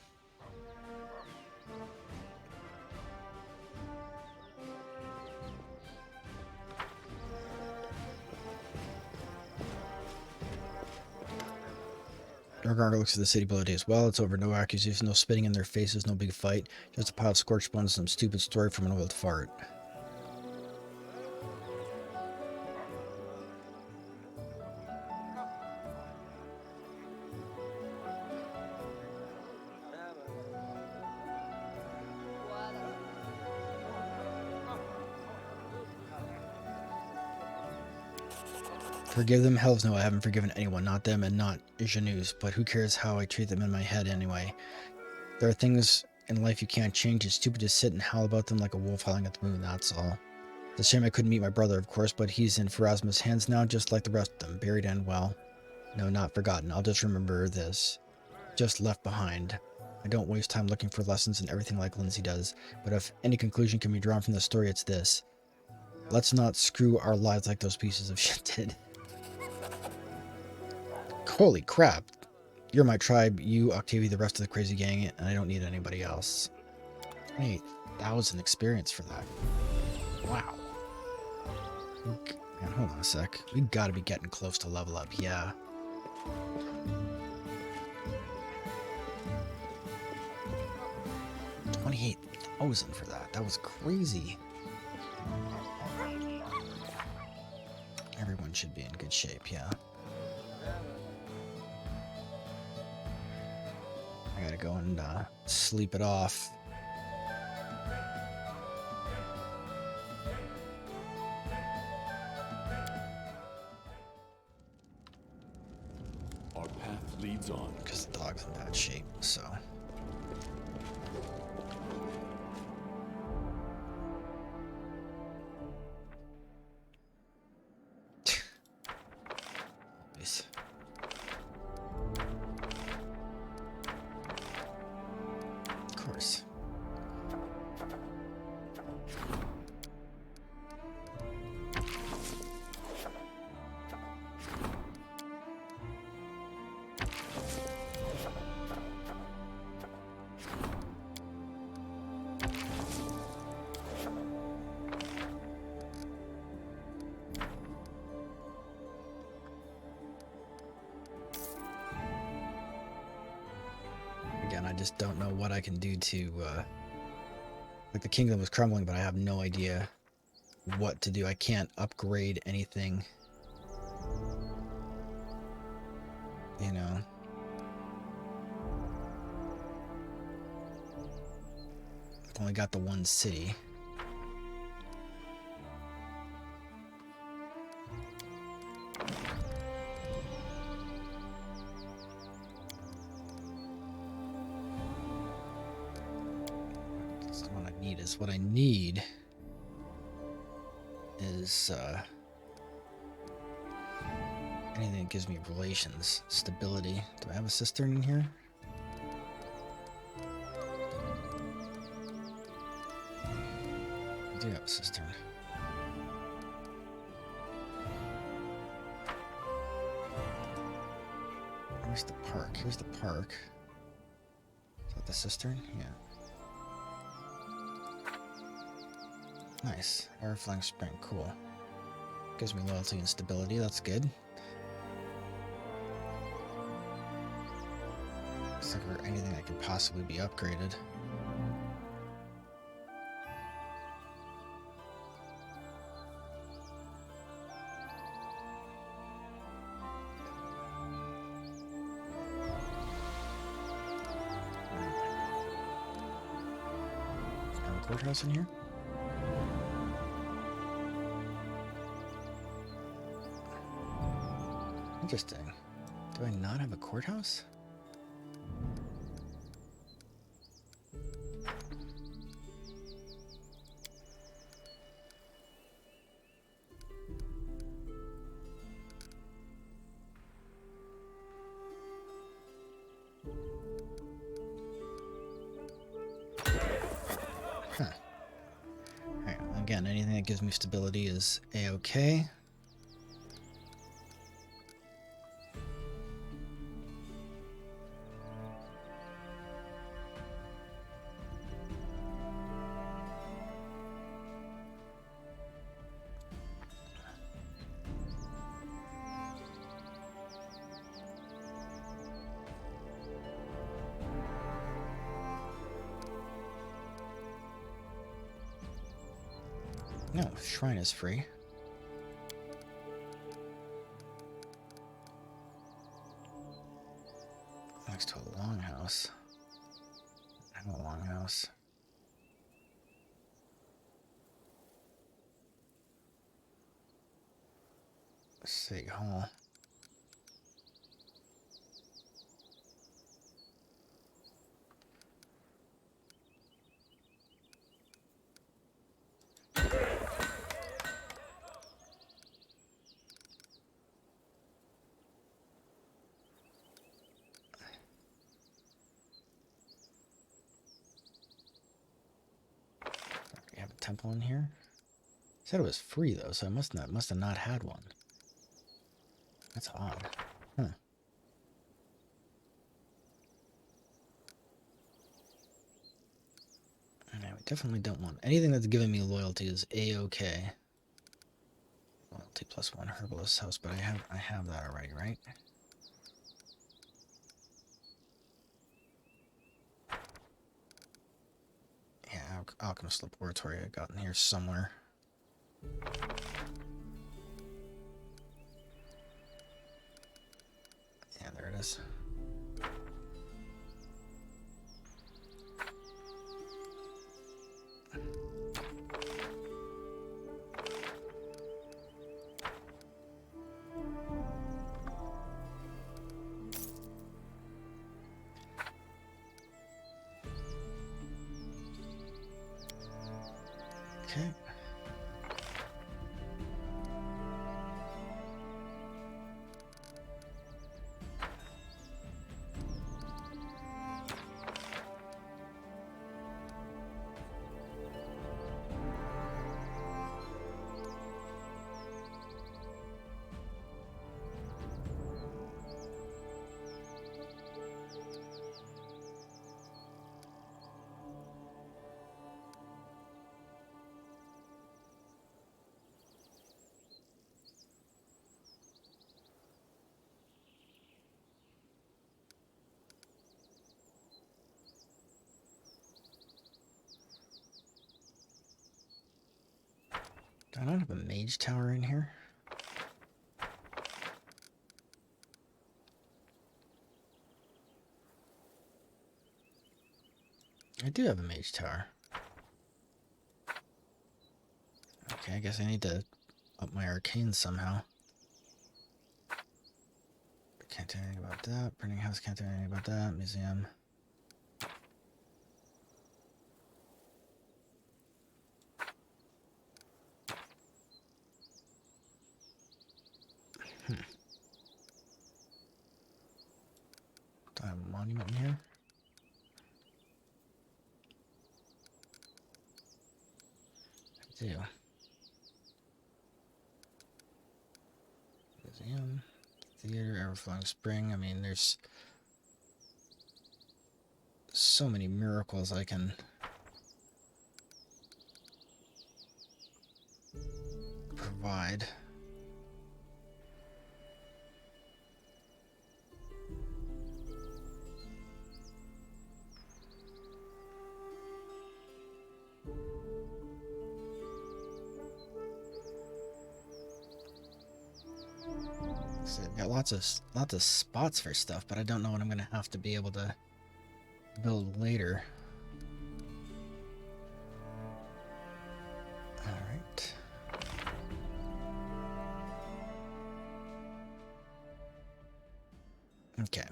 Arcanum looks at the city below as well. It's over. No accusations, no spitting in their faces, no big fight. Just a pile of scorched bones and some stupid story from an old fart. Forgive them? Hells no, I haven't forgiven anyone. Not them and not Janus. But who cares how I treat them in my head anyway? There are things in life you can't change. It's stupid to sit and howl about them like a wolf howling at the moon, that's all. It's a shame I couldn't meet my brother, of course, but he's in Pharasma's hands now, just like the rest of them. Buried and well. No, not forgotten. I'll just remember this. Just left behind. I don't waste time looking for lessons and everything like Lindsay does. But if any conclusion can be drawn from the story, it's this. Let's not screw our lives like those pieces of shit did. Holy crap. You're my tribe, you, Octavia, the rest of the crazy gang, and I don't need anybody else. 28,000 experience for that. Wow. Man, hold on a sec. We gotta be getting close to level up, yeah. $28,000 for that. That was crazy. Everyone should be in good shape, yeah. I gotta go and sleep it off. Our path leads on. Because the dog's in bad shape, so. Nice. Of course. Again, I just don't know what I can do to, like the kingdom was crumbling, but I have no idea what to do. I can't upgrade anything. You know. I've only got the one city. What I need is anything that gives me relations, stability. Do I have a cistern in here? I do have a cistern. Where's the park? Here's the park. Is that the cistern? Yeah. Nice. Air flying spring. Cool. Gives me loyalty and stability. That's good. Looks like for anything that could possibly be upgraded. Have a courthouse in here? Interesting. Do I not have a courthouse? Huh. Alright, again, anything that gives me stability is A-okay. No, shrine is free. Next to a longhouse. I have a longhouse. City Hall. We have a temple in here. Said it was free though, so I must have not had one. That's odd. Huh. Yeah, we definitely don't want anything that's giving me loyalty is A-okay. Loyalty plus 1 herbalist house, but I have that already, right? Yeah, Alchemist Laboratory I got in here somewhere. Yeah, there it is. Okay. Do I not have a mage tower in here? I do have a mage tower. Okay, I guess I need to up my arcane somehow. Can't do anything about that. Printing house can't do anything about that. Museum. Do I have a monument in here? I do. Museum. Theater, Everflowing Spring. I mean, there's so many miracles I can provide. So I've got lots of spots for stuff, but I don't know what I'm gonna have to be able to build later. All right. Okay.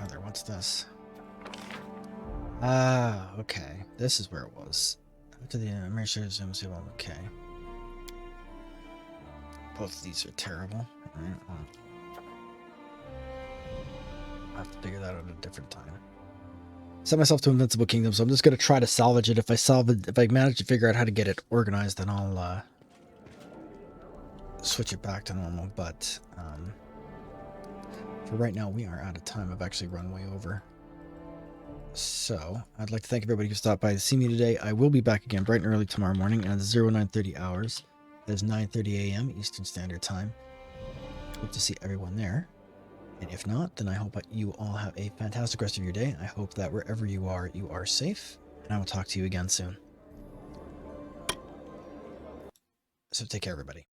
Oh, there. What's this? Ah, okay. This is where it was. To the American Zoom. Okay. Both of these are terrible. Alright, well, I'll have to figure that out at a different time. Set myself to Invincible Kingdom, so I'm just gonna try to salvage it. If I manage to figure out how to get it organized, then I'll switch it back to normal. But for right now, we are out of time. I've actually run way over. So, I'd like to thank everybody who stopped by to see me today. I will be back again bright and early tomorrow morning at 0930 hours. That is 9:30 a.m. Eastern Standard Time. Hope to see everyone there. And if not, then I hope you all have a fantastic rest of your day. I hope that wherever you are safe. And I will talk to you again soon. So take care, everybody.